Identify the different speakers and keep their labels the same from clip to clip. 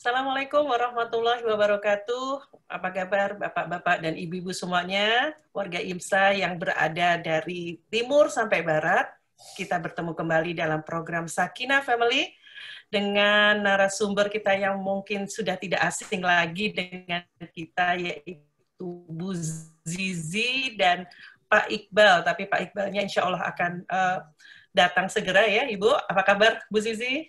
Speaker 1: Assalamualaikum warahmatullahi wabarakatuh. Apa kabar Bapak-Bapak dan Ibu-Ibu semuanya, warga IMSA yang berada dari timur sampai barat. Kita bertemu kembali dalam program Sakinah Family dengan narasumber kita yang mungkin sudah tidak asing lagi dengan kita, yaitu Bu Zizi dan Pak Iqbal. Tapi Pak Iqbalnya insya Allah akan datang segera ya, Ibu. Apa kabar Bu Zizi?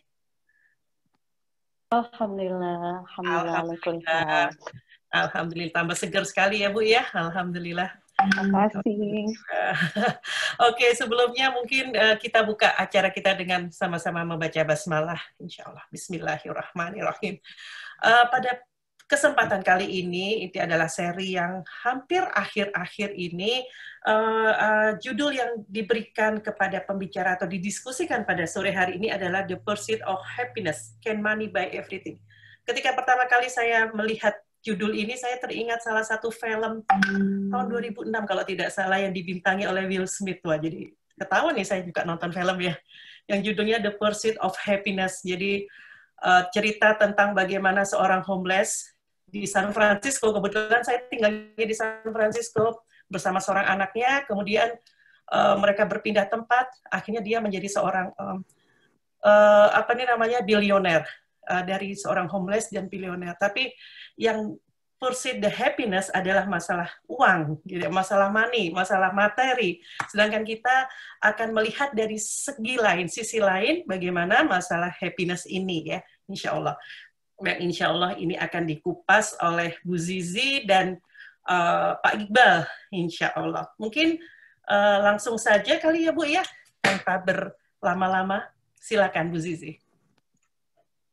Speaker 2: Alhamdulillah,
Speaker 1: Alhamdulillah. Alhamdulillah, tambah segar sekali ya Bu ya. Alhamdulillah.
Speaker 2: Terima kasih.
Speaker 1: Oke, sebelumnya mungkin kita buka acara kita dengan sama-sama membaca basmalah, insya Allah. Bismillahirrahmanirrahim. Pada kesempatan kali ini, itu adalah seri yang hampir akhir-akhir ini, judul yang diberikan kepada pembicara atau didiskusikan pada sore hari ini adalah The Pursuit of Happiness, Can Money Buy Everything? Ketika pertama kali saya melihat judul ini, saya teringat salah satu film tahun 2006 kalau tidak salah yang dibintangi oleh Will Smith. Wah, jadi ketahuan nih saya juga nonton film ya, yang judulnya The Pursuit of Happiness. Jadi cerita tentang bagaimana seorang homeless di San Francisco, kebetulan saya tinggalnya di San Francisco bersama seorang anaknya, kemudian mereka berpindah tempat, akhirnya dia menjadi seorang bilioner, dari seorang homeless dan bilioner. Tapi yang pursuit the happiness adalah masalah uang, gitu, masalah money, masalah materi. Sedangkan kita akan melihat dari segi lain, sisi lain, bagaimana masalah happiness ini ya, insya Allah. Dan insya Allah ini akan dikupas oleh Bu Zizi dan Pak Iqbal, insya Allah. Mungkin langsung saja kali ya Bu ya, tanpa berlama-lama. Silakan Bu Zizi.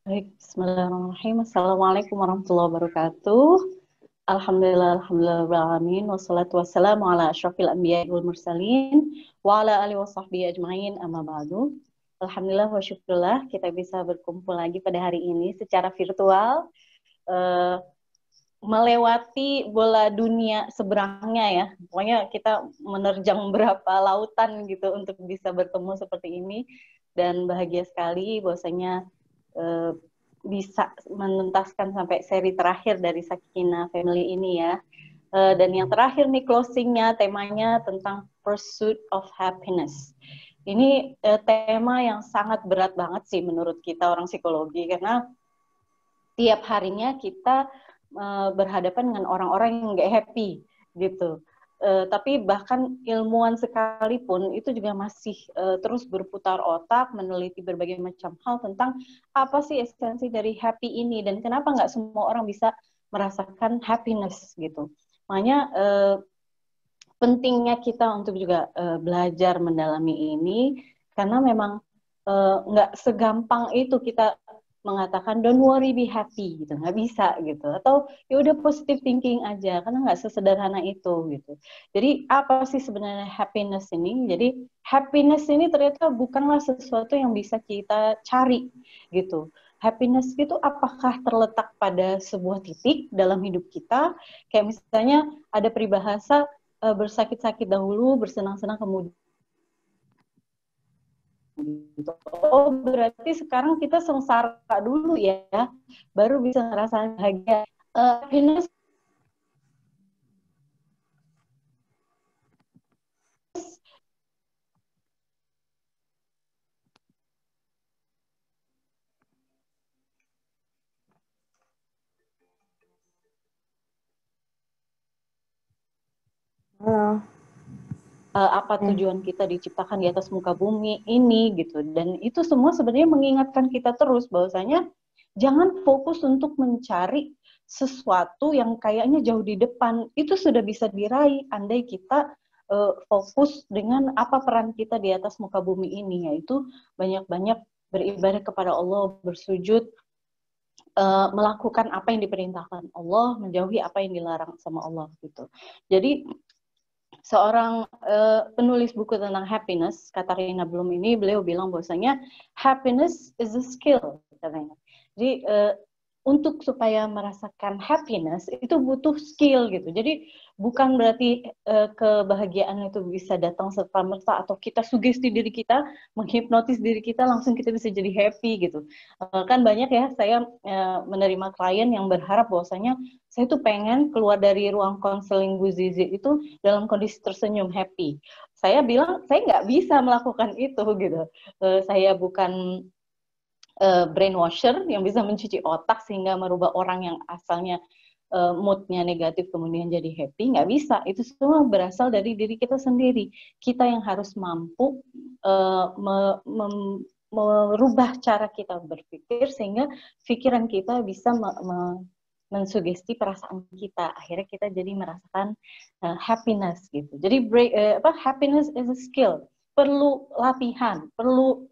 Speaker 2: Baik, bismillahirrahmanirrahim. Assalamualaikum warahmatullahi wabarakatuh. Alhamdulillah, wassalatu wassalamu ala asyrafil anbiya'i wal mursalin wa ala alihi wa sahbihi ajma'in, amma ba'du. Alhamdulillah wa syukurillah kita bisa berkumpul lagi pada hari ini secara virtual, melewati bola dunia seberangnya ya. Pokoknya kita menerjang berapa lautan gitu untuk bisa bertemu seperti ini, dan bahagia sekali bahwasanya bisa menuntaskan sampai seri terakhir dari Sakinah Family ini ya. Dan yang terakhir nih closingnya, temanya tentang Pursuit of Happiness. Ini tema yang sangat berat banget sih menurut kita orang psikologi, karena tiap harinya kita berhadapan dengan orang-orang yang nggak happy gitu. Tapi bahkan ilmuwan sekalipun itu juga masih terus berputar otak meneliti berbagai macam hal tentang apa sih esensi dari happy ini dan kenapa nggak semua orang bisa merasakan happiness gitu. Makanya pentingnya kita untuk juga belajar mendalami ini, karena memang nggak segampang itu kita mengatakan don't worry be happy gitu, nggak bisa gitu, atau ya udah positive thinking aja, karena nggak sesederhana itu gitu. Jadi apa sih sebenarnya happiness ini? Jadi happiness ini ternyata bukanlah sesuatu yang bisa kita cari gitu. Happiness itu apakah terletak pada sebuah titik dalam hidup kita? Kayak misalnya ada peribahasa bersakit-sakit dahulu, bersenang-senang kemudian. Oh, berarti sekarang kita sengsara dulu ya, baru bisa ngerasain bahagia. Happiness apa tujuan kita diciptakan di atas muka bumi ini gitu, dan itu semua sebenarnya mengingatkan kita terus bahwasanya jangan fokus untuk mencari sesuatu yang kayaknya jauh di depan, itu sudah bisa diraih andai kita fokus dengan apa peran kita di atas muka bumi ini, yaitu banyak-banyak beribadah kepada Allah, bersujud, melakukan apa yang diperintahkan Allah, menjauhi apa yang dilarang sama Allah gitu. Jadi seorang penulis buku tentang happiness, Katarina Blum ini, beliau bilang bahwasanya happiness is a skill katanya. Jadi untuk supaya merasakan happiness itu butuh skill gitu. Jadi bukan berarti kebahagiaan itu bisa datang serta-merta atau kita sugesti diri kita, menghipnotis diri kita langsung kita bisa jadi happy gitu. Kan banyak ya saya menerima klien yang berharap bahwasanya saya tuh pengen keluar dari ruang konseling Bu Zizi itu dalam kondisi tersenyum happy. Saya bilang saya nggak bisa melakukan itu gitu. Saya bukan brainwasher yang bisa mencuci otak sehingga merubah orang yang asalnya moodnya negatif kemudian jadi happy, nggak bisa. Itu semua berasal dari diri kita sendiri. Kita yang harus mampu merubah cara kita berpikir sehingga pikiran kita bisa mensugesti perasaan kita. Akhirnya kita jadi merasakan happiness gitu. Jadi happiness is a skill. Perlu latihan, perlu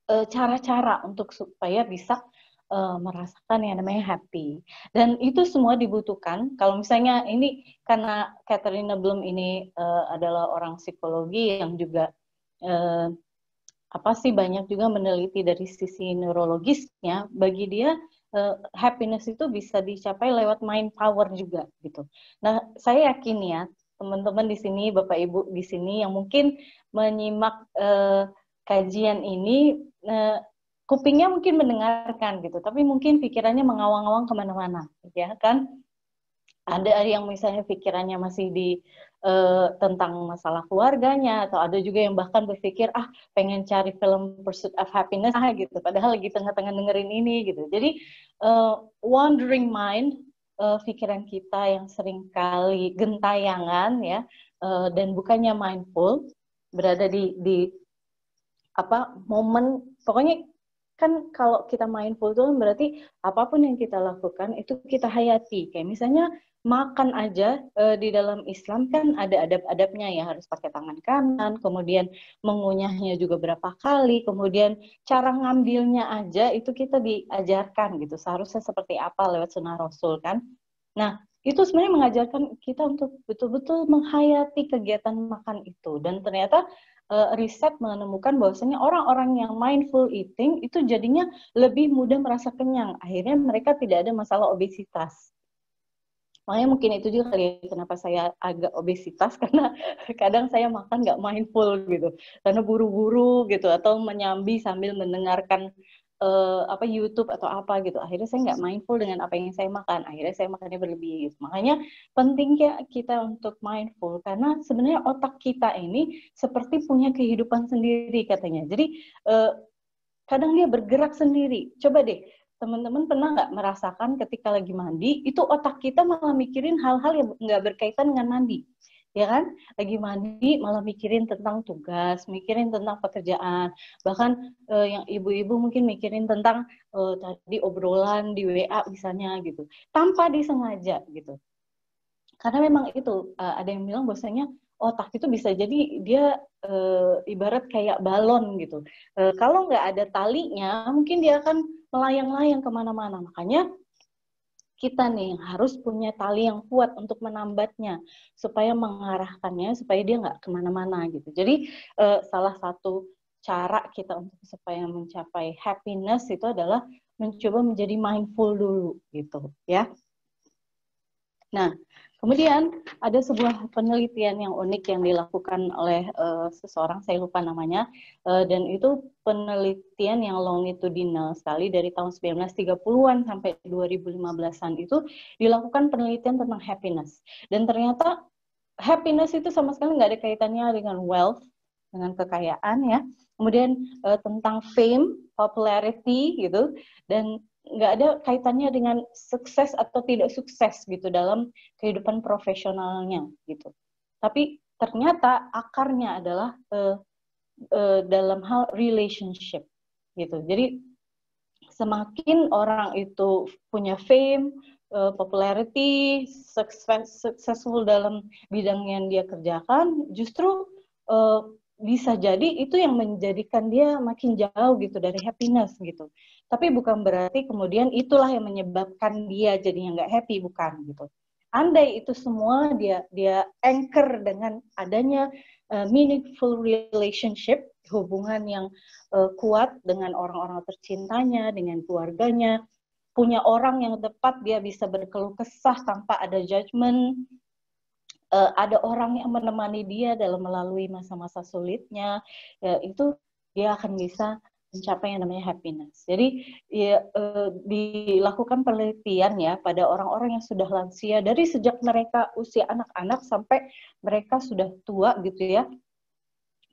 Speaker 2: cara-cara untuk supaya bisa merasakan yang namanya happy. Dan itu semua dibutuhkan. Kalau misalnya ini karena Catherine Bloom ini adalah orang psikologi yang juga banyak juga meneliti dari sisi neurologisnya. Bagi dia happiness itu bisa dicapai lewat mind power juga gitu. Nah, saya yakin ya teman-teman di sini, Bapak Ibu di sini yang mungkin menyimak kajian ini, kupingnya mungkin mendengarkan gitu, tapi mungkin pikirannya mengawang-awang kemana-mana, ya kan? Ada yang misalnya pikirannya masih di tentang masalah keluarganya, atau ada juga yang bahkan berpikir pengen cari film Pursuit of Happiness gitu, padahal lagi tengah-tengah dengerin ini gitu. Jadi wandering mind, pikiran kita yang seringkali gentayangan ya, dan bukannya mindful, berada di momen, pokoknya kan kalau kita mindful itu berarti apapun yang kita lakukan itu kita hayati. Kayak misalnya makan aja di dalam Islam kan ada adab-adabnya ya, harus pakai tangan kanan, kemudian mengunyahnya juga berapa kali, kemudian cara ngambilnya aja itu kita diajarkan gitu, seharusnya seperti apa lewat sunnah Rasul kan. Nah, itu sebenarnya mengajarkan kita untuk betul-betul menghayati kegiatan makan itu. Dan ternyata riset menemukan bahwasanya orang-orang yang mindful eating itu jadinya lebih mudah merasa kenyang. Akhirnya mereka tidak ada masalah obesitas. Makanya mungkin itu juga kali ya kenapa saya agak obesitas, karena kadang saya makan nggak mindful gitu. Karena buru-buru gitu, atau menyambi sambil mendengarkan YouTube atau apa gitu. Akhirnya saya nggak mindful dengan apa yang saya makan. Akhirnya saya makannya berlebih gitu. Makanya pentingnya kita untuk mindful, karena sebenarnya otak kita ini seperti punya kehidupan sendiri katanya. Jadi kadang dia bergerak sendiri. Coba deh, teman-teman pernah nggak merasakan ketika lagi mandi, itu otak kita malah mikirin hal-hal yang nggak berkaitan dengan mandi. Ya kan? Lagi mandi malah mikirin tentang tugas, mikirin tentang pekerjaan. Bahkan yang ibu-ibu mungkin mikirin tentang tadi obrolan di WA misalnya gitu. Tanpa disengaja gitu. Karena memang itu, ada yang bilang bahwasanya otak itu bisa jadi dia ibarat kayak balon gitu. Kalau nggak ada talinya, mungkin dia akan melayang-layang kemana-mana. Makanya kita nih harus punya tali yang kuat untuk menambatnya, supaya mengarahkannya, supaya dia nggak kemana-mana gitu. Jadi salah satu cara kita untuk supaya mencapai happiness itu adalah mencoba menjadi mindful dulu gitu ya. Nah, kemudian ada sebuah penelitian yang unik yang dilakukan oleh seseorang, saya lupa namanya, dan itu penelitian yang longitudinal sekali dari tahun 1930-an sampai 2015-an itu dilakukan penelitian tentang happiness. Dan ternyata happiness itu sama sekali nggak ada kaitannya dengan wealth, dengan kekayaan ya. Kemudian tentang fame, popularity gitu, dan nggak ada kaitannya dengan sukses atau tidak sukses gitu dalam kehidupan profesionalnya gitu. Tapi ternyata akarnya adalah dalam hal relationship gitu. Jadi semakin orang itu punya fame, popularity, successful dalam bidang yang dia kerjakan, justru bisa jadi itu yang menjadikan dia makin jauh gitu dari happiness gitu. Tapi bukan berarti kemudian itulah yang menyebabkan dia jadinya nggak happy, bukan gitu. Andai itu semua dia anchor dengan adanya meaningful relationship, hubungan yang kuat dengan orang-orang tercintanya, dengan keluarganya, punya orang yang tepat, dia bisa berkeluh kesah tanpa ada judgement, ada orang yang menemani dia dalam melalui masa-masa sulitnya, itu dia akan bisa mencapai yang namanya happiness. Jadi ya, dilakukan penelitian ya pada orang-orang yang sudah lansia dari sejak mereka usia anak-anak sampai mereka sudah tua gitu ya.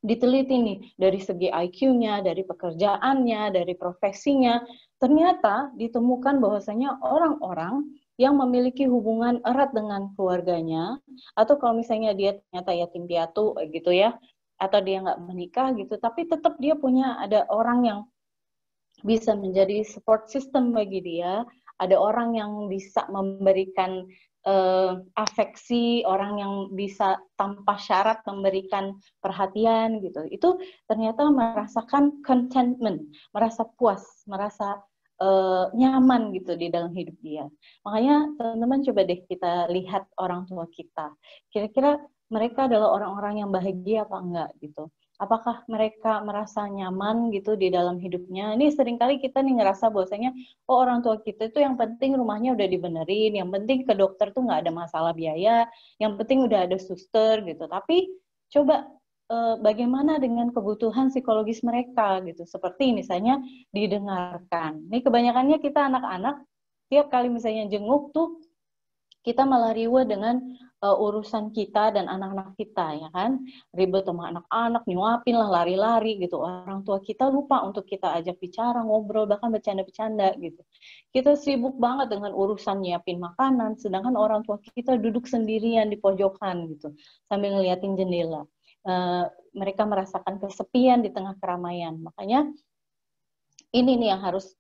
Speaker 2: Diteliti nih dari segi IQ-nya, dari pekerjaannya, dari profesinya, ternyata ditemukan bahwasanya orang-orang yang memiliki hubungan erat dengan keluarganya, atau kalau misalnya dia ternyata yatim piatu gitu ya, atau dia nggak menikah gitu, tapi tetap dia punya ada orang yang bisa menjadi support system bagi dia, ada orang yang bisa memberikan afeksi, orang yang bisa tanpa syarat memberikan perhatian gitu. Itu ternyata merasakan contentment, merasa puas, merasa nyaman gitu di dalam hidup dia. Makanya teman-teman coba deh kita lihat orang tua kita. Kira-kira mereka adalah orang-orang yang bahagia apa enggak gitu. Apakah mereka merasa nyaman gitu di dalam hidupnya? Ini seringkali kita nih ngerasa bahwasanya oh orang tua kita itu yang penting rumahnya udah dibenerin, yang penting ke dokter tuh nggak ada masalah biaya, yang penting udah ada suster gitu. Tapi coba bagaimana dengan kebutuhan psikologis mereka gitu, seperti misalnya didengarkan. Ini kebanyakannya kita anak-anak tiap kali misalnya jenguk tuh kita malah riweh dengan urusan kita dan anak-anak kita ya kan, ribet sama anak-anak, nyuapin lah, lari-lari gitu. Orang tua kita lupa untuk kita ajak bicara, ngobrol, bahkan bercanda-bercanda gitu. Kita sibuk banget dengan urusan nyiapin makanan, sedangkan orang tua kita duduk sendirian di pojokan gitu sambil ngeliatin jendela. Mereka merasakan kesepian di tengah keramaian. Makanya ini nih yang harus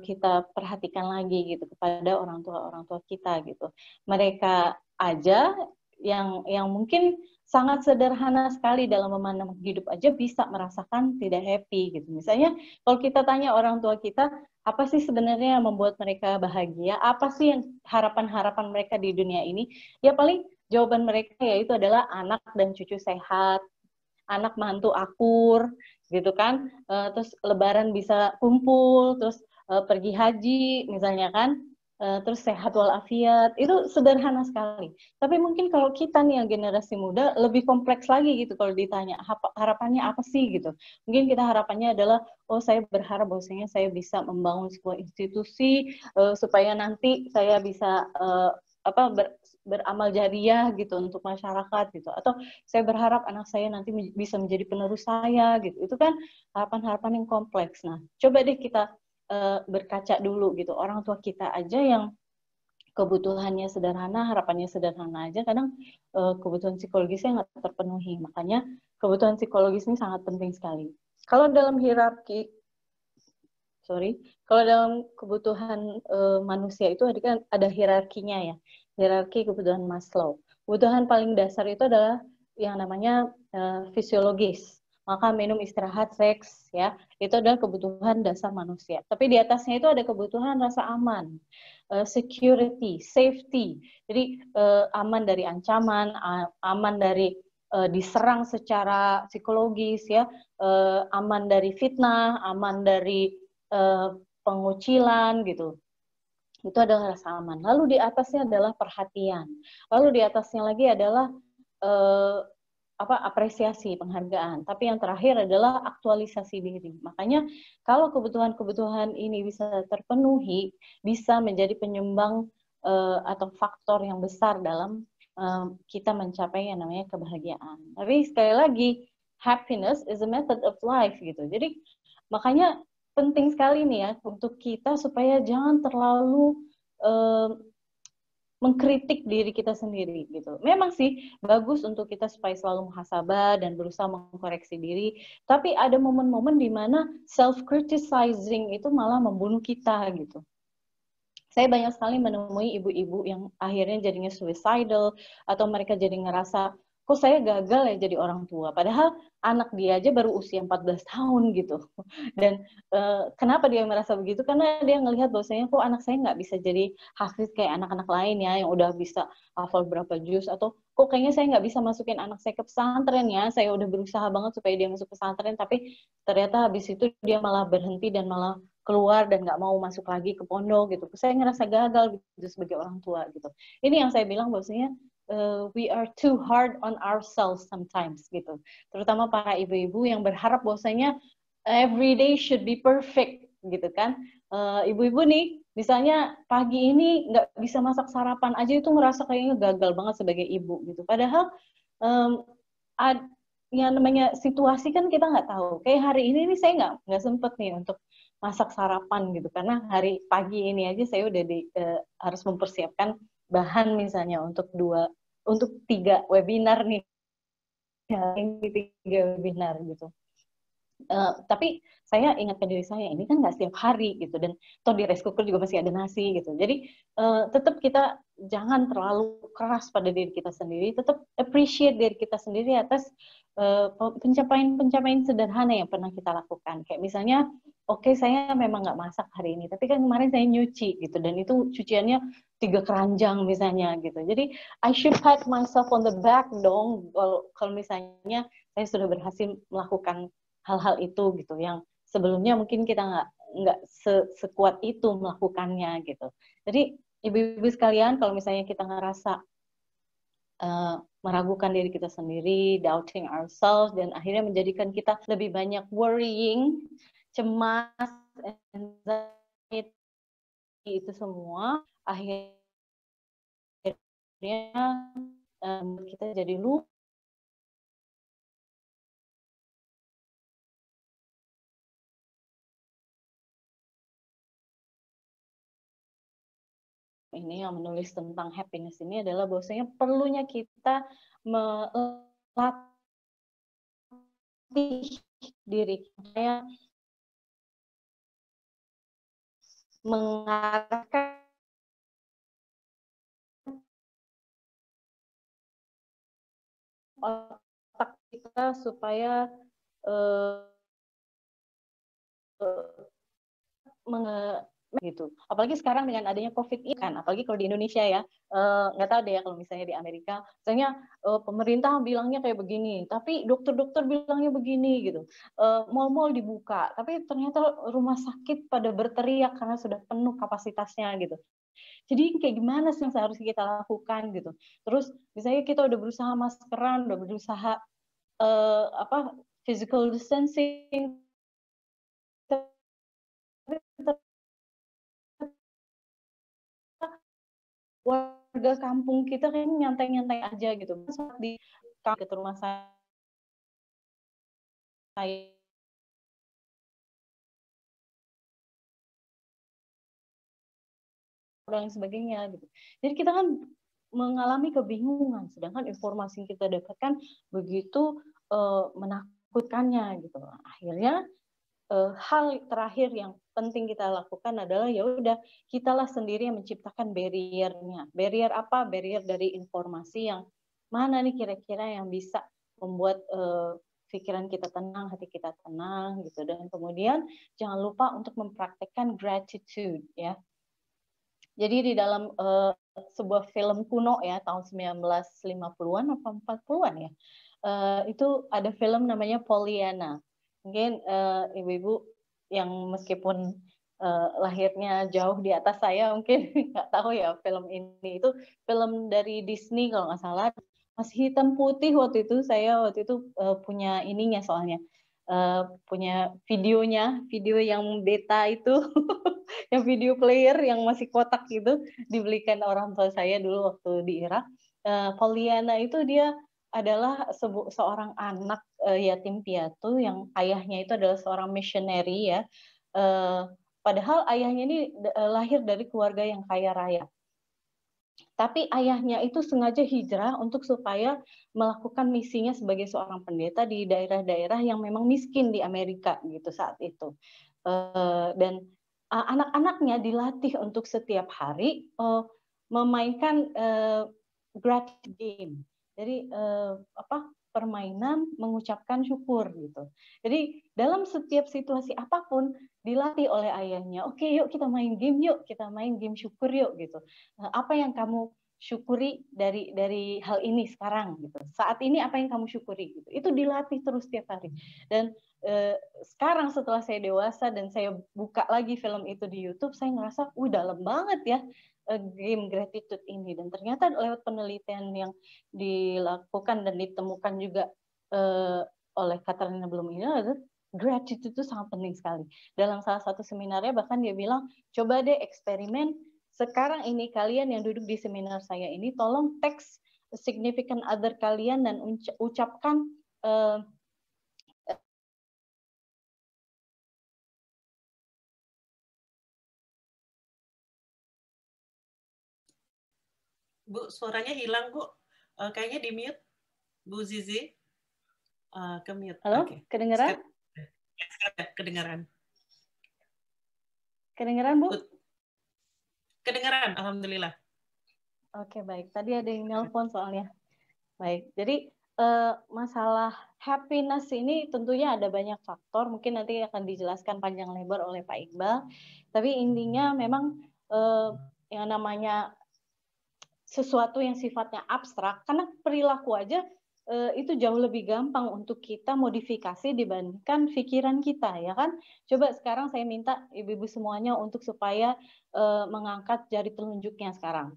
Speaker 2: kita perhatikan lagi gitu kepada orang tua kita gitu. Mereka aja yang mungkin sangat sederhana sekali dalam memandang hidup aja bisa merasakan tidak happy gitu. Misalnya kalau kita tanya orang tua kita, apa sih sebenarnya yang membuat mereka bahagia? Apa sih yang harapan-harapan mereka di dunia ini? Ya paling jawaban mereka yaitu adalah anak dan cucu sehat, anak mantu akur gitu kan, terus lebaran bisa kumpul, terus pergi haji misalnya kan, terus sehat walafiat. Itu sederhana sekali. Tapi mungkin kalau kita nih yang generasi muda lebih kompleks lagi gitu kalau ditanya harapannya apa sih gitu. Mungkin kita harapannya adalah oh saya berharap bahwasanya saya bisa membangun sebuah institusi supaya nanti saya bisa beramal jariah gitu untuk masyarakat gitu, atau saya berharap anak saya nanti bisa menjadi penerus saya gitu. Itu kan harapan-harapan yang kompleks. Nah, coba deh kita berkaca dulu gitu. Orang tua kita aja yang kebutuhannya sederhana, harapannya sederhana aja, kadang kebutuhan psikologisnya nggak terpenuhi. Makanya kebutuhan psikologis ini sangat penting sekali. Kalau dalam hierarki, kalau dalam kebutuhan manusia itu ada hierarkinya ya, hierarki kebutuhan Maslow. Kebutuhan paling dasar itu adalah yang namanya fisiologis. Maka minum, istirahat, seks, ya itu adalah kebutuhan dasar manusia. Tapi di atasnya itu ada kebutuhan rasa aman, security, safety. Jadi aman dari ancaman, aman dari diserang secara psikologis, ya, aman dari fitnah, aman dari pengucilan gitu. Itu adalah rasa aman. Lalu di atasnya adalah perhatian. Lalu di atasnya lagi adalah apresiasi, penghargaan. Tapi yang terakhir adalah aktualisasi diri. Makanya kalau kebutuhan-kebutuhan ini bisa terpenuhi, bisa menjadi penyumbang atau faktor yang besar dalam kita mencapai yang namanya kebahagiaan. Tapi sekali lagi, happiness is a method of life gitu. Jadi makanya penting sekali nih ya untuk kita supaya jangan terlalu mengkritik diri kita sendiri gitu. Memang sih bagus untuk kita supaya selalu muhasabah dan berusaha mengkoreksi diri, tapi ada momen-momen di mana self-criticizing itu malah membunuh kita gitu. Saya banyak sekali menemui ibu-ibu yang akhirnya jadinya suicidal, atau mereka jadi ngerasa, kok saya gagal ya jadi orang tua. Padahal anak dia aja baru usia 14 tahun gitu. Dan kenapa dia merasa begitu? Karena dia ngelihat bahwasanya kok anak saya nggak bisa jadi hafiz kayak anak-anak lain ya, yang udah bisa hafal berapa juz, atau kok kayaknya saya nggak bisa masukin anak saya ke pesantren ya, saya udah berusaha banget supaya dia masuk pesantren, tapi ternyata habis itu dia malah berhenti dan malah keluar dan nggak mau masuk lagi ke pondok gitu. Saya ngerasa gagal gitu sebagai orang tua gitu. Ini yang saya bilang bahwasanya we are too hard on ourselves sometimes gitu. Terutama para ibu-ibu yang berharap bahwasanya every day should be perfect gitu kan. Ibu-ibu nih misalnya pagi ini nggak bisa masak sarapan aja itu ngerasa kayaknya gagal banget sebagai ibu gitu. Padahal yang namanya situasi kan kita nggak tahu. Kayak hari ini nih saya nggak sempet nih untuk masak sarapan gitu karena hari pagi ini aja saya udah harus mempersiapkan bahan misalnya untuk 3 webinar nih, ini 3 webinar gitu. Tapi saya ingatkan diri saya ini kan nggak setiap hari gitu dan toh di rice cooker juga masih ada nasi gitu. Jadi tetap kita jangan terlalu keras pada diri kita sendiri, tetap appreciate diri kita sendiri atas pencapaian sederhana yang pernah kita lakukan. Kayak misalnya, oke, saya memang nggak masak hari ini, tapi kan kemarin saya nyuci gitu dan itu cuciannya 3 keranjang misalnya gitu. Jadi I should pat myself on the back dong kalau misalnya saya sudah berhasil melakukan hal-hal itu gitu yang sebelumnya mungkin kita nggak sekuat itu melakukannya gitu. Jadi ibu-ibu sekalian kalau misalnya kita ngerasa meragukan diri kita sendiri, doubting ourselves dan akhirnya menjadikan kita lebih banyak worrying, cemas, anxiety itu semua akhirnya kita jadi lupa ini yang menulis tentang happiness ini adalah bahwasanya perlunya kita melatih diri kita mengarahkan otak kita supaya gitu. Apalagi sekarang dengan adanya COVID ini kan, apalagi kalau di Indonesia ya, nggak tahu deh ya kalau misalnya di Amerika, misalnya pemerintah bilangnya kayak begini, tapi dokter-dokter bilangnya begini gitu. Mal-mal dibuka, tapi ternyata rumah sakit pada berteriak karena sudah penuh kapasitasnya gitu. Jadi kayak gimana sih yang seharusnya kita lakukan gitu. Terus misalnya kita udah berusaha maskeran, udah berusaha physical distancing, warga kampung kita kayaknya nyantai-nyantai aja gitu. Saat di rumah saya dan sebagainya gitu. Jadi kita kan mengalami kebingungan, sedangkan informasi yang kita dapatkan begitu menakutkannya gitu. Akhirnya hal terakhir yang penting kita lakukan adalah ya udah kitalah sendiri yang menciptakan barriernya. Barrier apa? Barrier dari informasi yang mana nih kira-kira yang bisa membuat pikiran kita tenang, hati kita tenang gitu. Dan kemudian jangan lupa untuk mempraktekkan gratitude ya. Jadi di dalam sebuah film kuno ya tahun 1950-an atau 40-an ya. Itu ada film namanya Pollyanna. Mungkin ibu-ibu yang meskipun lahirnya jauh di atas saya mungkin nggak tahu ya film ini. Itu film dari Disney kalau nggak salah. Masih hitam putih waktu itu. Saya waktu itu punya ininya soalnya. Punya videonya, video yang beta itu, yang video player yang masih kotak gitu, dibelikan orang tua saya dulu waktu di Irak. Pollyanna itu dia adalah seorang anak yatim piatu yang ayahnya itu adalah seorang missionary ya. Padahal ayahnya ini lahir dari keluarga yang kaya raya. Tapi ayahnya itu sengaja hijrah untuk supaya melakukan misinya sebagai seorang pendeta di daerah-daerah yang memang miskin di Amerika gitu saat itu. Dan anak-anaknya dilatih untuk setiap hari memainkan gratitude game. Jadi permainan mengucapkan syukur gitu. Jadi dalam setiap situasi apapun dilatih oleh ayahnya. Oke, yuk kita main game yuk, kita main game syukur yuk gitu. Apa yang kamu syukuri dari hal ini sekarang gitu. Saat ini apa yang kamu syukuri gitu. Itu dilatih terus setiap hari. Dan sekarang setelah saya dewasa dan saya buka lagi film itu di YouTube, saya ngerasa dalam banget ya game gratitude ini. Dan ternyata lewat penelitian yang dilakukan dan ditemukan juga oleh Katarina Blum ini, gratitude itu sangat penting sekali. Dalam salah satu seminarnya bahkan dia bilang, coba deh eksperimen sekarang ini kalian yang duduk di seminar saya ini, tolong teks significant other kalian dan ucapkan
Speaker 1: Bu, suaranya hilang, Bu. Kayaknya di mute, Bu Zizi. Ke mute.
Speaker 2: Halo,
Speaker 1: Okay.
Speaker 2: kedengeran?
Speaker 1: Kedengeran.
Speaker 2: Kedengeran, Bu?
Speaker 1: Kedengeran, alhamdulillah.
Speaker 2: Oke, baik. Tadi ada yang nelpon soalnya. Baik, jadi masalah happiness ini tentunya ada banyak faktor. Mungkin nanti akan dijelaskan panjang lebar oleh Pak Iqbal. Tapi intinya memang yang namanya sesuatu yang sifatnya abstrak, karena perilaku aja itu jauh lebih gampang untuk kita modifikasi dibandingkan pikiran kita, ya kan? Coba sekarang saya minta ibu-ibu semuanya untuk supaya mengangkat jari telunjuknya sekarang.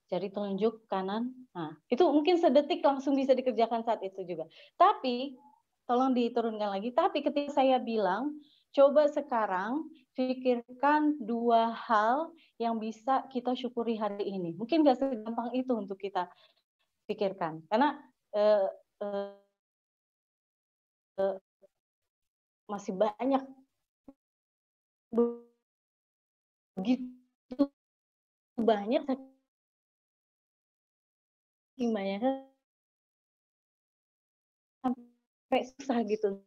Speaker 2: Jari telunjuk kanan. Nah, itu mungkin sedetik langsung bisa dikerjakan saat itu juga. Tapi, tolong diturunkan lagi. Tapi ketika saya bilang, coba sekarang pikirkan 2 hal yang bisa kita syukuri hari ini. Mungkin nggak segampang itu untuk kita pikirkan. Karena masih banyak begitu banyak banyaknya sampai susah gitu.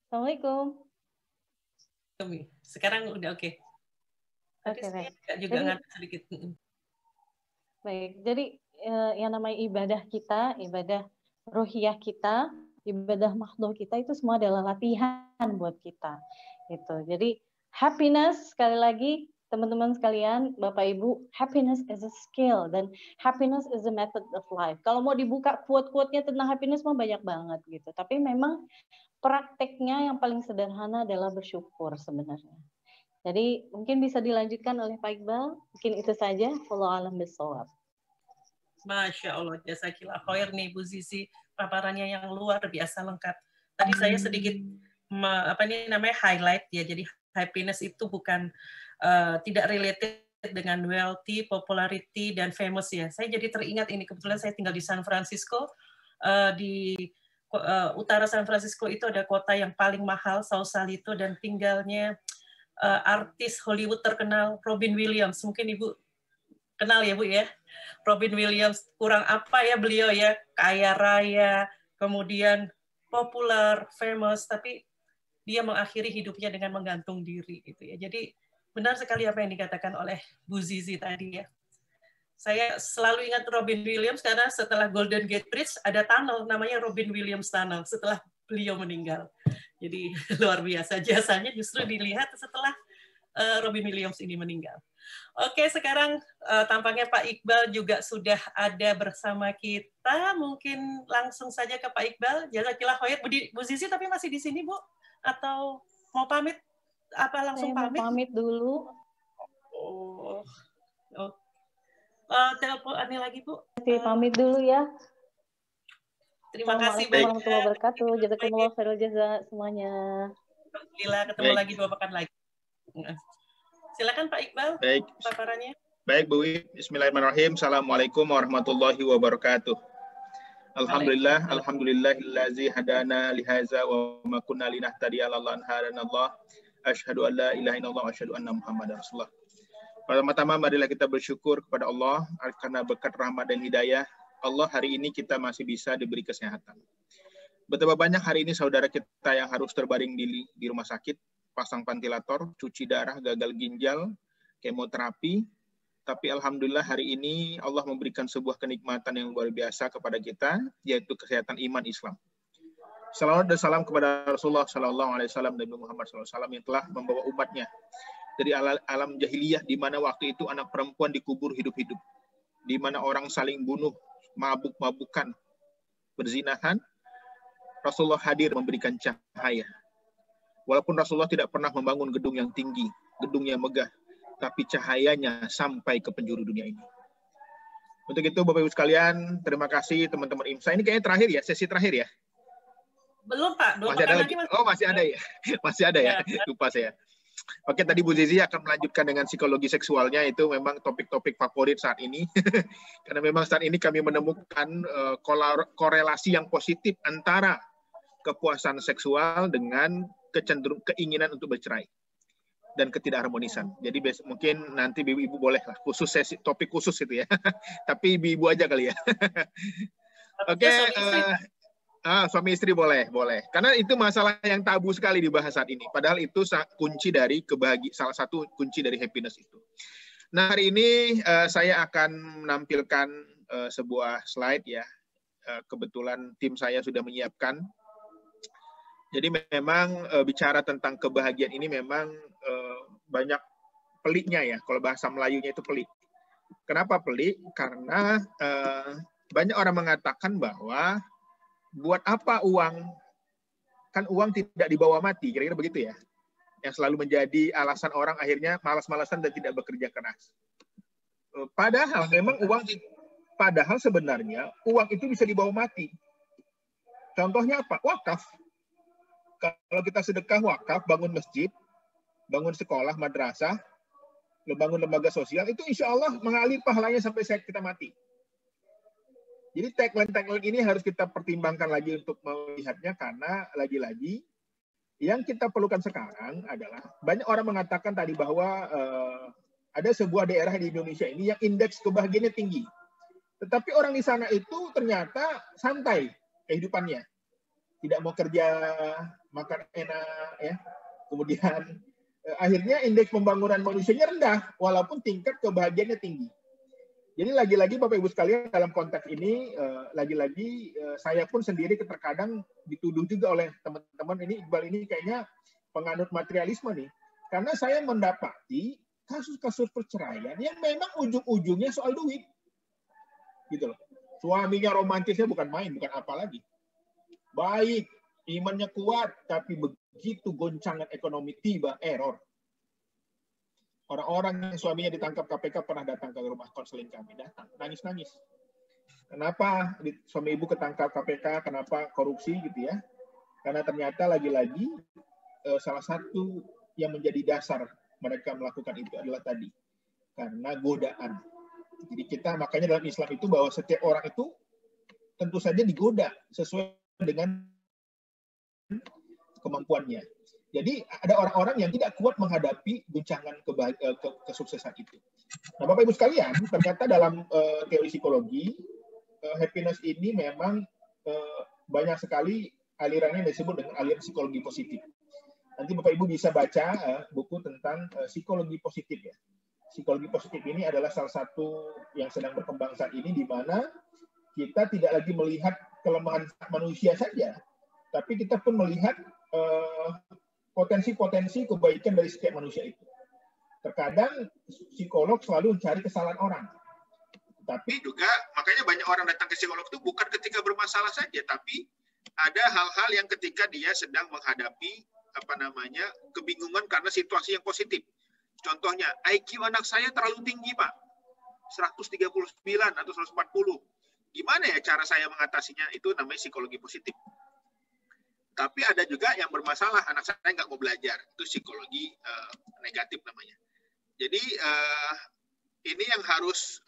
Speaker 2: Assalamualaikum.
Speaker 1: Sekarang udah oke. Tadi saya juga ngerti sedikit.
Speaker 2: Baik, jadi yang namanya ibadah kita, ibadah ruhiyah kita, ibadah makhluk kita itu semua adalah latihan buat kita. Gitu. Jadi happiness, sekali lagi teman-teman sekalian, Bapak Ibu, happiness is a skill dan happiness is a method of life. Kalau mau dibuka quote-quote-nya tentang happiness mah banyak banget gitu. Tapi memang prakteknya yang paling sederhana adalah bersyukur sebenarnya. Jadi mungkin bisa dilanjutkan oleh Pak Iqbal. Mungkin itu saja. Wallahu a'lam bishawab.
Speaker 1: Masya Allah, jazakillah khair nih Bu Zizi, paparannya yang luar biasa lengkap. Tadi saya sedikit highlight ya. Jadi happiness itu bukan tidak related dengan wealthy, popularity dan famous ya. Saya jadi teringat ini, kebetulan saya tinggal di San Francisco. Di utara San Francisco itu ada kota yang paling mahal, Sausalito, dan tinggalnya artis Hollywood terkenal Robin Williams. Mungkin Ibu kenal ya Bu ya, Robin Williams. Kurang apa ya beliau ya, kaya raya, kemudian populer, famous, tapi dia mengakhiri hidupnya dengan menggantung diri gitu ya. Jadi benar sekali apa yang dikatakan oleh Bu Zizi tadi ya. Saya selalu ingat Robin Williams karena setelah Golden Gate Bridge ada tunnel namanya Robin Williams Tunnel setelah beliau meninggal. Jadi luar biasa jasanya justru dilihat setelah Robin Williams ini meninggal. Oke, sekarang tampaknya Pak Iqbal juga sudah ada bersama kita. Mungkin langsung saja ke Pak Iqbal. Jazakillah khair. Bu Zizi tapi masih di sini, Bu? Atau mau pamit? Apa langsung
Speaker 2: saya
Speaker 1: pamit?
Speaker 2: Mau pamit dulu.
Speaker 1: Telepon ini lagi, Bu.
Speaker 2: Pamit dulu ya.
Speaker 1: Terima kasih
Speaker 2: banyak. Warahmatullahi wabarakatuh. Jazakumullah khairul jaza semuanya.
Speaker 1: Alhamdulillah ketemu lagi 2 pekan lagi. Silakan Pak Iqbal.
Speaker 3: Baik.
Speaker 1: Paparannya.
Speaker 3: Baik Bu, bismillahirrahmanirrahim. Assalamualaikum warahmatullahi wabarakatuh. Alhamdulillah, alhamdulillahillazi hadana lihaza wa ma kunna linahtadiya laula an hadanallah. Asyhadu an la ilaha illallah wa asyhadu anna Muhammadar Rasulullah. Pertama-tama marilah kita bersyukur kepada Allah karena berkat rahmat dan hidayah Allah hari ini kita masih bisa diberi kesehatan. Betapa banyak hari ini saudara kita yang harus terbaring di rumah sakit, pasang ventilator, cuci darah, gagal ginjal, kemoterapi. Tapi alhamdulillah hari ini Allah memberikan sebuah kenikmatan yang luar biasa kepada kita, yaitu kesehatan iman Islam. Salawat dan salam kepada Rasulullah SAW dan Muhammad SAW yang telah membawa umatnya dari alam jahiliyah, di mana waktu itu anak perempuan dikubur hidup-hidup, di mana orang saling bunuh, mabuk-mabukan, berzinahan. Rasulullah hadir memberikan cahaya. Walaupun Rasulullah tidak pernah membangun gedung yang tinggi, gedung yang megah, tapi cahayanya sampai ke penjuru dunia ini. Untuk itu Bapak Ibu sekalian, terima kasih teman-teman IMSA. Ini kayaknya terakhir ya, sesi terakhir ya?
Speaker 1: Belum Pak,
Speaker 3: masih ada lagi. Oh masih ada ya, masih ada ya. Lupa saya. Oke, tadi Bu Zizi akan melanjutkan dengan psikologi seksualnya, itu memang topik-topik favorit saat ini. Karena memang saat ini kami menemukan korelasi yang positif antara kepuasan seksual dengan keinginan untuk bercerai dan ketidakharmonisan. Jadi mungkin nanti ibu-ibu boleh lah khusus sesi topik khusus itu ya. Tapi ibu-ibu aja kali ya. Oke, suami istri boleh. Karena itu masalah yang tabu sekali dibahas saat ini. Padahal itu kunci dari salah satu kunci dari happiness itu. Nah, hari ini saya akan menampilkan sebuah slide ya. Kebetulan tim saya sudah menyiapkan. Jadi memang bicara tentang kebahagiaan ini memang banyak peliknya ya. Kalau bahasa Melayunya itu pelik. Kenapa pelik? Karena banyak orang mengatakan bahwa buat apa uang? Kan uang tidak dibawa mati, kira-kira begitu ya. Yang selalu menjadi alasan orang akhirnya malas-malasan dan tidak bekerja keras. Padahal memang padahal sebenarnya uang itu bisa dibawa mati. Contohnya apa? Wakaf. Kalau kita sedekah wakaf, bangun masjid, bangun sekolah, madrasah, bangun lembaga sosial, itu insya Allah mengalir pahalanya sampai kita mati. Jadi tagline ini harus kita pertimbangkan lagi untuk melihatnya, karena lagi-lagi yang kita perlukan sekarang adalah, banyak orang mengatakan tadi bahwa ada sebuah daerah di Indonesia ini yang indeks kebahagiaannya tinggi. Tetapi orang di sana itu ternyata santai kehidupannya. Tidak mau kerja, makan enak, ya. Kemudian akhirnya indeks pembangunan manusianya rendah, walaupun tingkat kebahagiaannya tinggi. Jadi lagi-lagi Bapak Ibu sekalian, dalam konteks ini, lagi-lagi saya pun sendiri terkadang dituduh juga oleh teman-teman ini, Iqbal ini kayaknya penganut materialisme nih. Karena saya mendapati kasus-kasus perceraian yang memang ujung-ujungnya soal duit. Gitu loh. Suaminya romantisnya bukan main, bukan apa lagi. Baik, imannya kuat, tapi begitu goncangan ekonomi tiba, error. Orang-orang yang suaminya ditangkap KPK pernah datang ke rumah konseling kami, datang, nangis-nangis. Kenapa suami ibu ketangkap KPK, kenapa korupsi gitu ya? Karena ternyata lagi-lagi salah satu yang menjadi dasar mereka melakukan itu adalah tadi, karena godaan. Jadi makanya dalam Islam itu bahwa setiap orang itu tentu saja digoda sesuai dengan kemampuannya. Jadi ada orang-orang yang tidak kuat menghadapi guncangan kesuksesan itu. Nah, Bapak Ibu sekalian, ternyata dalam teori psikologi, happiness ini memang banyak sekali alirannya yang disebut dengan aliran psikologi positif. Nanti Bapak Ibu bisa baca buku tentang psikologi positif ya. Psikologi positif ini adalah salah satu yang sedang berkembang saat ini, di mana kita tidak lagi melihat kelemahan manusia saja, tapi kita pun melihat potensi-potensi kebaikan dari setiap manusia itu. Terkadang psikolog selalu mencari kesalahan orang. Tapi juga makanya banyak orang datang ke psikolog itu bukan ketika bermasalah saja, tapi ada hal-hal yang ketika dia sedang menghadapi kebingungan karena situasi yang positif. Contohnya, IQ anak saya terlalu tinggi, Pak. 139 atau 140. Gimana ya cara saya mengatasinya? Itu namanya psikologi positif. Tapi ada juga yang bermasalah, anak saya nggak mau belajar. Itu psikologi negatif namanya. Jadi ini yang harus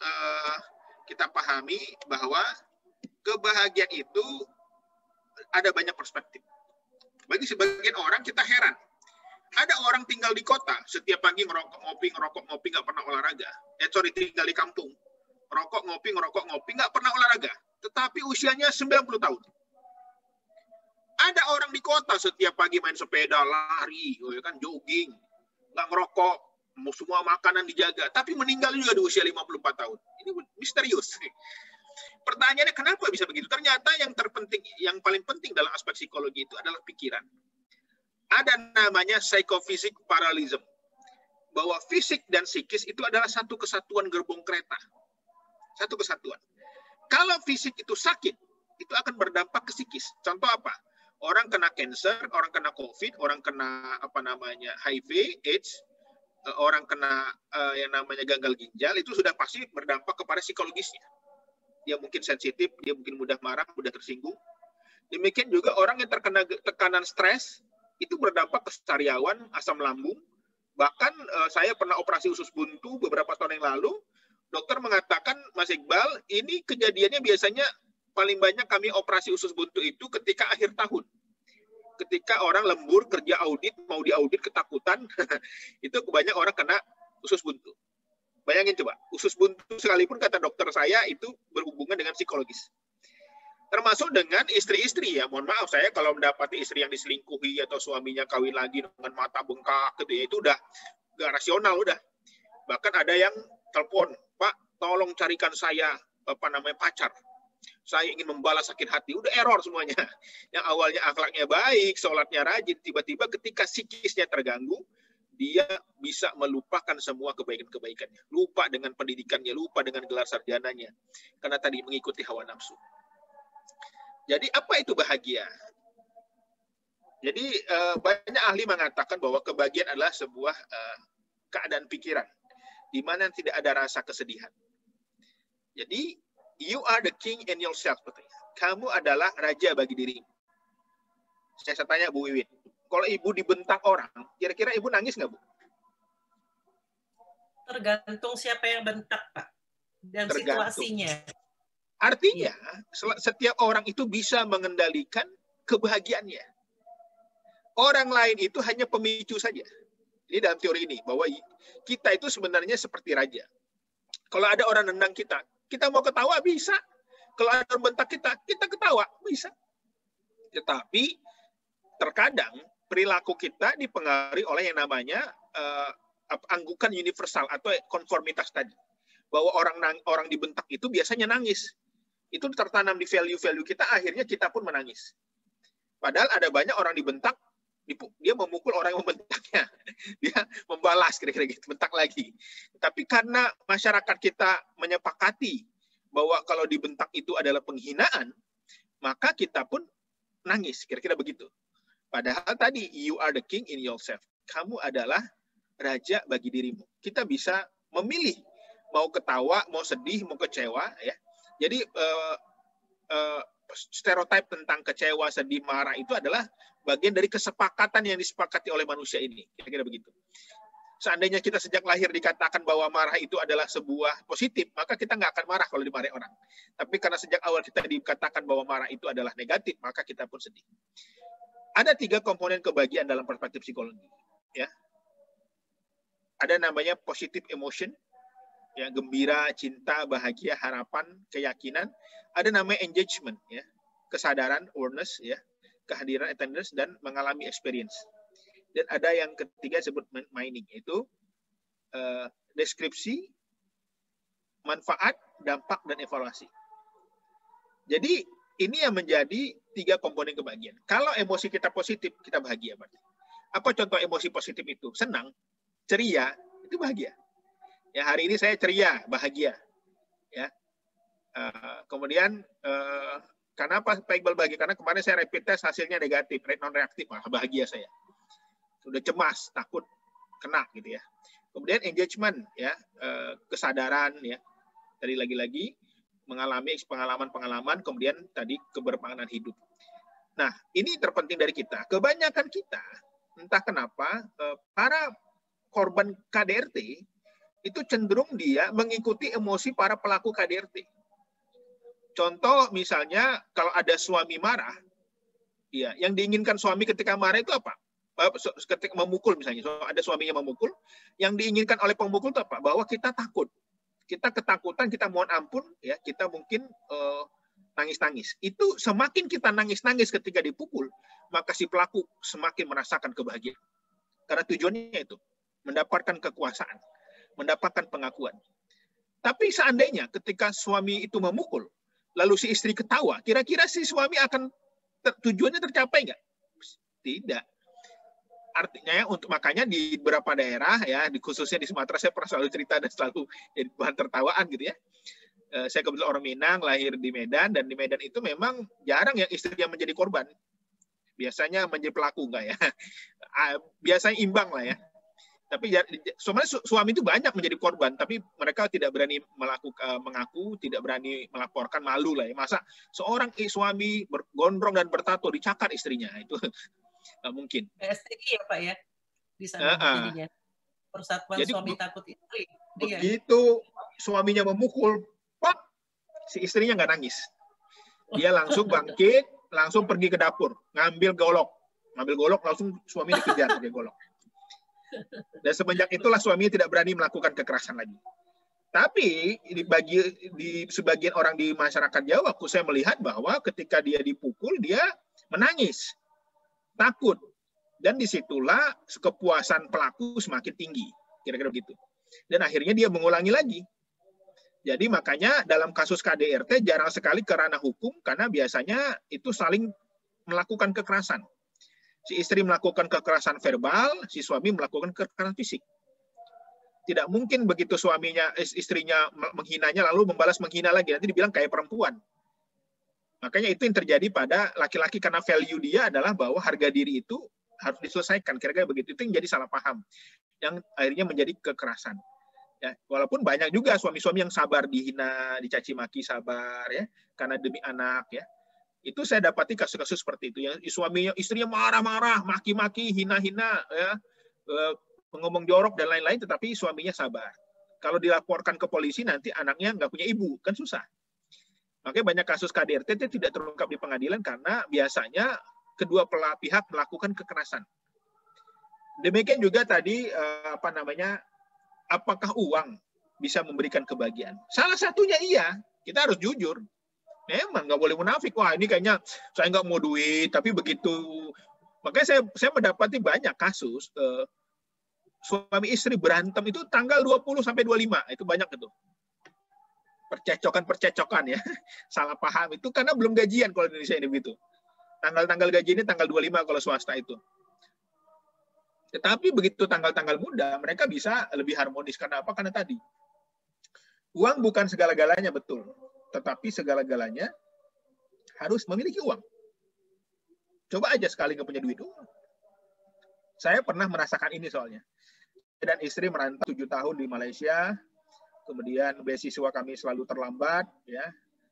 Speaker 3: kita pahami, bahwa kebahagiaan itu ada banyak perspektif. Bagi sebagian orang kita heran. Ada orang tinggal di kota, setiap pagi ngerokok, ngopi, nggak pernah olahraga. Tinggal di kampung. Ngerokok, ngopi, nggak pernah olahraga. Tetapi usianya 90 tahun. Ada orang di kota setiap pagi main sepeda, lari, ya kan, jogging, nggak ngerokok, semua makanan dijaga, tapi meninggal juga di usia 54 tahun. Ini misterius. Pertanyaannya kenapa bisa begitu? Ternyata yang terpenting, yang paling penting dalam aspek psikologi itu adalah pikiran. Ada namanya psychophysic parallelism. Bahwa fisik dan psikis itu adalah satu kesatuan gerbong kereta. Satu kesatuan. Kalau fisik itu sakit, itu akan berdampak ke psikis. Contoh apa? Orang kena cancer, orang kena COVID, orang kena HIV, AIDS, orang kena yang namanya gagal ginjal, itu sudah pasti berdampak kepada psikologisnya. Dia mungkin sensitif, dia mungkin mudah marah, mudah tersinggung. Demikian juga orang yang terkena tekanan stres, itu berdampak ke sariawan, asam lambung. Bahkan saya pernah operasi usus buntu beberapa tahun yang lalu, dokter mengatakan, Mas Iqbal, ini kejadiannya biasanya paling banyak kami operasi usus buntu itu ketika akhir tahun. Ketika orang lembur, kerja audit, mau diaudit, ketakutan, itu banyak orang kena usus buntu. Bayangin coba, usus buntu sekalipun kata dokter saya itu berhubungan dengan psikologis. Termasuk dengan istri-istri ya. Mohon maaf, saya kalau mendapati istri yang diselingkuhi atau suaminya kawin lagi dengan mata bengkak gitu ya, itu udah gak rasional udah. Bahkan ada yang telepon, Pak, tolong carikan saya pacar. Saya ingin membalas sakit hati. Udah error semuanya. Yang awalnya akhlaknya baik, sholatnya rajin, tiba-tiba ketika psikisnya terganggu, dia bisa melupakan semua kebaikan-kebaikannya. Lupa dengan pendidikannya, lupa dengan gelar sarjananya. Karena tadi mengikuti hawa nafsu. Jadi apa itu bahagia? Jadi banyak ahli mengatakan bahwa kebahagiaan adalah sebuah keadaan pikiran di mana tidak ada rasa kesedihan. Jadi you are the king in yourself. Kamu adalah raja bagi dirimu. Saya tanya Bu Wiwin, kalau ibu dibentak orang, kira-kira ibu nangis nggak, Bu?
Speaker 1: Tergantung siapa yang bentak, Pak, dan situasinya.
Speaker 3: Artinya, setiap orang itu bisa mengendalikan kebahagiaannya. Orang lain itu hanya pemicu saja. Ini dalam teori ini, bahwa kita itu sebenarnya seperti raja. Kalau ada orang nendang kita mau ketawa bisa. Kalau ada orang bentak kita ketawa bisa. Tetapi terkadang perilaku kita dipengaruhi oleh yang namanya anggukan universal atau konformitas tadi. Bahwa orang dibentak itu biasanya nangis. Itu tertanam di value-value kita, akhirnya kita pun menangis. Padahal ada banyak orang dibentak, dia memukul orang yang membentaknya. Dia membalas, kira-kira gitu, bentak lagi. Tapi karena masyarakat kita menyepakati bahwa kalau dibentak itu adalah penghinaan, maka kita pun nangis, kira-kira begitu. Padahal tadi, you are the king in yourself. Kamu adalah raja bagi dirimu. Kita bisa memilih, mau ketawa, mau sedih, mau kecewa, ya. Jadi stereotip tentang kecewa, sedih, marah itu adalah bagian dari kesepakatan yang disepakati oleh manusia ini. Kira-kira begitu. Seandainya kita sejak lahir dikatakan bahwa marah itu adalah sebuah positif, maka kita nggak akan marah kalau dimarahi orang. Tapi karena sejak awal kita dikatakan bahwa marah itu adalah negatif, maka kita pun sedih. Ada 3 komponen kebahagiaan dalam perspektif psikologi. Ya. Ada namanya positive emotion, ya, gembira, cinta, bahagia, harapan, keyakinan. Ada namanya engagement, ya, kesadaran, awareness, ya, kehadiran, attendance, dan mengalami experience. Dan ada yang ketiga disebut mining, yaitu deskripsi, manfaat, dampak, dan evaluasi. Jadi ini yang menjadi 3 komponen kebahagiaan. Kalau emosi kita positif, kita bahagia. Apa contoh emosi positif itu? Senang, ceria, itu bahagia. Ya, hari ini saya ceria, bahagia. Ya. Kemudian kenapa Pak Iqbal bahagia? Karena kemarin saya rapid test hasilnya negatif, non reaktif, bahagia saya. Sudah cemas, takut kena gitu ya. Kemudian engagement, ya, kesadaran, ya. Tadi lagi-lagi mengalami pengalaman-pengalaman, kemudian tadi kebermaknaan hidup. Nah, ini terpenting dari kita. Kebanyakan kita, entah kenapa, para korban KDRT itu cenderung dia mengikuti emosi para pelaku KDRT. Contoh misalnya kalau ada suami marah, ya, yang diinginkan suami ketika marah itu apa? Ketika memukul misalnya, ada suaminya memukul, yang diinginkan oleh pemukul itu apa? Bahwa kita takut. Kita ketakutan, kita mohon ampun, ya, kita mungkin nangis-nangis. Itu semakin kita nangis-nangis ketika dipukul, maka si pelaku semakin merasakan kebahagiaan. Karena tujuannya itu, mendapatkan kekuasaan, mendapatkan pengakuan. Tapi seandainya ketika suami itu memukul, lalu si istri ketawa, kira-kira si suami akan tujuannya tercapai nggak? Tidak. Artinya makanya di beberapa daerah ya, khususnya di Sumatera, saya pernah selalu cerita dan selalu jadi bahan tertawaan gitu ya. Saya kebetulan orang Minang, lahir di Medan, dan di Medan itu memang jarang yang istri yang menjadi korban. Biasanya menjadi pelaku enggak ya? Biasanya imbang lah ya. Tapi sebenarnya suami itu banyak menjadi korban, tapi mereka tidak berani mengaku, tidak berani melaporkan, malu lah ya. Masa seorang suami bergondrong dan bertato dicakar istrinya, itu nggak mungkin.
Speaker 1: PSTI ya Pak ya, di sana jadinya. Persatuan
Speaker 3: Jadi,
Speaker 1: Suami Takut Istri.
Speaker 3: Begitu suaminya memukul, pak, si istrinya nggak nangis. Dia langsung bangkit, langsung pergi ke dapur, ngambil golok. Langsung suami dikejar pakai golok. Dan semenjak itulah suaminya tidak berani melakukan kekerasan lagi. Tapi di sebagian orang di masyarakat Jawa, saya melihat bahwa ketika dia dipukul, dia menangis, takut. Dan disitulah kepuasan pelaku semakin tinggi. Kira-kira begitu. Dan akhirnya dia mengulangi lagi. Jadi makanya dalam kasus KDRT jarang sekali ke ranah hukum, karena biasanya itu saling melakukan kekerasan. Si istri melakukan kekerasan verbal, si suami melakukan kekerasan fisik. Tidak mungkin begitu istrinya menghinanya lalu membalas menghina lagi, nanti dibilang kayak perempuan. Makanya itu yang terjadi pada laki-laki, karena value dia adalah bahwa harga diri itu harus diselesaikan, kira-kira begitu. Itu yang jadi salah paham, yang akhirnya menjadi kekerasan. Ya, walaupun banyak juga suami-suami yang sabar dihina, dicaci maki, sabar ya, karena demi anak ya. Itu saya dapati kasus-kasus seperti itu. Ya, istrinya marah-marah, maki-maki, hina-hina, ya, ngomong jorok dan lain-lain, tetapi suaminya sabar. Kalau dilaporkan ke polisi, nanti anaknya nggak punya ibu, kan susah. Makanya banyak kasus KDRT tidak terungkap di pengadilan karena biasanya kedua pihak melakukan kekerasan. Demikian juga tadi apakah uang bisa memberikan kebahagiaan? Salah satunya iya, kita harus jujur. Memang nggak boleh munafik. Wah, ini kayaknya saya nggak mau duit, tapi begitu. Makanya saya mendapati banyak kasus suami istri berantem itu tanggal 20 sampai 25. Itu banyak itu. Percecokan ya. Salah paham itu karena belum gajian kalau di Indonesia ini begitu. Tanggal gaji ini tanggal 25 kalau swasta itu. Tetapi begitu tanggal-tanggal muda, mereka bisa lebih harmonis. Karena apa? Karena tadi. Uang bukan segala-galanya, betul. Tetapi segala-galanya harus memiliki uang. Coba aja sekali nggak punya duit. Saya pernah merasakan ini soalnya. Dan istri merantau 7 tahun di Malaysia. Kemudian beasiswa kami selalu terlambat. Ya,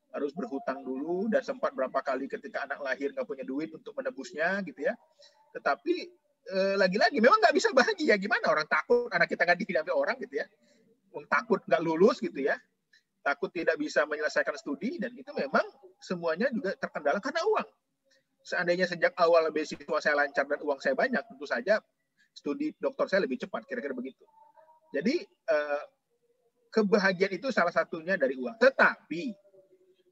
Speaker 3: harus berhutang dulu. Dan sempat berapa kali ketika anak lahir nggak punya duit untuk menebusnya. Gitu ya. Tetapi lagi-lagi memang nggak bisa bahagia. Gimana orang takut anak kita nggak dihidupi orang gitu ya. Takut nggak lulus gitu ya. Takut tidak bisa menyelesaikan studi, dan itu memang semuanya juga terkendala karena uang. Seandainya sejak awal beasiswa saya lancar dan uang saya banyak, tentu saja studi doktor saya lebih cepat, kira-kira begitu. Jadi kebahagiaan itu salah satunya dari uang. Tetapi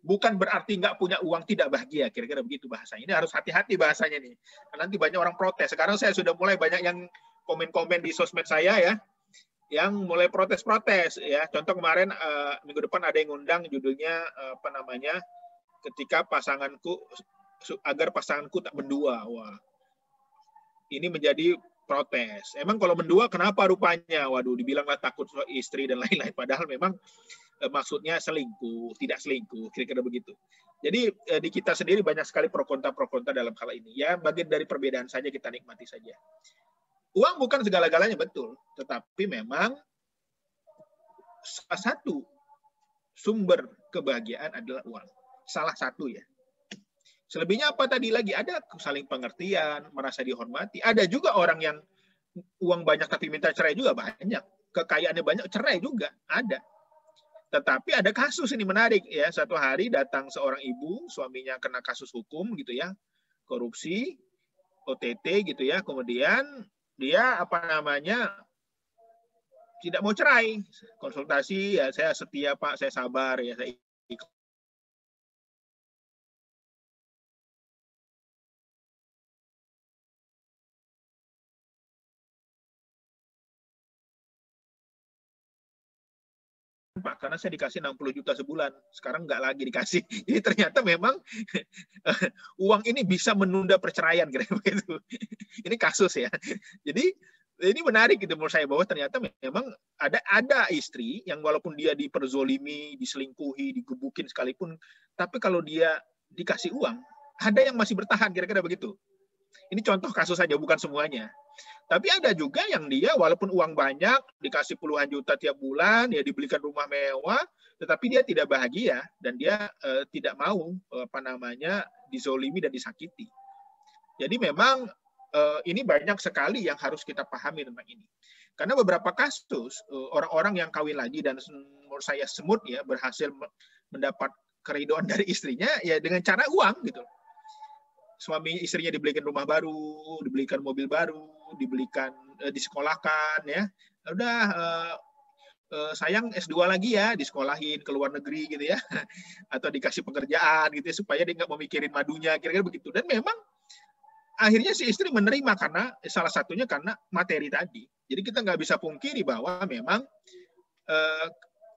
Speaker 3: bukan berarti nggak punya uang tidak bahagia, kira-kira begitu bahasanya. Ini harus hati-hati bahasanya nih. Karena nanti banyak orang protes. Sekarang saya sudah mulai banyak yang komen-komen di sosmed saya ya, yang mulai protes-protes ya. Contoh kemarin minggu depan ada yang ngundang judulnya ketika agar pasanganku tak mendua. Wah, ini menjadi protes. Emang kalau mendua kenapa rupanya? Waduh, dibilanglah takut istri dan lain-lain. Padahal memang maksudnya selingkuh, tidak selingkuh, kira-kira begitu. Jadi di kita sendiri banyak sekali pro kontra dalam hal ini. Ya, bagian dari perbedaan saja, kita nikmati saja. Uang bukan segala-galanya, betul. Tetapi memang salah satu sumber kebahagiaan adalah uang. Salah satu ya. Selebihnya apa tadi lagi? Ada saling pengertian, merasa dihormati. Ada juga orang yang uang banyak tapi minta cerai juga banyak. Kekayaannya banyak, cerai juga. Ada. Tetapi ada kasus ini menarik ya. Satu hari datang seorang ibu, suaminya kena kasus hukum gitu ya. Korupsi, OTT gitu ya. Kemudian dia tidak mau cerai, konsultasi ya, saya setia Pak, saya sabar ya, saya Pak, karena saya dikasih 60 juta sebulan, sekarang nggak lagi dikasih. Jadi ternyata memang uang ini bisa menunda perceraian, kira begitu. Ini kasus ya. Jadi ini menarik gitu menurut saya, bahwa ternyata memang ada istri yang walaupun dia diperzolimi, diselingkuhi, digebukin sekalipun, tapi kalau dia dikasih uang, ada yang masih bertahan, kira-kira begitu. Ini contoh kasus saja, bukan semuanya. Tapi ada juga yang dia walaupun uang banyak, dikasih puluhan juta tiap bulan, ya dibelikan rumah mewah, tetapi dia tidak bahagia dan dia tidak mau dizolimi dan disakiti. Jadi memang ini banyak sekali yang harus kita pahami tentang ini. Karena beberapa kasus orang-orang yang kawin lagi dan menurut saya semut ya berhasil mendapat keridhaan dari istrinya ya dengan cara uang gitu. Suami istrinya dibelikan rumah baru, dibelikan mobil baru, dibelikan disekolahkan ya. Udah sayang S2 lagi ya, disekolahin ke luar negeri gitu ya. Atau dikasih pekerjaan gitu ya, supaya dia nggak memikirin madunya, kira-kira begitu. Dan memang akhirnya si istri menerima karena salah satunya karena materi tadi. Jadi kita nggak bisa pungkiri bahwa memang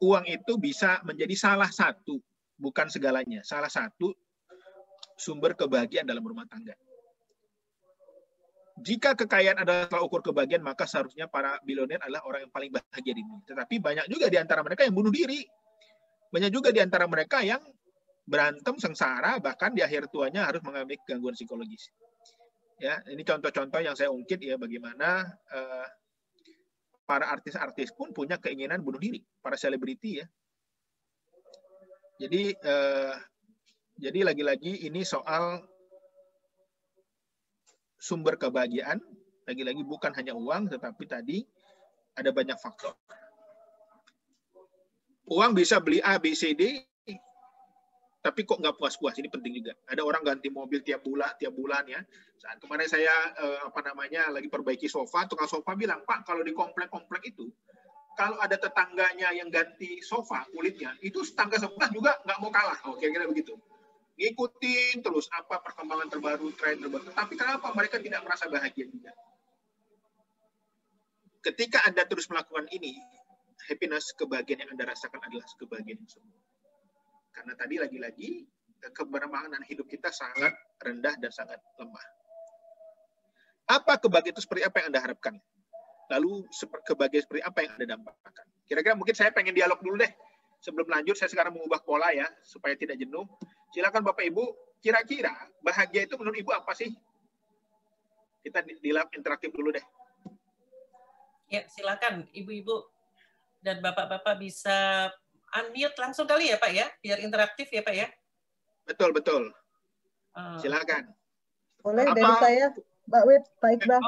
Speaker 3: uang itu bisa menjadi salah satu, bukan segalanya, salah satu sumber kebahagiaan dalam rumah tangga. Jika kekayaan adalah tolak ukur kebahagiaan, maka seharusnya para bilioner adalah orang yang paling bahagia di dunia. Tetapi banyak juga di antara mereka yang bunuh diri. Banyak juga di antara mereka yang berantem, sengsara, bahkan di akhir tuanya harus mengalami gangguan psikologis. Ya, ini contoh-contoh yang saya ungkit ya bagaimana para artis-artis pun punya keinginan bunuh diri, para selebriti ya. Jadi lagi-lagi ini soal sumber kebahagiaan, lagi-lagi bukan hanya uang, tetapi tadi ada banyak faktor. Uang bisa beli A, B, C, D, tapi kok nggak puas-puas, ini penting juga. Ada orang ganti mobil tiap bulan ya. Saat kemarin saya lagi perbaiki sofa, tukang sofa bilang, Pak, kalau di komplek-komplek itu, kalau ada tetangganya yang ganti sofa kulitnya, itu tetangga sebelah juga nggak mau kalah. Oh, kira-kira begitu. Ngikutin terus apa perkembangan terbaru, tren terbaru. Tapi kenapa mereka tidak merasa bahagia juga? Ketika Anda terus melakukan ini, happiness, kebahagiaan yang Anda rasakan adalah kebahagiaan yang semua. Karena tadi lagi-lagi kebermaknaan hidup kita sangat rendah dan sangat lemah. Apa kebahagiaan itu, seperti apa yang Anda harapkan? Lalu kebahagiaan seperti apa yang Anda dampakkan? Kira-kira mungkin saya pengen dialog dulu deh. Sebelum lanjut, saya sekarang mengubah pola ya, supaya tidak jenuh. Silakan Bapak Ibu, kira-kira bahagia itu menurut Ibu apa sih? Kita di lab interaktif dulu deh.
Speaker 1: Ya, silakan Ibu-Ibu dan Bapak-Bapak bisa unmute langsung kali ya Pak ya, biar interaktif ya Pak ya.
Speaker 3: Betul, betul. Silakan.
Speaker 4: Boleh dari saya, Mbak Wid, Pak Iqbal.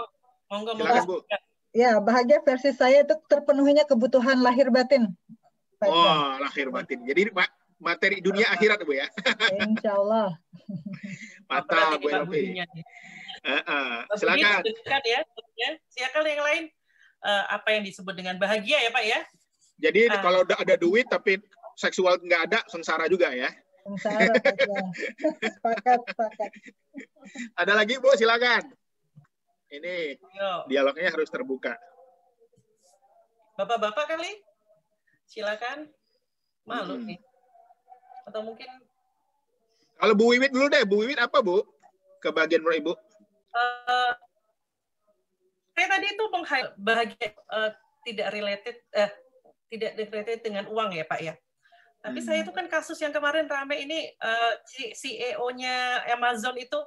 Speaker 1: Monggo,
Speaker 3: silakan Bu.
Speaker 4: Ya, bahagia versi saya itu terpenuhinya kebutuhan lahir batin.
Speaker 3: Oh, lahir batin. Jadi materi dunia akhirat Bu ya.
Speaker 4: Insya Allah.
Speaker 3: Mantap Bu Elopi. Silakan.
Speaker 1: Ya. Silakan yang lain. Apa yang disebut dengan bahagia ya Pak ya?
Speaker 3: Jadi kalau ada duit tapi seksual nggak ada, sengsara juga ya?
Speaker 4: Sengsara. Sepakat.
Speaker 3: Ada lagi Bu, silakan. Ini dialognya harus terbuka.
Speaker 1: Bapak-bapak kali? Silakan. Malu nih. Atau mungkin
Speaker 3: kalau Bu Wiwit dulu deh. Bu Wiwit apa Bu? Kebahagiaan menurut Ibu?
Speaker 1: Saya tadi itu bahagia tidak related dengan uang ya Pak ya. Tapi saya itu kan kasus yang kemarin rame ini CEO-nya Amazon itu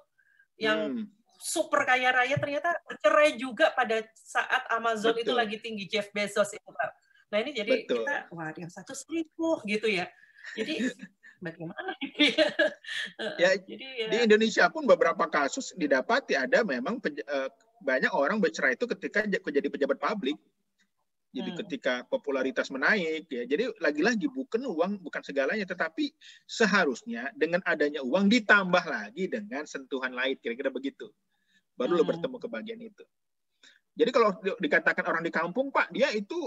Speaker 1: yang super kaya raya ternyata bercerai juga pada saat Amazon itu lagi tinggi, Jeff Bezos itu Pak. Nah ini jadi kita, wah yang satu selingkuh gitu ya. Jadi bagaimana?
Speaker 3: Jadi, di Indonesia pun beberapa kasus didapati ada memang banyak orang bercerai itu ketika jadi pejabat publik. Jadi ketika popularitas menaik, ya. Jadi lagi-lagi bukan uang, bukan segalanya, tetapi seharusnya dengan adanya uang ditambah lagi dengan sentuhan lain, kira-kira begitu. Baru lo bertemu kebahagiaan itu. Jadi kalau dikatakan orang di kampung, Pak, dia itu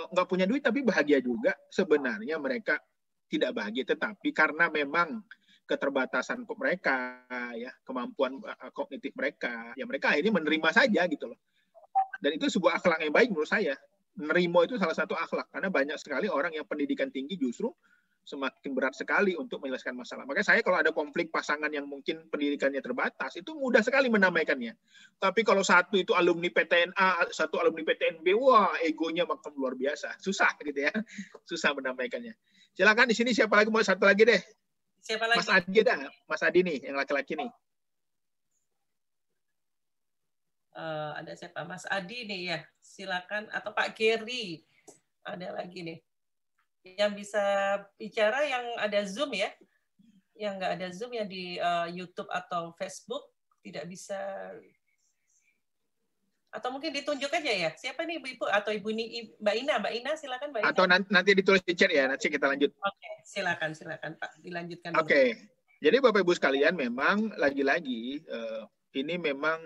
Speaker 3: nggak punya duit tapi bahagia juga. Sebenarnya mereka tidak bahagia, tetapi karena memang keterbatasan mereka, ya kemampuan kognitif mereka, ya mereka akhirnya menerima saja gitu loh. Dan itu sebuah akhlak yang baik menurut saya. nerimo itu salah satu akhlak, karena banyak sekali orang yang pendidikan tinggi justru semakin berat sekali untuk menyelesaikan masalah. Makanya saya kalau ada konflik pasangan yang mungkin pendidikannya terbatas, itu mudah sekali menamaikannya. Tapi kalau satu itu alumni PTNA, satu alumni PTNB, wah egonya makin luar biasa. Susah gitu ya. Susah menamaikannya. Silakan di sini siapa lagi, mau satu lagi deh.
Speaker 1: Siapa lagi?
Speaker 3: Mas Adi dah. Mas Adi nih, yang laki-laki nih.
Speaker 1: Ada siapa? Mas Adi nih ya. Silakan, atau Pak Geri. Ada lagi nih. Yang bisa bicara yang ada Zoom ya, yang nggak ada Zoom yang di YouTube atau Facebook tidak bisa, atau mungkin ditunjuk aja ya. Siapa nih Ibu atau Ibu ini Mbak Ina silakan Mbak Ina.
Speaker 3: Atau nanti ditulis di chat ya, nanti kita lanjut.
Speaker 1: Oke, silakan Pak, dilanjutkan.
Speaker 3: Oke. Jadi Bapak Ibu sekalian, memang lagi-lagi ini memang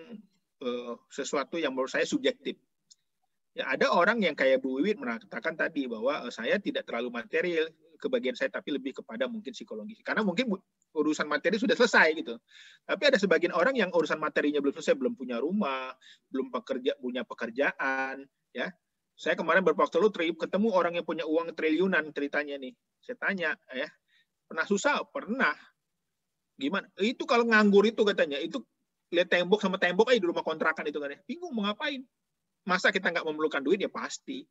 Speaker 3: sesuatu yang menurut saya subjektif. Ya, ada orang yang kayak Bu Wiwit mengatakan tadi bahwa saya tidak terlalu material ke bagian saya, tapi lebih kepada mungkin psikologis. Karena mungkin urusan materi sudah selesai gitu. Tapi ada sebagian orang yang urusan materinya belum selesai, belum punya rumah, belum punya pekerjaan. Ya, saya kemarin beberapa waktu lalu ketemu orang yang punya uang triliunan ceritanya nih. Saya tanya, ya, pernah susah? Pernah. Gimana? Itu kalau nganggur itu katanya, itu lihat tembok sama tembok aja di rumah kontrakan itu kan ya. Bingung mau ngapain? Masa kita nggak memerlukan duit? Ya pasti.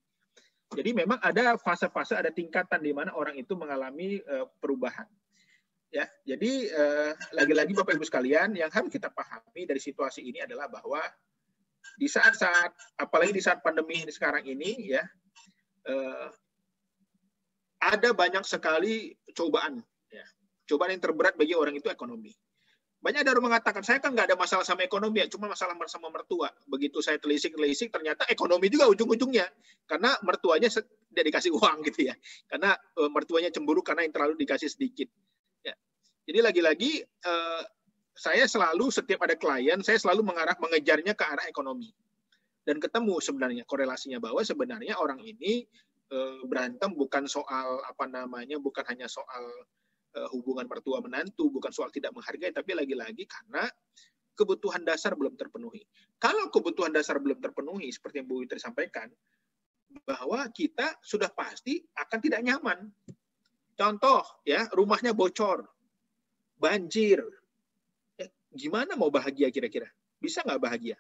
Speaker 3: Jadi memang ada fase-fase, ada tingkatan di mana orang itu mengalami perubahan. Ya, jadi lagi-lagi Bapak Ibu sekalian, yang harus kita pahami dari situasi ini adalah bahwa di saat-saat, apalagi di saat pandemi sekarang ini, ya, ada banyak sekali cobaan. Ya. Cobaan yang terberat bagi orang itu ekonomi. Banyak ada orang mengatakan, saya kan nggak ada masalah sama ekonomi, ya, cuma masalah sama mertua. Begitu saya telisik, ternyata ekonomi juga ujung-ujungnya. Karena mertuanya tidak dikasih uang gitu ya. Karena mertuanya cemburu karena yang terlalu dikasih sedikit. Ya. Jadi lagi-lagi, saya selalu, setiap ada klien, saya selalu mengejarnya ke arah ekonomi. Dan ketemu sebenarnya korelasinya bahwa sebenarnya orang ini berantem bukan soal bukan hanya soal hubungan mertua menantu, bukan soal tidak menghargai, tapi lagi-lagi karena kebutuhan dasar belum terpenuhi. Kalau kebutuhan dasar belum terpenuhi, seperti yang Bu Witri sampaikan, bahwa kita sudah pasti akan tidak nyaman. Contoh, ya, rumahnya bocor, banjir. Gimana mau bahagia kira-kira? Bisa nggak bahagia?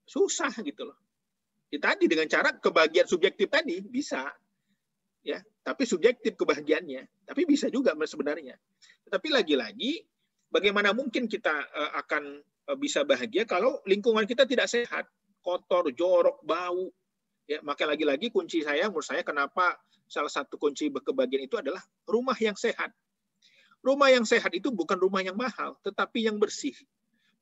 Speaker 3: Susah gitu loh. Ya, tadi dengan cara kebahagiaan subjektif tadi bisa. Ya, tapi subjektif kebahagiaannya, tapi bisa juga sebenarnya. Tetapi lagi-lagi, bagaimana mungkin kita akan bisa bahagia kalau lingkungan kita tidak sehat, kotor, jorok, bau. Ya, maka lagi-lagi kunci saya, menurut saya, kenapa salah satu kunci kebahagiaan itu adalah rumah yang sehat. Rumah yang sehat itu bukan rumah yang mahal, tetapi yang bersih.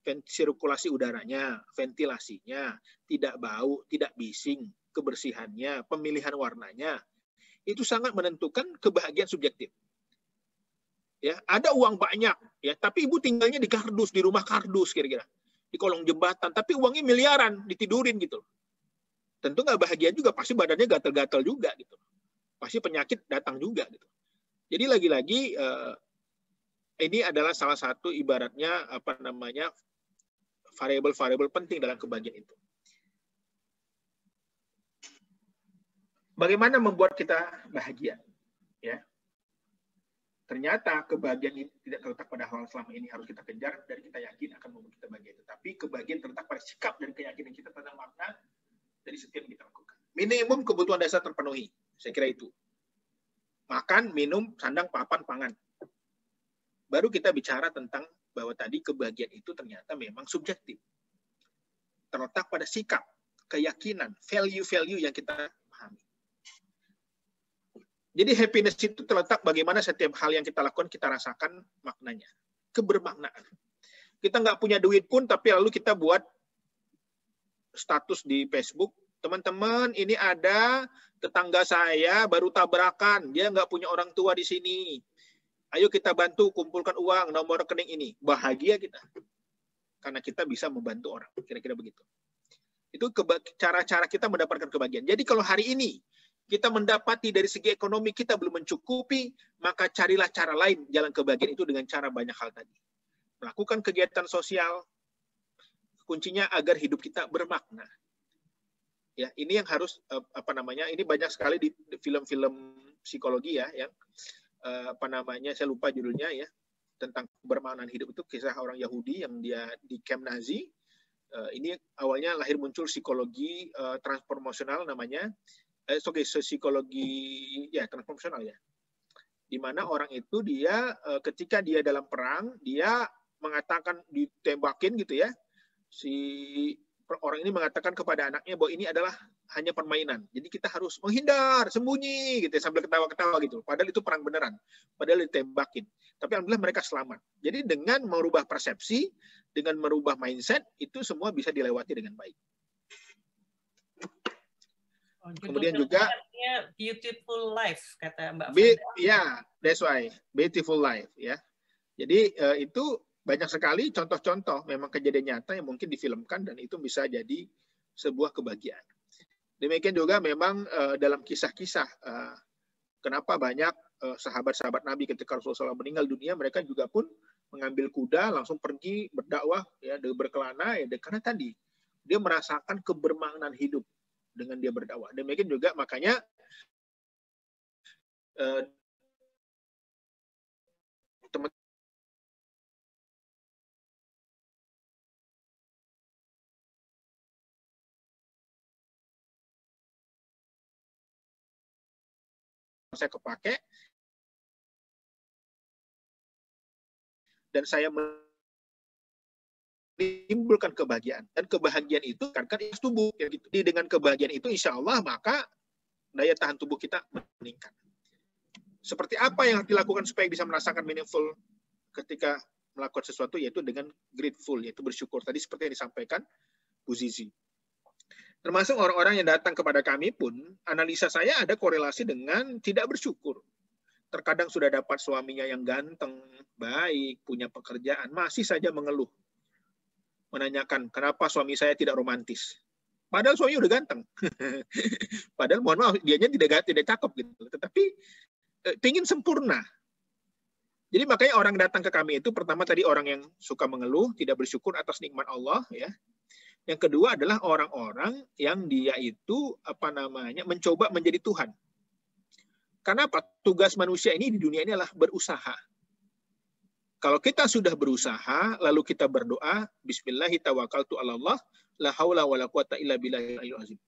Speaker 3: Sirkulasi udaranya, ventilasinya, tidak bau, tidak bising, kebersihannya, pemilihan warnanya. Itu sangat menentukan kebahagiaan subjektif. Ya, ada uang banyak, ya, tapi ibu tinggalnya di kardus, di rumah kardus kira-kira, di kolong jembatan, tapi uangnya miliaran, ditidurin gitu. Tentu nggak bahagia juga, pasti badannya gatal-gatal juga gitu. Pasti penyakit datang juga gitu. Jadi lagi-lagi ini adalah salah satu ibaratnya variabel-variabel penting dalam kebahagiaan itu. Bagaimana membuat kita bahagia? Ya, ternyata kebahagiaan ini tidak terletak pada hal selama ini harus kita kejar dan kita yakin akan membuat kita bahagia. Tetapi kebahagiaan terletak pada sikap dan keyakinan kita tentang makna dari setiap yang kita lakukan. Minimum kebutuhan dasar terpenuhi, saya kira itu. Makan, minum, sandang, papan, pangan. Baru kita bicara tentang bahwa tadi kebahagiaan itu ternyata memang subjektif. Terletak pada sikap, keyakinan, value-value yang kita pahami. Jadi happiness itu terletak bagaimana setiap hal yang kita lakukan kita rasakan maknanya. Kebermaknaan. Kita nggak punya duit pun, tapi lalu kita buat status di Facebook. Teman-teman, ini ada tetangga saya baru tabrakan. Dia nggak punya orang tua di sini. Ayo kita bantu kumpulkan uang, nomor rekening ini. Bahagia kita. Karena kita bisa membantu orang. Kira-kira begitu. Itu cara-cara kita mendapatkan kebahagiaan. Jadi kalau hari ini kita mendapati dari segi ekonomi kita belum mencukupi, maka carilah cara lain jalan kebahagiaan itu dengan cara banyak hal tadi. Melakukan kegiatan sosial, kuncinya agar hidup kita bermakna. Ya, ini yang harus ini banyak sekali di film-film psikologi ya, yang saya lupa judulnya ya, tentang kebermaknaan hidup. Itu kisah orang Yahudi yang dia di camp Nazi. Ini awalnya lahir muncul psikologi transformasional namanya, psikologi ya transformasional ya, di mana orang itu dia ketika dia dalam perang, dia mengatakan ditembakin gitu ya, si orang ini mengatakan kepada anaknya bahwa ini adalah hanya permainan. Jadi kita harus menghindar, sembunyi gitu ya, sambil ketawa-ketawa gitu. Padahal itu perang beneran. Padahal ditembakin. Tapi alhamdulillah mereka selamat. Jadi dengan merubah persepsi, dengan merubah mindset, itu semua bisa dilewati dengan baik. Kemudian juga
Speaker 1: Beautiful Life kata Mbak
Speaker 3: ya, that's why Beautiful Life ya. Jadi itu banyak sekali contoh-contoh memang kejadian nyata yang mungkin difilmkan dan itu bisa jadi sebuah kebahagiaan. Demikian juga memang dalam kisah-kisah kenapa banyak sahabat-sahabat Nabi ketika Rasulullah SAW meninggal dunia, mereka juga pun mengambil kuda langsung pergi berdakwah ya, berkelana ya, karena tadi dia merasakan kebermaknaan hidup dengan dia berdakwah. Demikian juga makanya teman saya kepake dan saya menimbulkan kebahagiaan, dan kebahagiaan itu kan tubuh ya gitu. Dengan kebahagiaan itu insya Allah maka daya tahan tubuh kita meningkat. Seperti apa yang harus dilakukan supaya bisa merasakan meaningful ketika melakukan sesuatu, yaitu dengan grateful, yaitu bersyukur. Tadi seperti yang disampaikan Bu Zizi. Termasuk orang-orang yang datang kepada kami pun, analisa saya ada korelasi dengan tidak bersyukur. Terkadang sudah dapat suaminya yang ganteng, baik, punya pekerjaan, masih saja mengeluh. Menanyakan, kenapa suami saya tidak romantis? Padahal suaminya udah ganteng. Padahal mohon maaf, dianya tidak cakep gitu. Tetapi ingin sempurna. Jadi makanya orang datang ke kami itu pertama tadi orang yang suka mengeluh, tidak bersyukur atas nikmat Allah ya. Yang kedua adalah orang-orang yang dia itu mencoba menjadi Tuhan. Karena apa? Tugas manusia ini di dunia ini adalah berusaha. Kalau kita sudah berusaha, lalu kita berdoa, Bismillahi tawakkaltu 'ala Allah, la haula wala quwata illa billahil aliyyil azim.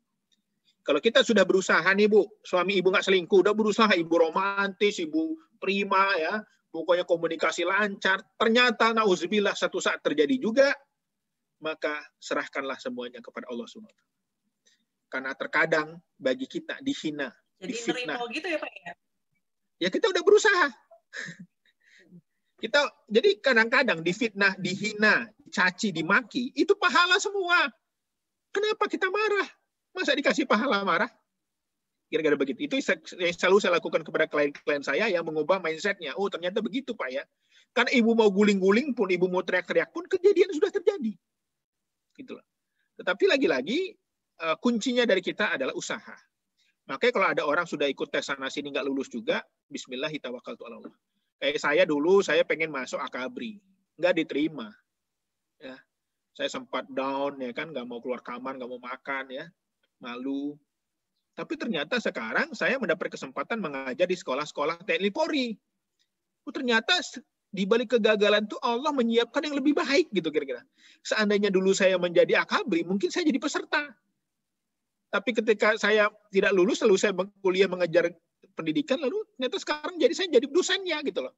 Speaker 3: Kalau kita sudah berusaha nih Bu, suami ibu nggak selingkuh, udah berusaha, ibu romantis, ibu prima ya, pokoknya komunikasi lancar, ternyata nauzubillah satu saat terjadi juga, maka serahkanlah semuanya kepada Allah SWT. Karena terkadang bagi kita dihina,
Speaker 1: jadi
Speaker 3: difitnah.
Speaker 1: nerimo gitu ya Pak ya?
Speaker 3: Ya kita udah berusaha. Jadi kadang-kadang difitnah, dihina, dicaci, dimaki, itu pahala semua. Kenapa kita marah? Masa dikasih pahala marah? Kira-kira begitu. Itu yang selalu saya lakukan kepada klien-klien saya yang mengubah mindset-nya. Oh ternyata begitu Pak ya. Kan ibu mau guling-guling pun, ibu mau teriak-teriak pun, kejadian sudah terjadi. Gitulah. Tetapi lagi-lagi kuncinya dari kita adalah usaha. Makanya kalau ada orang sudah ikut tes sana sini nggak lulus juga, Bismillahi tawakkaltu 'ala Allah. Kayak saya dulu, saya pengen masuk Akabri, nggak diterima. Ya, saya sempat down ya kan, nggak mau keluar kamar, nggak mau makan ya, malu. Tapi ternyata sekarang saya mendapat kesempatan mengajar di sekolah-sekolah TNI Polri. Ternyata di balik kegagalan itu Allah menyiapkan yang lebih baik gitu kira-kira. Seandainya dulu saya menjadi Akabri, mungkin saya jadi peserta. Tapi ketika saya tidak lulus, lalu saya kuliah mengejar pendidikan, lalu ternyata sekarang saya jadi dosennya gitu loh.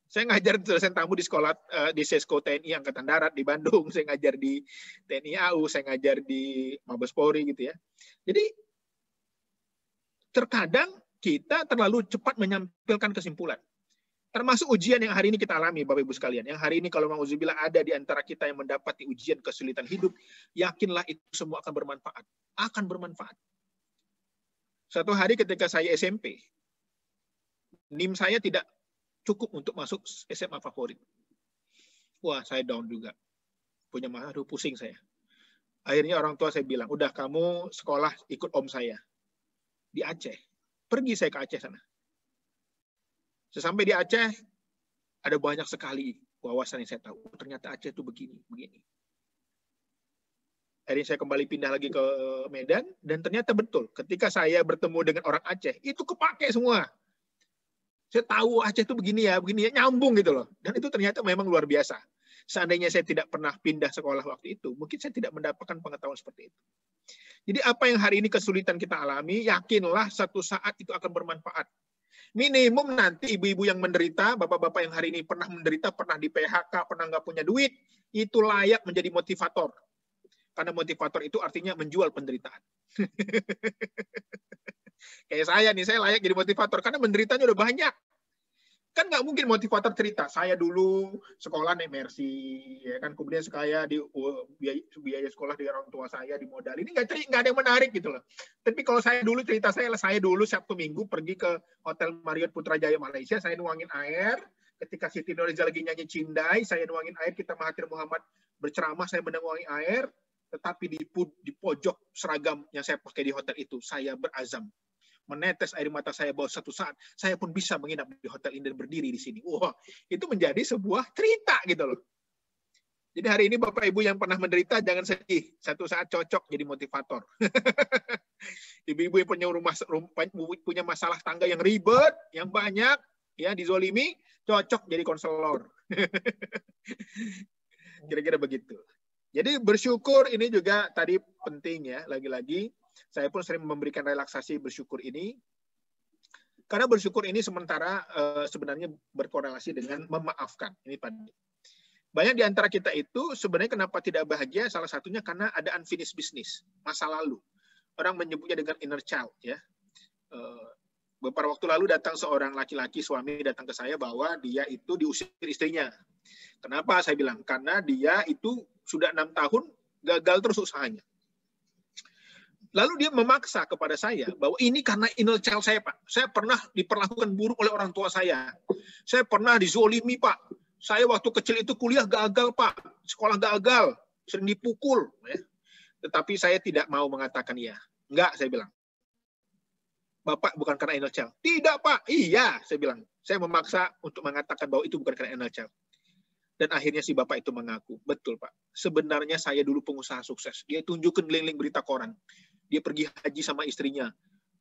Speaker 3: Saya ngajar dosen tamu di sekolah di Sesko TNI Angkatan Darat di Bandung, saya ngajar di TNI AU, saya ngajar di Mabes Polri gitu ya. Jadi terkadang kita terlalu cepat menyampaikan kesimpulan. Termasuk ujian yang hari ini kita alami, Bapak Ibu sekalian. Yang hari ini kalau mauzubillah ada di antara kita yang mendapati ujian kesulitan hidup, yakinlah itu semua akan bermanfaat. Akan bermanfaat. Suatu hari ketika saya SMP, NIM saya tidak cukup untuk masuk SMA favorit. Wah, saya down juga. Punya masalah, aduh pusing saya. Akhirnya orang tua saya bilang, udah kamu sekolah ikut om saya. Di Aceh. Pergi saya ke Aceh sana. Sesampai di Aceh, ada banyak sekali wawasan yang saya tahu. Ternyata Aceh itu begini, begini. Akhirnya saya kembali pindah lagi ke Medan, dan ternyata betul, ketika saya bertemu dengan orang Aceh, itu kepake semua. Saya tahu Aceh itu begini ya, nyambung gitu loh. Dan itu ternyata memang luar biasa. Seandainya saya tidak pernah pindah sekolah waktu itu, mungkin saya tidak mendapatkan pengetahuan seperti itu. Jadi apa yang hari ini kesulitan kita alami, yakinlah satu saat itu akan bermanfaat. Minimum nanti ibu-ibu yang menderita, bapak-bapak yang hari ini pernah menderita, pernah di PHK, pernah nggak punya duit, itu layak menjadi motivator. Karena motivator itu artinya menjual penderitaan. Kayak saya nih, saya layak jadi motivator karena menderitanya udah banyak. Kan nggak mungkin motivator cerita, saya dulu sekolah naik Mercy, ya kan, kemudian saya di biaya sekolah di orang tua saya dimodal. Ini nggak ada yang menarik gitu loh. Tapi kalau saya dulu cerita saya dulu Sabtu Minggu pergi ke Hotel Marriott Putrajaya Malaysia, saya nuangin air. Ketika Siti Nurhaliza lagi nyanyi Cindai, saya nuangin air. Kita Mahathir Muhammad berceramah, saya menuangin air. Tetapi di pojok seragam yang saya pakai di hotel itu, saya berazam. Menetes air mata saya bahwa satu saat saya pun bisa menginap di hotel ini dan berdiri di sini. Wah, itu menjadi sebuah cerita gitu loh. Jadi hari ini Bapak Ibu yang pernah menderita jangan sedih. Satu saat cocok jadi motivator. Ibu-ibu yang punya masalah tangga yang ribet, yang banyak, ya dizolimi, cocok jadi konselor. Kira-kira begitu. Jadi bersyukur ini juga tadi penting ya, lagi-lagi saya pun sering memberikan relaksasi bersyukur ini. Karena bersyukur ini sementara sebenarnya berkorelasi dengan memaafkan. Ini tadi. Banyak di antara kita itu sebenarnya kenapa tidak bahagia, salah satunya karena ada unfinished business, masa lalu. Orang menyebutnya dengan inner child. Ya. Beberapa waktu lalu datang seorang laki-laki, suami datang ke saya bahwa dia itu diusir istrinya. Kenapa? Saya bilang, karena dia itu sudah 6 tahun gagal terus usahanya. Lalu dia memaksa kepada saya bahwa ini karena inner child saya, Pak. Saya pernah diperlakukan buruk oleh orang tua saya. Saya pernah dizolimi, Pak. Saya waktu kecil itu kuliah gagal, Pak. Sekolah gagal. Sering dipukul. Ya. Tetapi saya tidak mau mengatakan iya. Enggak, saya bilang. Bapak bukan karena inner child. Tidak, Pak. Iya, saya bilang. Saya memaksa untuk mengatakan bahwa itu bukan karena inner child. Dan akhirnya si Bapak itu mengaku. Betul, Pak. Sebenarnya saya dulu pengusaha sukses. Dia tunjukin link-link berita koran. Dia pergi haji sama istrinya.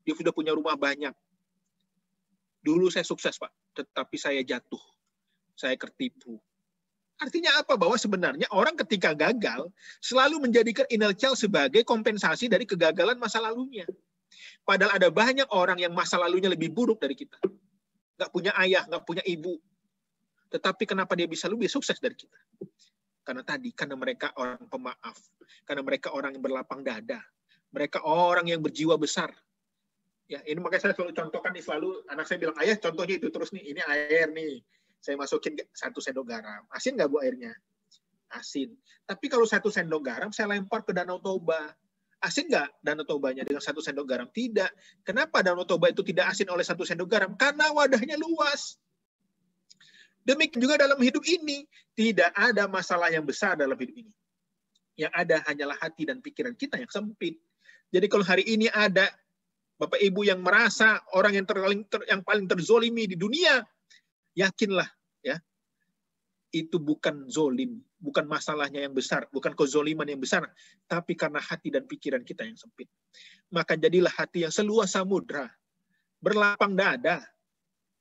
Speaker 3: Dia sudah punya rumah banyak. Dulu saya sukses, Pak. Tetapi saya jatuh. Saya tertipu. Artinya apa? Bahwa sebenarnya orang ketika gagal selalu menjadikan inner child sebagai kompensasi dari kegagalan masa lalunya. Padahal ada banyak orang yang masa lalunya lebih buruk dari kita. Nggak punya ayah, nggak punya ibu. Tetapi kenapa dia bisa lebih sukses dari kita? Karena mereka orang pemaaf. Karena mereka orang yang berlapang dada. Mereka orang yang berjiwa besar. Ya, ini makanya saya selalu contohkan, selalu anak saya bilang, ayah contohnya itu terus nih, ini air nih. Saya masukin 1 sendok garam. Asin nggak Bu airnya? Asin. Tapi kalau 1 sendok garam, saya lempar ke Danau Toba. Asin nggak Danau Tobanya dengan 1 sendok garam? Tidak. Kenapa Danau Toba itu tidak asin oleh 1 sendok garam? Karena wadahnya luas. Demikian juga dalam hidup ini. Tidak ada masalah yang besar dalam hidup ini. Yang ada hanyalah hati dan pikiran kita yang sempit. Jadi kalau hari ini ada Bapak Ibu yang merasa orang yang paling terzolimi di dunia, yakinlah ya, itu bukan zolim, bukan masalahnya yang besar, bukan kezoliman yang besar, tapi karena hati dan pikiran kita yang sempit. Maka jadilah hati yang seluas samudra, berlapang dada,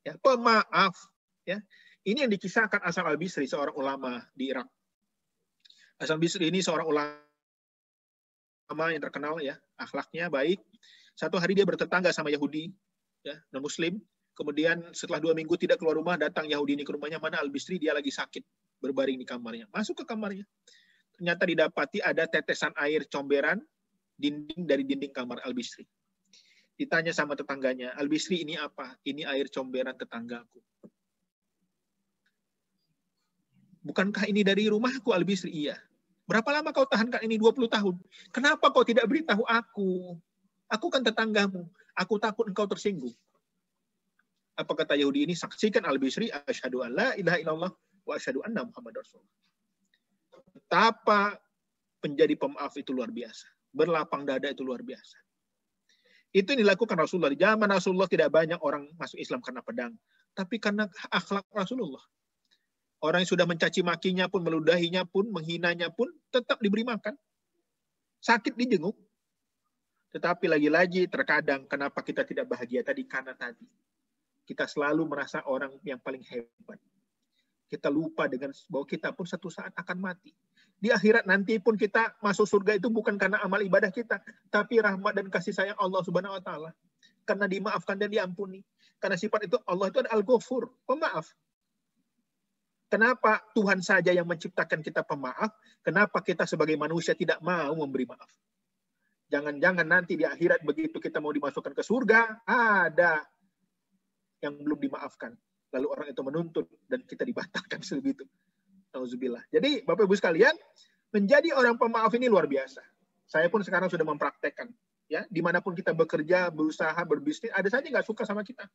Speaker 3: ya, pemaaf. Ya. Ini yang dikisahkan Hasan al-Bisri, seorang ulama di Irak. Hasan al-Bisri ini seorang ulama yang terkenal, ya, akhlaknya baik. Satu hari dia bertetangga sama Yahudi, ya, non-Muslim. Kemudian setelah 2 minggu tidak keluar rumah, datang Yahudi ini ke rumahnya. Mana al-Bisri? Dia lagi sakit, berbaring di kamarnya. Masuk ke kamarnya. Ternyata didapati ada tetesan air comberan dari dinding kamar al-Bisri. Ditanya sama tetangganya, al-Bisri ini apa? Ini air comberan tetanggaku. Bukankah ini dari rumahku, al-Bisri? Iya. Berapa lama kau tahankan ini? 20 tahun. Kenapa kau tidak beritahu aku? Aku kan tetanggamu. Aku takut engkau tersinggung. Apa kata Yahudi ini? Saksikan al-Bisri, asyhadu an la ilaha illallah wa asyhadu anna Muhammad Rasulullah. Betapa menjadi pemaaf itu luar biasa. Berlapang dada itu luar biasa. Itu yang dilakukan Rasulullah. Di zaman Rasulullah tidak banyak orang masuk Islam karena pedang. Tapi karena akhlak Rasulullah. Orang yang sudah mencaci makinya pun, meludahinya pun, menghinanya pun, tetap diberi makan. sakit dijenguk. Tetapi lagi-lagi terkadang kenapa kita tidak bahagia tadi? Karena tadi kita selalu merasa orang yang paling hebat. Kita lupa dengan bahwa kita pun satu saat akan mati. Di akhirat nanti pun kita masuk surga itu bukan karena amal ibadah kita, tapi rahmat dan kasih sayang Allah Subhanahu wa taala. Karena dimaafkan dan diampuni. Karena sifat itu Allah itu adalah Al-Ghafur, pemaaf. Kenapa Tuhan saja yang menciptakan kita pemaaf? Kenapa kita sebagai manusia tidak mau memberi maaf? Jangan-jangan nanti di akhirat begitu kita mau dimasukkan ke surga, ada yang belum dimaafkan. Lalu orang itu menuntut dan kita dibatalkan sebegitu. Nauzubillah. Jadi Bapak Ibu sekalian, menjadi orang pemaaf ini luar biasa. Saya pun sekarang sudah mempraktekkan. Ya, dimanapun kita bekerja, berusaha, berbisnis, ada saja nggak suka sama kita.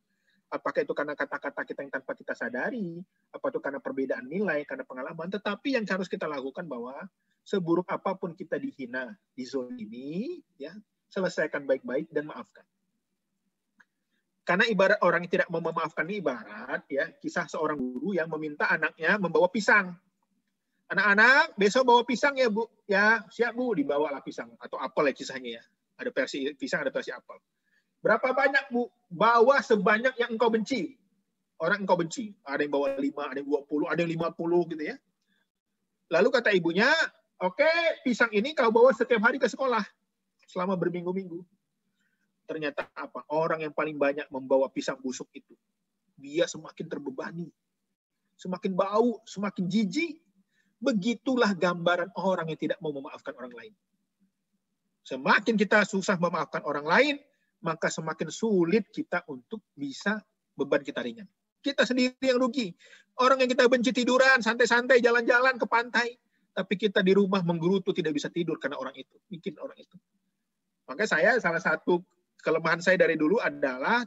Speaker 3: Apakah itu karena kata-kata kita yang tanpa kita sadari, apa itu karena perbedaan nilai, karena pengalaman. Tetapi yang harus kita lakukan bahwa seburuk apapun kita dihina, dizolimi, ya, selesaikan baik-baik dan maafkan. Karena ibarat orang yang tidak mau memaafkan ini ibarat ya kisah seorang guru yang meminta anaknya membawa pisang. Anak-anak besok bawa pisang ya Bu. Ya siap Bu, dibawalah pisang atau apel ya kisahnya ya. Ada versi pisang, ada versi apel. Berapa banyak Bu? Bawa sebanyak yang engkau benci. Orang engkau benci. Ada yang bawa 5, ada yang 20, ada yang 50 gitu ya. Lalu kata ibunya, oke, pisang ini kau bawa setiap hari ke sekolah selama berminggu-minggu. Ternyata apa? Orang yang paling banyak membawa pisang busuk itu, dia semakin terbebani, semakin bau, semakin jijik. Begitulah gambaran orang yang tidak mau memaafkan orang lain. Semakin kita susah memaafkan orang lain, maka semakin sulit kita untuk bisa beban kita ringan. Kita sendiri yang rugi. Orang yang kita benci tiduran, santai-santai, jalan-jalan ke pantai. Tapi kita di rumah menggerutu, tidak bisa tidur karena orang itu. Bikin orang itu. Maka saya salah satu kelemahan saya dari dulu adalah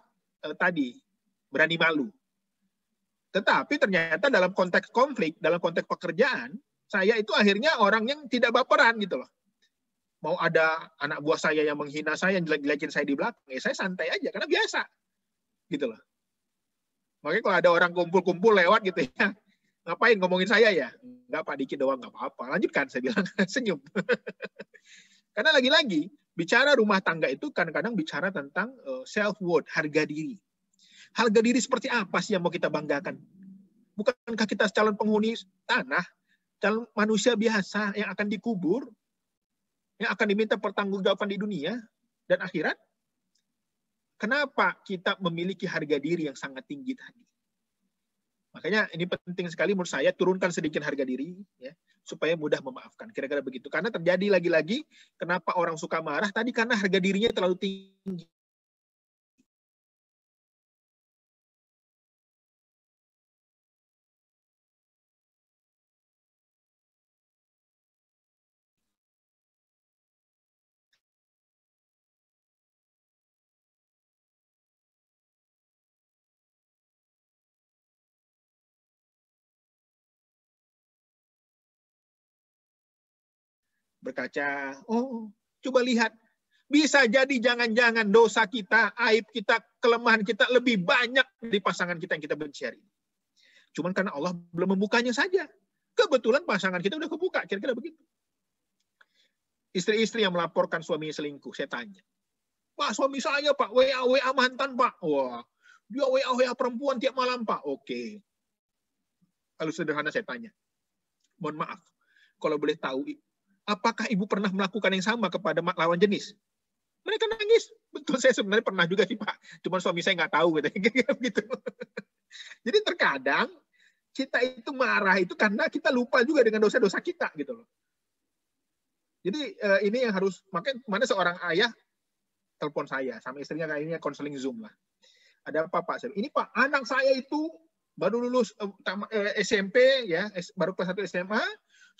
Speaker 3: tadi, berani malu. Tetapi ternyata dalam konteks konflik, dalam konteks pekerjaan, saya itu akhirnya orang yang tidak baperan gitu loh. Mau ada anak buah saya yang menghina saya, yang jelek-jelekin saya di belakang, ya saya santai aja, karena biasa. Gitu loh. Makanya kalau ada orang kumpul-kumpul lewat gitu ya, ngapain ngomongin saya ya? Enggak Pak, dikit doang, nggak apa-apa. Lanjutkan, saya bilang, senyum. Karena lagi-lagi, bicara rumah tangga itu kadang-kadang bicara tentang self-worth, harga diri. Harga diri seperti apa sih yang mau kita banggakan? Bukankah kita calon penghuni tanah, calon manusia biasa yang akan dikubur, yang akan diminta pertanggungjawaban di dunia dan akhirat? Kenapa kita memiliki harga diri yang sangat tinggi tadi? Makanya ini penting sekali menurut saya, turunkan sedikit harga diri, ya, supaya mudah memaafkan. Kira-kira begitu. Karena terjadi lagi-lagi, kenapa orang suka marah? Tadi karena harga dirinya terlalu tinggi. Berkaca, oh, coba lihat. Bisa jadi jangan-jangan dosa kita, aib kita, kelemahan kita lebih banyak di pasangan kita yang kita benci hari ini. Cuman karena Allah belum membukanya saja. Kebetulan pasangan kita udah kebuka, kira-kira begitu. Istri-istri yang melaporkan suaminya selingkuh, saya tanya. Pak, suami saya Pak, WA mantan Pak. Wah, dia WA perempuan tiap malam Pak. Oke. Lalu sederhana saya tanya. Mohon maaf, kalau boleh tahu, apakah ibu pernah melakukan yang sama kepada lawan jenis? Mereka nangis. Betul, saya sebenarnya pernah juga sih Pak. Cuma suami saya nggak tahu gitu. Jadi terkadang kita itu marah itu karena kita lupa juga dengan dosa-dosa kita gitu loh. Jadi ini yang harus, makanya mana seorang ayah telepon saya sama istrinya kayaknya konseling Zoom lah. Ada apa Pak? Ini Pak, anak saya itu baru lulus SMP ya, baru kelas 1 SMA.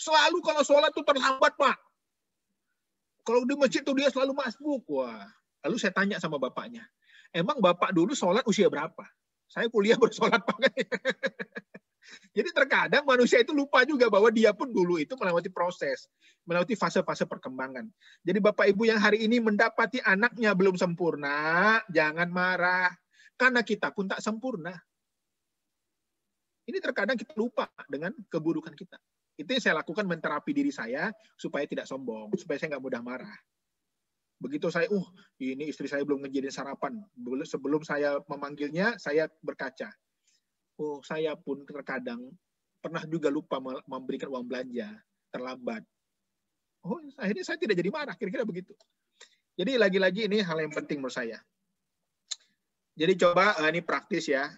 Speaker 3: Selalu kalau sholat tuh terlambat, Pak. Kalau di masjid tuh dia selalu masbuk. Wah. Lalu saya tanya sama bapaknya, emang Bapak dulu sholat usia berapa? Saya kuliah bersolat, Pak. Jadi terkadang manusia itu lupa juga bahwa dia pun dulu itu melewati proses, melewati fase-fase perkembangan. Jadi Bapak Ibu yang hari ini mendapati anaknya belum sempurna, jangan marah. Karena kita pun tak sempurna. Ini terkadang kita lupa dengan keburukan kita. Itu yang saya lakukan, menterapi diri saya supaya tidak sombong, supaya saya nggak mudah marah. Begitu saya, ini istri saya belum ngejadiin sarapan. Sebelum saya memanggilnya, saya berkaca. Saya pun terkadang pernah juga lupa memberikan uang belanja, terlambat. Akhirnya saya tidak jadi marah, kira-kira begitu. Jadi lagi-lagi ini hal yang penting menurut saya. Jadi coba ini praktis ya.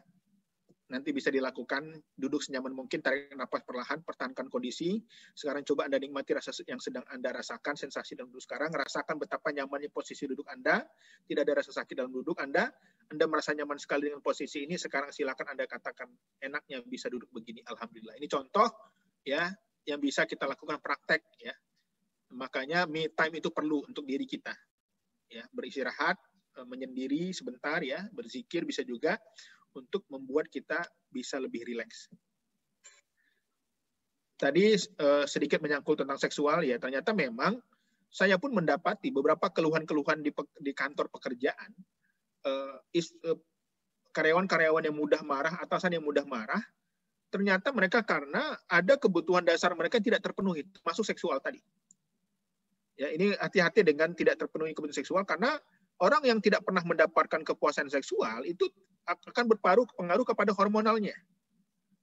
Speaker 3: Nanti bisa dilakukan, duduk senyaman mungkin, tarik nafas perlahan, pertahankan kondisi. Sekarang coba Anda nikmati rasa yang sedang Anda rasakan, sensasi dalam duduk sekarang. Rasakan betapa nyamannya posisi duduk Anda. Tidak ada rasa sakit dalam duduk Anda. Anda merasa nyaman sekali dengan posisi ini. Sekarang silakan Anda katakan, enaknya bisa duduk begini. Alhamdulillah. Ini contoh ya yang bisa kita lakukan praktek ya. Makanya me time itu perlu untuk diri kita. Ya, beristirahat, menyendiri sebentar ya, berzikir bisa juga untuk membuat kita bisa lebih rileks. Tadi sedikit menyangkut tentang seksual ya, ternyata memang saya pun mendapati beberapa keluhan-keluhan di kantor pekerjaan, karyawan-karyawan yang mudah marah, atasan yang mudah marah, ternyata mereka karena ada kebutuhan dasar mereka tidak terpenuhi, masuk seksual tadi. Ya, ini hati-hati dengan tidak terpenuhi kebutuhan seksual, karena orang yang tidak pernah mendapatkan kepuasan seksual itu akan berpengaruh kepada hormonalnya.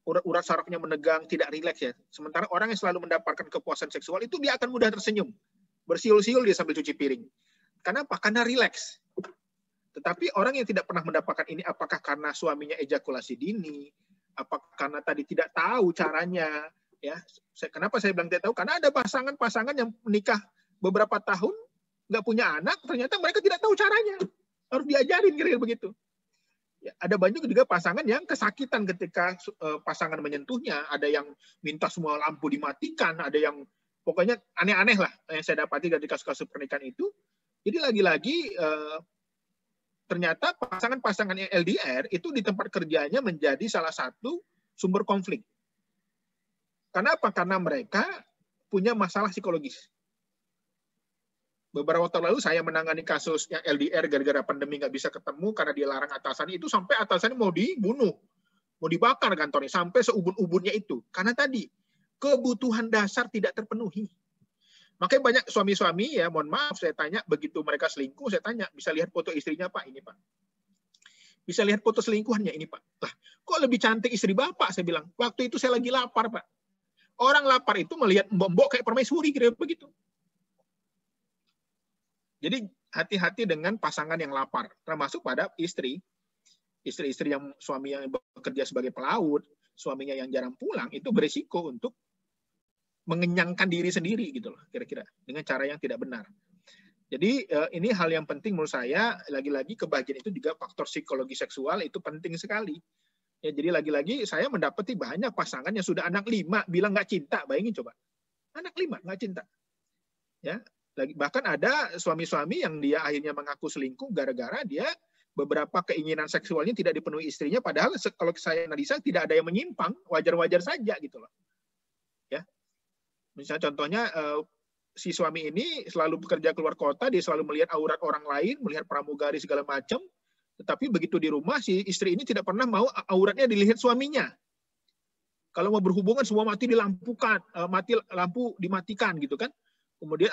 Speaker 3: Urat sarafnya menegang, tidak rileks ya. Sementara orang yang selalu mendapatkan kepuasan seksual itu dia akan mudah tersenyum. Bersiul-siul dia sambil cuci piring. Kenapa? Karena rileks. Tetapi orang yang tidak pernah mendapatkan ini, apakah karena suaminya ejakulasi dini, apakah karena tadi tidak tahu caranya, ya. Kenapa saya bilang tidak tahu? Karena ada pasangan-pasangan yang menikah beberapa tahun, nggak punya anak, ternyata mereka tidak tahu caranya. Harus diajarin kira-kira begitu. Ya, ada banyak juga pasangan yang kesakitan ketika pasangan menyentuhnya. Ada yang minta semua lampu dimatikan, ada yang pokoknya aneh-aneh lah yang saya dapati dari kasus-kasus pernikahan itu. Jadi lagi-lagi ternyata pasangan-pasangan yang LDR itu di tempat kerjanya menjadi salah satu sumber konflik. Kenapa? Karena mereka punya masalah psikologis. Beberapa waktu lalu saya menangani kasus yang LDR gara-gara pandemi nggak bisa ketemu karena dia larang atasannya, itu sampai atasannya mau dibunuh, mau dibakar kantornya, sampai seubun-ubunnya itu. Karena tadi kebutuhan dasar tidak terpenuhi. Makanya banyak suami-suami ya, mohon maaf saya tanya, begitu mereka selingkuh, saya tanya, bisa lihat foto istrinya Pak? Ini Pak. Bisa lihat foto selingkuhannya ini Pak. Lah, kok lebih cantik istri Bapak? Saya bilang, waktu itu saya lagi lapar Pak. Orang lapar itu melihat mbok-mbok kayak permaisuri, kira begitu. Jadi hati-hati dengan pasangan yang lapar, termasuk pada istri. Istri-istri yang suami yang bekerja sebagai pelaut, suaminya yang jarang pulang, itu berisiko untuk mengenyangkan diri sendiri gitu loh, kira-kira dengan cara yang tidak benar. Jadi ini hal yang penting menurut saya. Lagi-lagi kebahagiaan itu juga faktor psikologi seksual itu penting sekali. Ya, jadi lagi-lagi saya mendapati banyak pasangan yang sudah anak 5 bilang nggak cinta, bayangin coba, anak 5 nggak cinta. Ya. Bahkan ada suami-suami yang dia akhirnya mengaku selingkuh gara-gara dia beberapa keinginan seksualnya tidak dipenuhi istrinya, padahal kalau saya analisa tidak ada yang menyimpang, wajar-wajar saja gitu loh. Ya. Misalnya contohnya si suami ini selalu bekerja keluar kota, dia selalu melihat aurat orang lain, melihat pramugari segala macam, tetapi begitu di rumah si istri ini tidak pernah mau auratnya dilihat suaminya. Kalau mau berhubungan semua mati dilampukan, lampu dimatikan gitu kan. Kemudian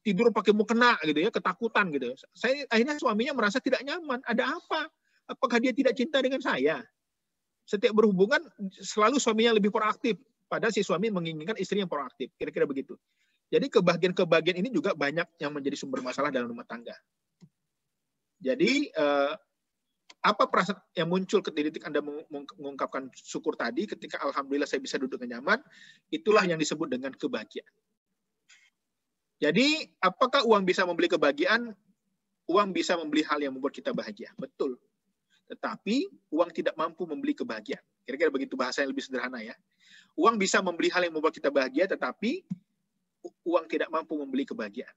Speaker 3: tidur pakai mukena gitu ya, ketakutan gitu. Akhirnya suaminya merasa tidak nyaman. Ada apa? Apakah dia tidak cinta dengan saya? Setiap berhubungan selalu suaminya lebih proaktif, padahal si suami menginginkan istri yang proaktif. Kira-kira begitu. Jadi kebahagiaan ini juga banyak yang menjadi sumber masalah dalam rumah tangga. Jadi apa perasaan yang muncul ketika Anda mengungkapkan syukur tadi, ketika alhamdulillah saya bisa duduk dengan nyaman, itulah yang disebut dengan kebahagiaan. Jadi, apakah uang bisa membeli kebahagiaan? Uang bisa membeli hal yang membuat kita bahagia. Betul. Tetapi, uang tidak mampu membeli kebahagiaan. Kira-kira begitu bahasa yang lebih sederhana ya. Uang bisa membeli hal yang membuat kita bahagia, tetapi uang tidak mampu membeli kebahagiaan.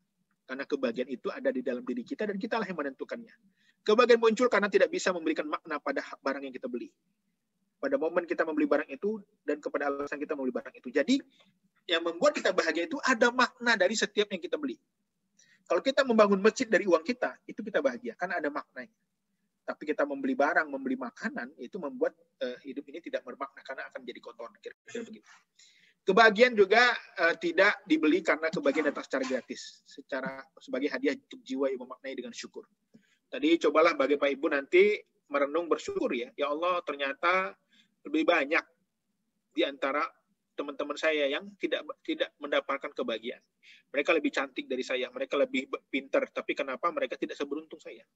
Speaker 3: Karena kebahagiaan itu ada di dalam diri kita, dan kitalah yang menentukannya. Kebahagiaan muncul karena tidak bisa memberikan makna pada barang yang kita beli. Pada momen kita membeli barang itu, dan kepada alasan kita membeli barang itu. Jadi, yang membuat kita bahagia itu ada makna dari setiap yang kita beli. Kalau kita membangun masjid dari uang kita, itu kita bahagia, karena ada maknanya. Tapi kita membeli barang, membeli makanan, itu membuat hidup ini tidak bermakna, karena akan menjadi kotor. Kira-kira begitu. Kebahagiaan juga tidak dibeli karena kebahagiaan datang secara gratis, sebagai hadiah untuk jiwa yang memaknai dengan syukur. Tadi cobalah bagi Pak Ibu nanti merenung bersyukur ya. Ya Allah, ternyata lebih banyak di antara teman-teman saya yang tidak mendapatkan kebahagiaan. Mereka lebih cantik dari saya, mereka lebih pintar, tapi kenapa mereka tidak seberuntung saya?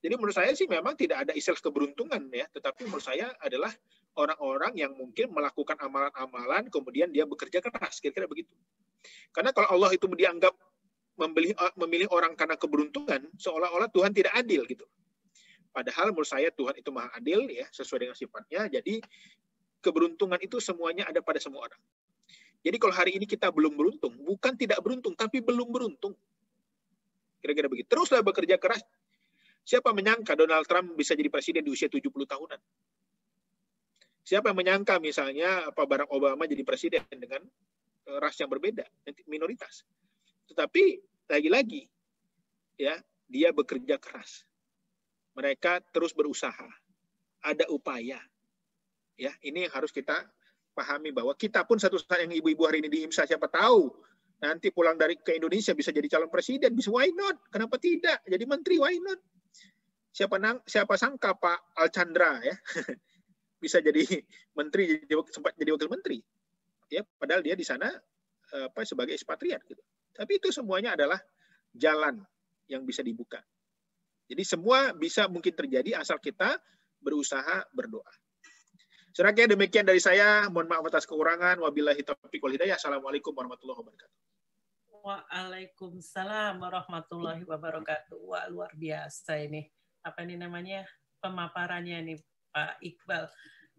Speaker 3: Jadi menurut saya sih memang tidak ada istilah keberuntungan ya, tetapi menurut saya adalah orang-orang yang mungkin melakukan amalan-amalan, kemudian dia bekerja keras, kira-kira begitu. Karena kalau Allah itu dianggap memilih orang karena keberuntungan, seolah-olah Tuhan tidak adil gitu. Padahal menurut saya Tuhan itu maha adil ya, sesuai dengan sifatnya. Jadi keberuntungan itu semuanya ada pada semua orang. Jadi kalau hari ini kita belum beruntung, bukan tidak beruntung, tapi belum beruntung. Kira-kira begitu. Teruslah bekerja keras. Siapa menyangka Donald Trump bisa jadi presiden di usia 70 tahunan? Siapa yang menyangka misalnya Barack Obama jadi presiden dengan ras yang berbeda, minoritas. Tetapi lagi-lagi ya, dia bekerja keras. Mereka terus berusaha. Ada upaya. Ya, ini yang harus kita pahami bahwa kita pun satu saat yang ibu-ibu hari ini di IMSA, siapa tahu nanti pulang ke Indonesia bisa jadi calon presiden, bisa, why not? Kenapa tidak? Jadi menteri, why not? Siapa sangka Pak Archandra ya bisa jadi menteri, sempat jadi wakil menteri. Ya, padahal dia di sana sebagai ekspatriat gitu. Tapi itu semuanya adalah jalan yang bisa dibuka. Jadi semua bisa mungkin terjadi asal kita berusaha, berdoa. Seraknya demikian dari saya. Mohon maaf atas kekurangan. Wabillahi taufiq wal hidayah. Assalamualaikum warahmatullahi wabarakatuh.
Speaker 1: Waalaikumsalam warahmatullahi wabarakatuh. Wah, luar biasa ini. Apa ini namanya? Pemaparannya nih Pak Iqbal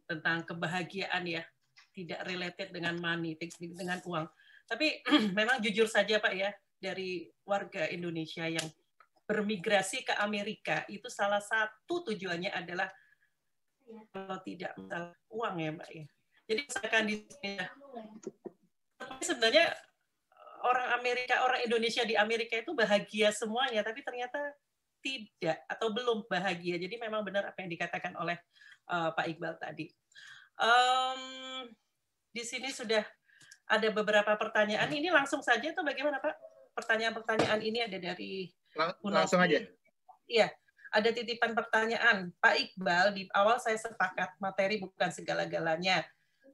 Speaker 1: tentang kebahagiaan ya. Tidak related dengan money, dengan uang. Tapi memang jujur saja Pak ya, dari warga Indonesia yang bermigrasi ke Amerika, itu salah satu tujuannya adalah kalau tidak masalah uang ya Mbak ya. Jadi misalkan di sini sebenarnya orang Indonesia di Amerika itu bahagia semuanya, tapi ternyata tidak atau belum bahagia. Jadi memang benar apa yang dikatakan oleh Pak Iqbal tadi. Di sini sudah ada beberapa pertanyaan. Ini langsung saja atau bagaimana Pak? Pertanyaan-pertanyaan ini ada dari
Speaker 3: langsung aja.
Speaker 1: Iya. Ada titipan pertanyaan, Pak Iqbal, di awal saya sepakat materi bukan segala-galanya,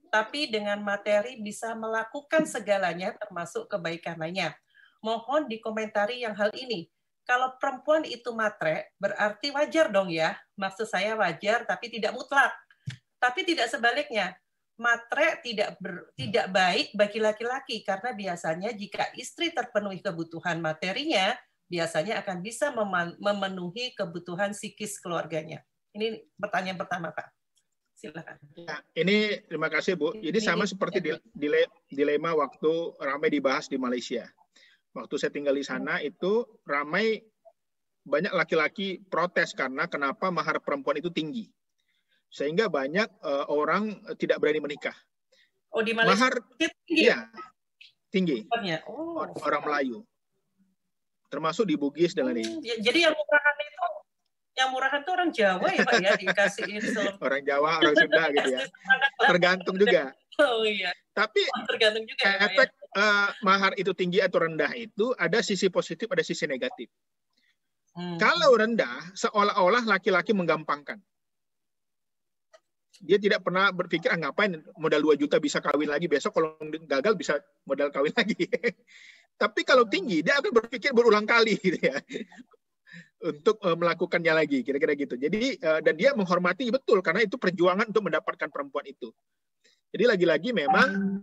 Speaker 1: tapi dengan materi bisa melakukan segalanya termasuk kebaikan lainnya. Mohon dikomentari yang hal ini. Kalau perempuan itu matre, berarti wajar dong ya. Maksud saya wajar, tapi tidak mutlak. Tapi tidak sebaliknya. Matre tidak baik bagi laki-laki, karena biasanya jika istri terpenuhi kebutuhan materinya, biasanya akan bisa memenuhi kebutuhan psikis keluarganya. Ini pertanyaan pertama, Pak. Silakan.
Speaker 3: Nah, ini terima kasih, Bu. Jadi sama seperti dilema waktu ramai dibahas di Malaysia. Waktu saya tinggal di sana itu ramai banyak laki-laki protes karena kenapa mahar perempuan itu tinggi. Sehingga banyak orang tidak berani menikah.
Speaker 1: Oh, di Malaysia
Speaker 3: mahar tinggi? Iya, tinggi.
Speaker 1: Oh.
Speaker 3: Orang Melayu. Termasuk di Bugis dan lain-lain.
Speaker 1: Jadi yang murahan itu orang Jawa ya Pak ya, dikasihin
Speaker 3: orang Jawa, orang Sunda gitu ya. Tergantung juga.
Speaker 1: Oh iya.
Speaker 3: Tapi
Speaker 1: tergantung juga
Speaker 3: efek mahar itu tinggi atau rendah itu ada sisi positif, ada sisi negatif. Kalau rendah, seolah-olah laki-laki menggampangkan. Dia tidak pernah berpikir, ngapain modal 2 juta bisa kawin lagi, besok kalau gagal bisa modal kawin lagi. Tapi kalau tinggi, dia akan berpikir berulang kali gitu ya, untuk melakukannya lagi, kira-kira gitu. Jadi dan dia menghormati betul karena itu perjuangan untuk mendapatkan perempuan itu. Jadi lagi-lagi memang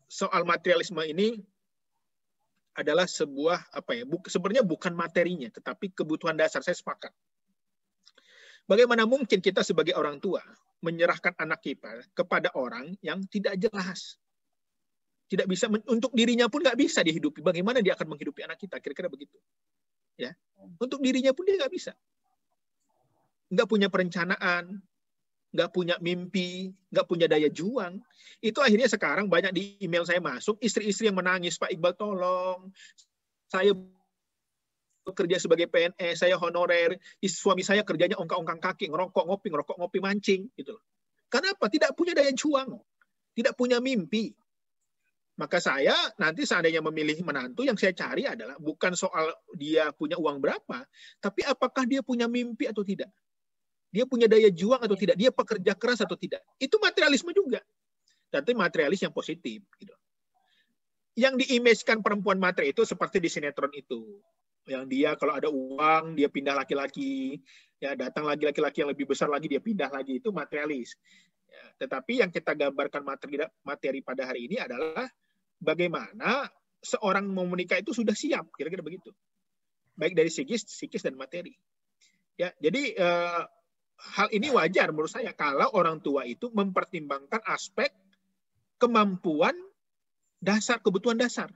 Speaker 3: soal materialisme ini adalah sebuah sebenarnya bukan materinya, tetapi kebutuhan dasar. Saya sepakat. Bagaimana mungkin kita sebagai orang tua menyerahkan anak kita kepada orang yang tidak jelas? Tidak bisa, untuk dirinya pun nggak bisa dihidupi. Bagaimana dia akan menghidupi anak kita? Kira-kira begitu. Ya, untuk dirinya pun dia nggak bisa. Nggak punya perencanaan, nggak punya mimpi, nggak punya daya juang. Itu akhirnya sekarang banyak di email saya masuk, istri-istri yang menangis, Pak Iqbal tolong, saya bekerja sebagai PNS, saya honorer, suami saya kerjanya ongkang-ongkang kaki, ngerokok ngopi mancing, gitu. Kenapa? Tidak punya daya juang. tidak punya mimpi. Maka saya nanti seandainya memilih menantu, yang saya cari adalah bukan soal dia punya uang berapa, tapi apakah dia punya mimpi atau tidak. Dia punya daya juang atau tidak, dia pekerja keras atau tidak. Itu materialisme juga. Tapi materialis yang positif. Gitu. Yang diimage-kan perempuan materi itu seperti di sinetron itu. Yang dia kalau ada uang, dia pindah laki-laki. Ya, datang lagi laki-laki yang lebih besar lagi, dia pindah lagi. Itu materialis. Ya, tetapi yang kita gambarkan materi pada hari ini adalah bagaimana seorang mau menikah itu sudah siap. Kira-kira begitu. Baik dari psikis dan materi. Ya, jadi hal ini wajar menurut saya kalau orang tua itu mempertimbangkan aspek kemampuan dasar, kebutuhan dasar.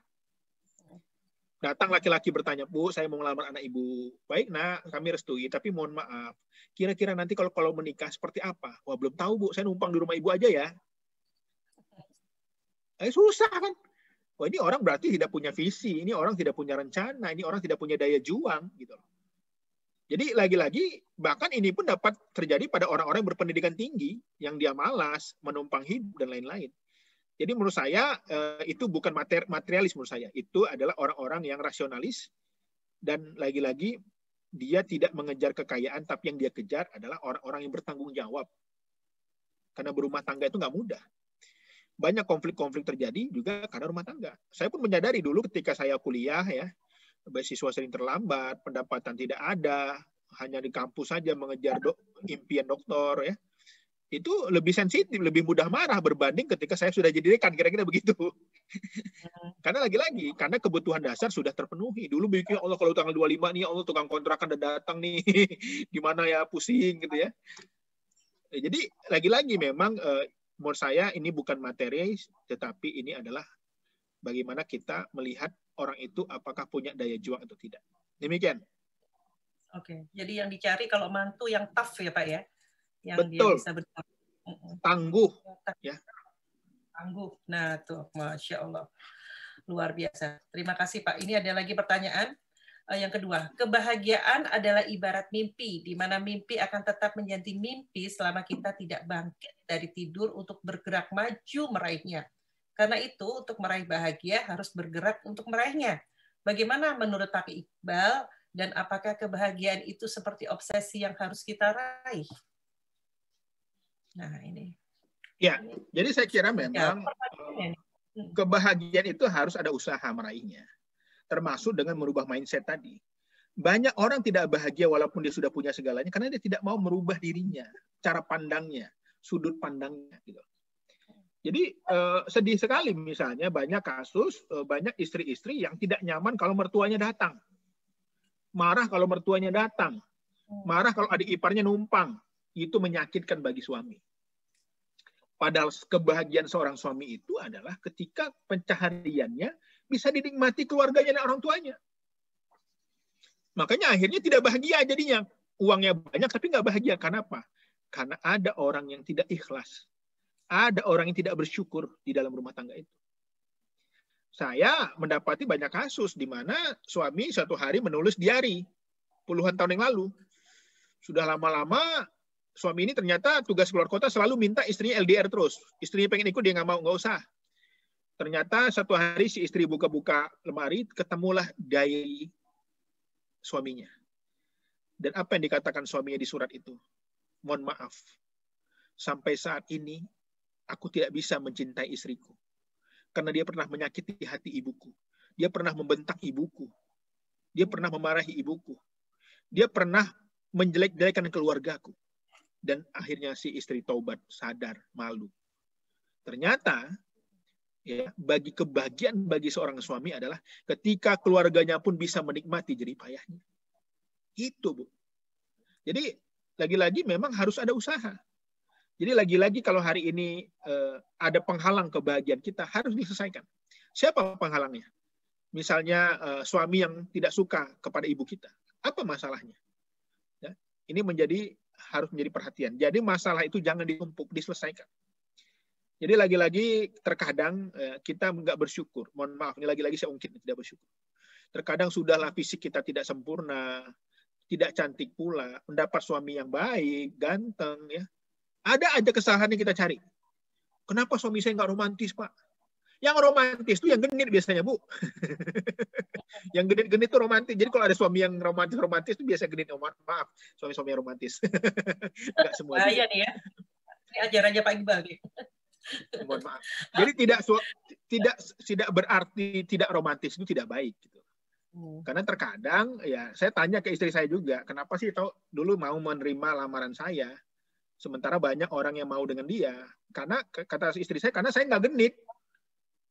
Speaker 3: Datang laki-laki bertanya, Bu, saya mau melamar anak ibu. Baik, nak, kami restui, tapi mohon maaf. Kira-kira nanti kalau menikah seperti apa? Wah, belum tahu, Bu. Saya numpang di rumah ibu aja ya. Susah kan? Wah, ini orang berarti tidak punya visi. Ini orang tidak punya rencana. Ini orang tidak punya daya juang. Gitu. Jadi lagi-lagi, bahkan ini pun dapat terjadi pada orang-orang yang berpendidikan tinggi, yang dia malas, menumpang hidup, dan lain-lain. Jadi menurut saya, itu bukan materialis menurut saya. Itu adalah orang-orang yang rasionalis, dan lagi-lagi, dia tidak mengejar kekayaan, tapi yang dia kejar adalah orang-orang yang bertanggung jawab. Karena berumah tangga itu nggak mudah. Banyak konflik-konflik terjadi juga karena rumah tangga. Saya pun menyadari dulu ketika saya kuliah, ya, beasiswa sering terlambat, pendapatan tidak ada, hanya di kampus saja mengejar impian doktor, ya. Itu lebih sensitif, lebih mudah marah berbanding ketika saya sudah jadi dekan, kira-kira begitu. Karena lagi-lagi, karena kebutuhan dasar sudah terpenuhi. Dulu bikin Allah kalau tanggal 25 nih, Allah tukang kontrakan udah datang nih, gimana ya, pusing gitu ya. Jadi lagi-lagi memang menurut saya ini bukan materi, tetapi ini adalah bagaimana kita melihat orang itu apakah punya daya juang atau tidak. Demikian.
Speaker 1: Oke, jadi yang dicari kalau mantu yang tough ya Pak ya, yang
Speaker 3: betul.
Speaker 1: Dia bisa berjuang.
Speaker 3: Tangguh, ya.
Speaker 1: Tangguh. Nah tuh, Masya Allah, luar biasa. Terima kasih Pak. Ini ada lagi pertanyaan. Yang kedua, kebahagiaan adalah ibarat mimpi, di mana mimpi akan tetap menjadi mimpi selama kita tidak bangkit dari tidur untuk bergerak maju meraihnya. Karena itu, untuk meraih bahagia harus bergerak untuk meraihnya. Bagaimana menurut Pak Iqbal, dan apakah kebahagiaan itu seperti obsesi yang harus kita raih? Nah, ini.
Speaker 3: Ya, jadi saya kira memang kebahagiaan itu harus ada usaha meraihnya. Termasuk dengan merubah mindset tadi. Banyak orang tidak bahagia walaupun dia sudah punya segalanya, karena dia tidak mau merubah dirinya, cara pandangnya, sudut pandangnya. Gitu. Jadi sedih sekali misalnya banyak kasus, banyak istri-istri yang tidak nyaman kalau mertuanya datang. Marah kalau mertuanya datang. Marah kalau adik iparnya numpang. Itu menyakitkan bagi suami. Padahal kebahagiaan seorang suami itu adalah ketika pencahariannya bisa dinikmati keluarganya dan orang tuanya. Makanya akhirnya tidak bahagia jadinya. Uangnya banyak tapi nggak bahagia. Karena apa? Karena ada orang yang tidak ikhlas. Ada orang yang tidak bersyukur di dalam rumah tangga itu. Saya mendapati banyak kasus di mana suami suatu hari menulis diari puluhan tahun yang lalu. Sudah lama-lama suami ini ternyata tugas keluar kota selalu minta istrinya LDR terus. Istrinya pengen ikut, dia nggak mau, nggak usah. Ternyata satu hari si istri buka-buka lemari, ketemulah diary suaminya. Dan apa yang dikatakan suaminya di surat itu? Mohon maaf, sampai saat ini aku tidak bisa mencintai istriku. Karena dia pernah menyakiti hati ibuku. Dia pernah membentak ibuku. Dia pernah memarahi ibuku. Dia pernah menjelek-jelekan keluargaku. Dan akhirnya si istri taubat, sadar, malu. Ternyata, ya, bagi kebahagiaan bagi seorang suami adalah ketika keluarganya pun bisa menikmati jerih payahnya. Itu, Bu. Jadi, lagi-lagi memang harus ada usaha. Jadi lagi-lagi kalau hari ini ada penghalang kebahagiaan kita, harus diselesaikan. Siapa penghalangnya? Misalnya suami yang tidak suka kepada ibu kita. Apa masalahnya? Ya, ini harus menjadi perhatian. Jadi masalah itu jangan ditumpuk, diselesaikan. Jadi lagi-lagi terkadang kita nggak bersyukur. Mohon maaf, ini lagi-lagi saya ungkit tidak bersyukur. Terkadang sudahlah fisik kita tidak sempurna, tidak cantik pula, mendapat suami yang baik, ganteng, ya. Ada aja kesalahan yang kita cari. Kenapa suami saya nggak romantis, Pak? Yang romantis itu yang genit biasanya, Bu. Yang genit-genit itu romantis. Jadi kalau ada suami yang romantis itu biasa genit. Oh, maaf, suami-suami yang romantis. Enggak semua juga.
Speaker 1: Bahaya nih ya. Ini ajarannya Pak Iqbal nih.
Speaker 3: Mohon maaf. Jadi tidak berarti tidak romantis itu tidak baik gitu. Karena terkadang ya saya tanya ke istri saya juga, kenapa sih dulu mau menerima lamaran saya sementara banyak orang yang mau dengan dia? Karena kata istri saya, karena saya nggak genit.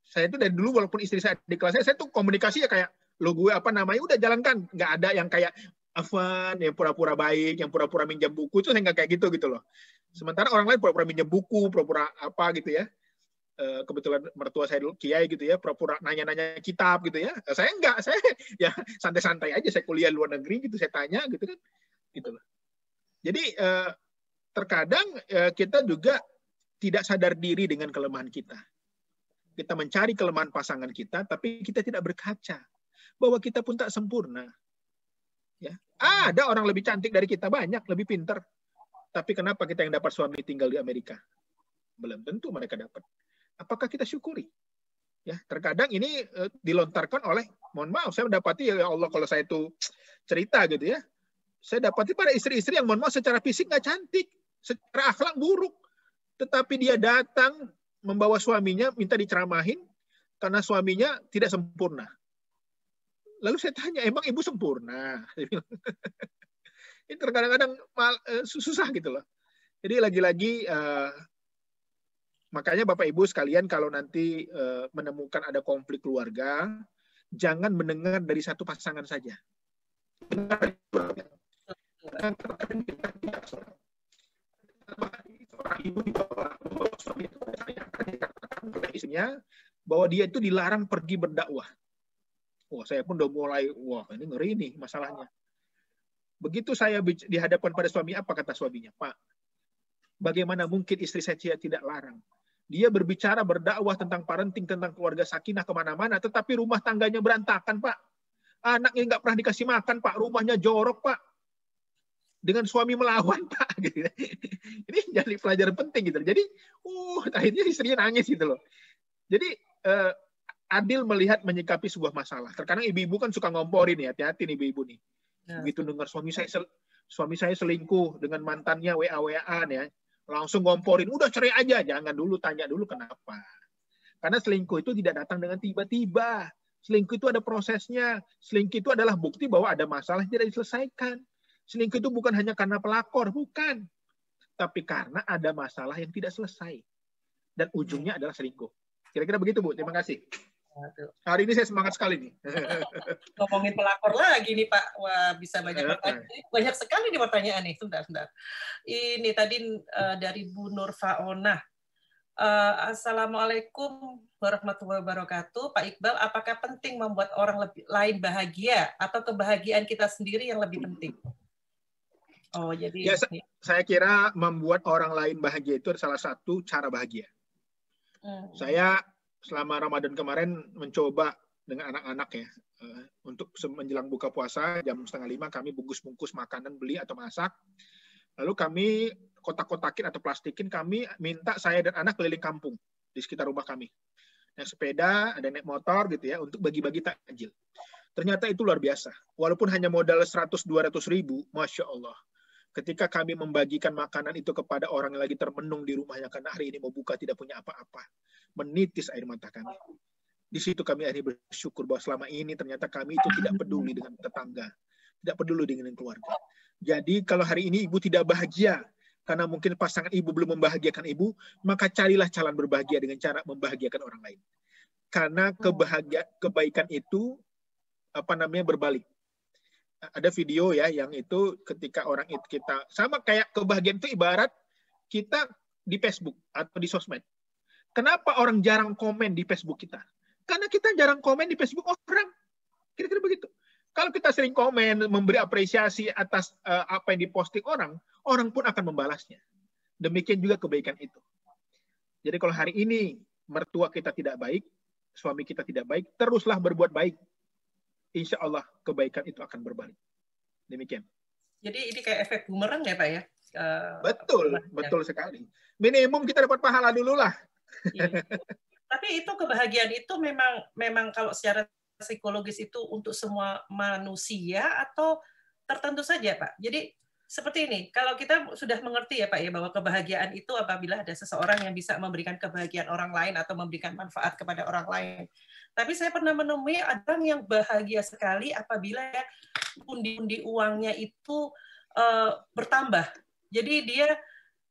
Speaker 3: Saya itu dari dulu walaupun istri saya di kelas saya tuh komunikasi ya kayak lo gue apa namanya udah jalankan, nggak ada yang kayak Afwan yang pura-pura baik, yang pura-pura minjam buku itu saya nggak kayak gitu loh. Sementara orang lain pura-pura minjam buku, pura-pura apa gitu ya. Kebetulan mertua saya dulu kiai gitu ya, pura-pura nanya-nanya kitab gitu ya. Saya enggak, saya ya santai-santai aja. Saya kuliah luar negeri gitu, saya tanya gitu kan, gitu loh. Jadi terkadang kita juga tidak sadar diri dengan kelemahan kita. Kita mencari kelemahan pasangan kita, tapi kita tidak berkaca bahwa kita pun tak sempurna. Ya, ada orang lebih cantik dari kita banyak, lebih pintar. Tapi kenapa kita yang dapat suami tinggal di Amerika? Belum tentu mereka dapat. Apakah kita syukuri? Ya, terkadang ini dilontarkan oleh, mohon maaf, saya mendapati ya Allah kalau saya itu cerita gitu ya, saya dapati pada istri-istri yang mohon maaf secara fisik nggak cantik, secara akhlak buruk, tetapi dia datang membawa suaminya minta diceramahin karena suaminya tidak sempurna. Lalu saya tanya, emang ibu sempurna? Ini terkadang-kadang susah gitu loh. Jadi lagi-lagi makanya Bapak Ibu sekalian kalau nanti menemukan ada konflik keluarga, jangan mendengar dari satu pasangan saja. Ibu istrinya bahwa dia itu dilarang pergi berdakwah. Wah, saya pun udah mulai, wah ini ngeri nih masalahnya. Begitu saya dihadapkan pada suami, apa kata suaminya? Pak, bagaimana mungkin istri saya tidak larang? Dia berbicara berdakwah tentang parenting, tentang keluarga sakinah kemana-mana, tetapi rumah tangganya berantakan, Pak. Anaknya nggak pernah dikasih makan, Pak. Rumahnya jorok, Pak. Dengan suami melawan, Pak. Ini jadi pelajaran penting gitu. Jadi, akhirnya istrinya nangis gitu loh. Jadi adil melihat menyikapi sebuah masalah. Terkadang ibu-ibu kan suka ngomporin nih, hati-hati nih ibu-ibu nih. Begitu dengar suami saya selingkuh dengan mantannya WA-WA-an ya, langsung ngomporin, udah cerai aja, jangan dulu tanya dulu kenapa. Karena selingkuh itu tidak datang dengan tiba-tiba. Selingkuh itu ada prosesnya. Selingkuh itu adalah bukti bahwa ada masalah yang tidak diselesaikan. Selingkuh itu bukan hanya karena pelakor, bukan. Tapi karena ada masalah yang tidak selesai. Dan ujungnya adalah selingkuh. Kira-kira begitu, Bu. Terima kasih. Hari ini saya semangat sekali nih.
Speaker 1: Ngomongin pelakor lagi nih Pak. Wah, bisa banyak pertanyaan. Banyak sekali nih pertanyaan nih. Sebentar. Ini tadi dari Bu Nur Faona. Assalamualaikum warahmatullahi wabarakatuh. Pak Iqbal, apakah penting membuat orang lain bahagia atau kebahagiaan kita sendiri yang lebih penting? Oh, jadi
Speaker 3: ya, saya kira membuat orang lain bahagia itu salah satu cara bahagia. Saya selama Ramadan kemarin mencoba dengan anak-anak ya, untuk menjelang buka puasa jam 4:30 kami bungkus-bungkus makanan beli atau masak. Lalu kami kotak-kotakin atau plastikin, kami minta saya dan anak keliling kampung di sekitar rumah kami. Naik sepeda, ada naik motor gitu ya, untuk bagi-bagi takjil. Ternyata itu luar biasa. Walaupun hanya modal 100-200 ribu, Masya Allah. Ketika kami membagikan makanan itu kepada orang yang lagi termenung di rumahnya karena hari ini mau buka tidak punya apa-apa, menitis air mata kami. Di situ kami akhirnya bersyukur bahwa selama ini ternyata kami itu tidak peduli dengan tetangga, tidak peduli dengan keluarga. Jadi kalau hari ini ibu tidak bahagia karena mungkin pasangan ibu belum membahagiakan ibu, maka carilah jalan berbahagia dengan cara membahagiakan orang lain. Karena kebaikan itu berbalik. Ada video ya yang itu ketika orang itu kita sama kayak kebahagiaan itu ibarat kita di Facebook atau di sosmed. Kenapa orang jarang komen di Facebook kita? Karena kita jarang komen di Facebook orang. Kira-kira begitu. Kalau kita sering komen, memberi apresiasi atas apa yang diposting orang, orang pun akan membalasnya. Demikian juga kebaikan itu. Jadi kalau hari ini mertua kita tidak baik, suami kita tidak baik, teruslah berbuat baik. Insya Allah kebaikan itu akan berbalik. Demikian.
Speaker 1: Jadi ini kayak efek bumerang ya Pak ya?
Speaker 3: Betul sekali. Minimum kita dapat pahala dulu lah.
Speaker 1: Iya. Tapi itu kebahagiaan itu memang kalau secara psikologis itu untuk semua manusia atau tertentu saja, Pak? Jadi seperti ini, kalau kita sudah mengerti ya Pak ya bahwa kebahagiaan itu apabila ada seseorang yang bisa memberikan kebahagiaan orang lain atau memberikan manfaat kepada orang lain. Tapi saya pernah menemui orang yang bahagia sekali apabila pundi-pundi uangnya itu bertambah. Jadi dia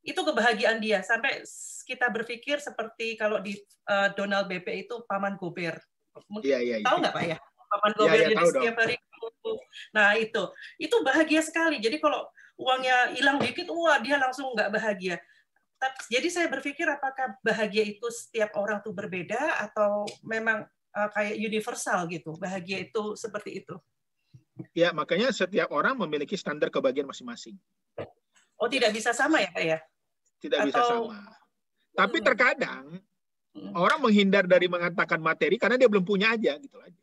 Speaker 1: itu kebahagiaan dia sampai kita berpikir seperti kalau di Donald BP itu Paman Gober. Tahu nggak Pak ya? Paman Gober jadi setiap hari. Nah itu bahagia sekali. Jadi kalau uangnya hilang dikit, wah dia langsung nggak bahagia. Jadi saya berpikir apakah bahagia itu setiap orang tuh berbeda atau memang kayak universal gitu, bahagia itu seperti itu.
Speaker 3: Ya, makanya setiap orang memiliki standar kebahagiaan masing-masing.
Speaker 1: Oh, tidak bisa sama ya Pak ya?
Speaker 3: Tidak bisa sama. Tapi terkadang orang menghindar dari mengatakan materi karena dia belum punya aja gitu aja.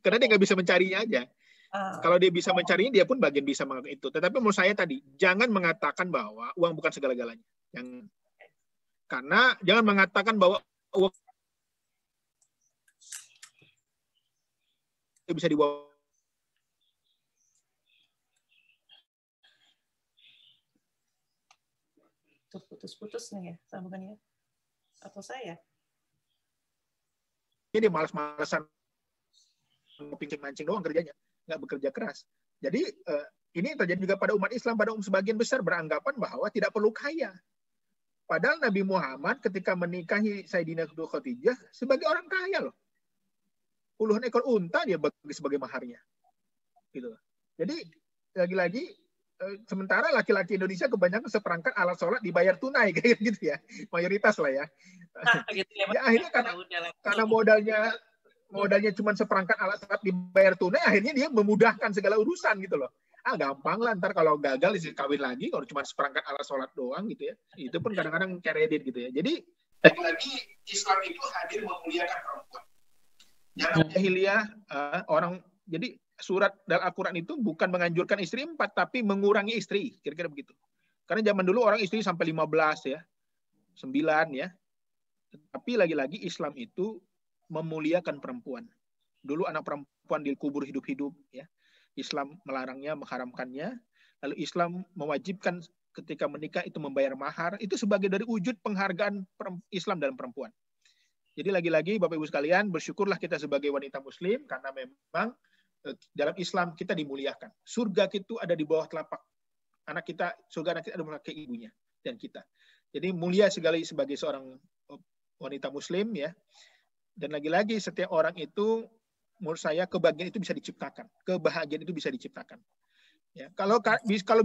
Speaker 3: Karena dia nggak bisa mencarinya aja. Kalau dia bisa mencarinya, dia pun bagian bisa mengatakan itu. Tetapi menurut saya tadi, jangan mengatakan bahwa uang bukan segala-galanya. Karena jangan mengatakan bahwa uang bisa dibawa.
Speaker 1: Putus-putus nih ya sambungannya. Atau saya?
Speaker 3: Dia malas-malasan pincing-mancing doang kerjanya, nggak bekerja keras. Jadi ini terjadi juga pada umat Islam, pada sebagian besar beranggapan bahwa tidak perlu kaya. Padahal Nabi Muhammad ketika menikahi Sayyidina Khadijah sebagai orang kaya loh. Puluhan ekor unta dia bagi sebagai maharnya. Gitu. Jadi lagi-lagi sementara laki-laki Indonesia kebanyakan seperangkat alat sholat dibayar tunai kayak gitu ya. Mayoritas lah ya.
Speaker 1: Gitu ya,
Speaker 3: ya akhirnya karena modalnya cuma seperangkat alat sholat dibayar tunai, akhirnya dia memudahkan segala urusan gitu loh. Gampang lah, ntar kalau gagal kawin lagi, kalau cuma seperangkat alat sholat doang gitu ya. Itu pun kadang-kadang kredit gitu ya. Jadi lagi Islam itu hadir memuliakan perempuan. Jangan jahiliyah orang. Jadi surat dalam Al-Quran itu bukan menganjurkan istri 4, tapi mengurangi istri, kira-kira begitu. Karena zaman dulu orang istri sampai 15 ya, 9 ya. Tapi lagi-lagi Islam itu memuliakan perempuan. Dulu anak perempuan dikubur hidup-hidup ya. Islam melarangnya, mengharamkannya. Lalu Islam mewajibkan ketika menikah itu membayar mahar. Itu sebagai dari wujud penghargaan Islam dalam perempuan. Jadi lagi-lagi Bapak Ibu sekalian, bersyukurlah kita sebagai wanita muslim karena memang dalam Islam kita dimuliakan. Surga itu ada di bawah telapak anak kita, surga anak kita ada di bawah kaki ibunya dan kita. Jadi mulia sekali sebagai seorang wanita muslim ya. Dan lagi-lagi setiap orang itu menurut saya kebahagiaan itu bisa diciptakan. Kebahagiaan itu bisa diciptakan. Ya, kalau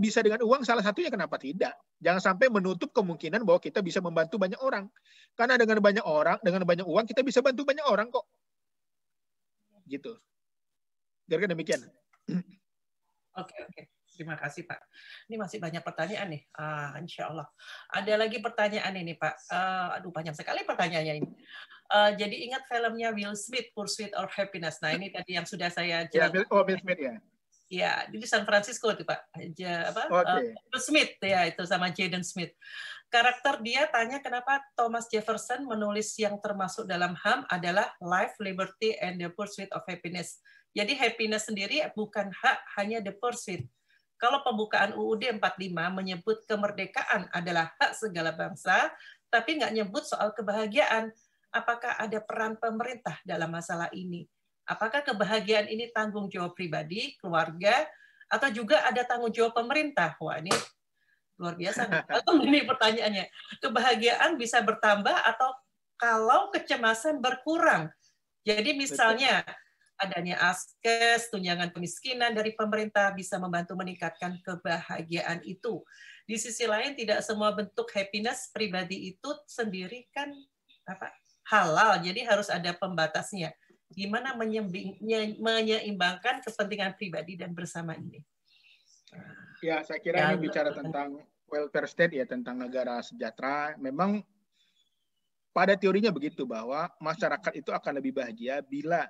Speaker 3: bisa dengan uang, salah satunya kenapa tidak? Jangan sampai menutup kemungkinan bahwa kita bisa membantu banyak orang. Karena dengan banyak orang, dengan banyak uang, kita bisa bantu banyak orang kok. Gitu. Kira-kira demikian.
Speaker 1: Oke. Terima kasih Pak. Ini masih banyak pertanyaan nih. Insya Allah. Ada lagi pertanyaan ini Pak. Aduh banyak sekali pertanyaannya ini. Jadi ingat filmnya Will Smith, Pursuit of Happiness. Nah ini tadi yang sudah saya jelaskan.
Speaker 3: Will Smith ya.
Speaker 1: Ya, di San Francisco itu Pak. Will Smith ya itu sama Jaden Smith. Karakter dia tanya kenapa Thomas Jefferson menulis yang termasuk dalam HAM adalah Life, Liberty, and the Pursuit of Happiness. Jadi happiness sendiri bukan hak, hanya the pursuit. Kalau pembukaan UUD 45 menyebut kemerdekaan adalah hak segala bangsa, tapi nggak nyebut soal kebahagiaan. Apakah ada peran pemerintah dalam masalah ini? Apakah kebahagiaan ini tanggung jawab pribadi, keluarga, atau juga ada tanggung jawab pemerintah? Wah, ini luar biasa. Ini pertanyaannya. Kebahagiaan bisa bertambah atau kalau kecemasan berkurang? Jadi misalnya adanya askes, tunjangan kemiskinan dari pemerintah bisa membantu meningkatkan kebahagiaan itu. Di sisi lain, tidak semua bentuk happiness pribadi itu sendiri kan halal, jadi harus ada pembatasnya. Gimana menyeimbangkan kepentingan pribadi dan bersama ini?
Speaker 3: Ya, saya kira ini bicara tentang welfare state ya, tentang negara sejahtera. Memang pada teorinya begitu, bahwa masyarakat itu akan lebih bahagia bila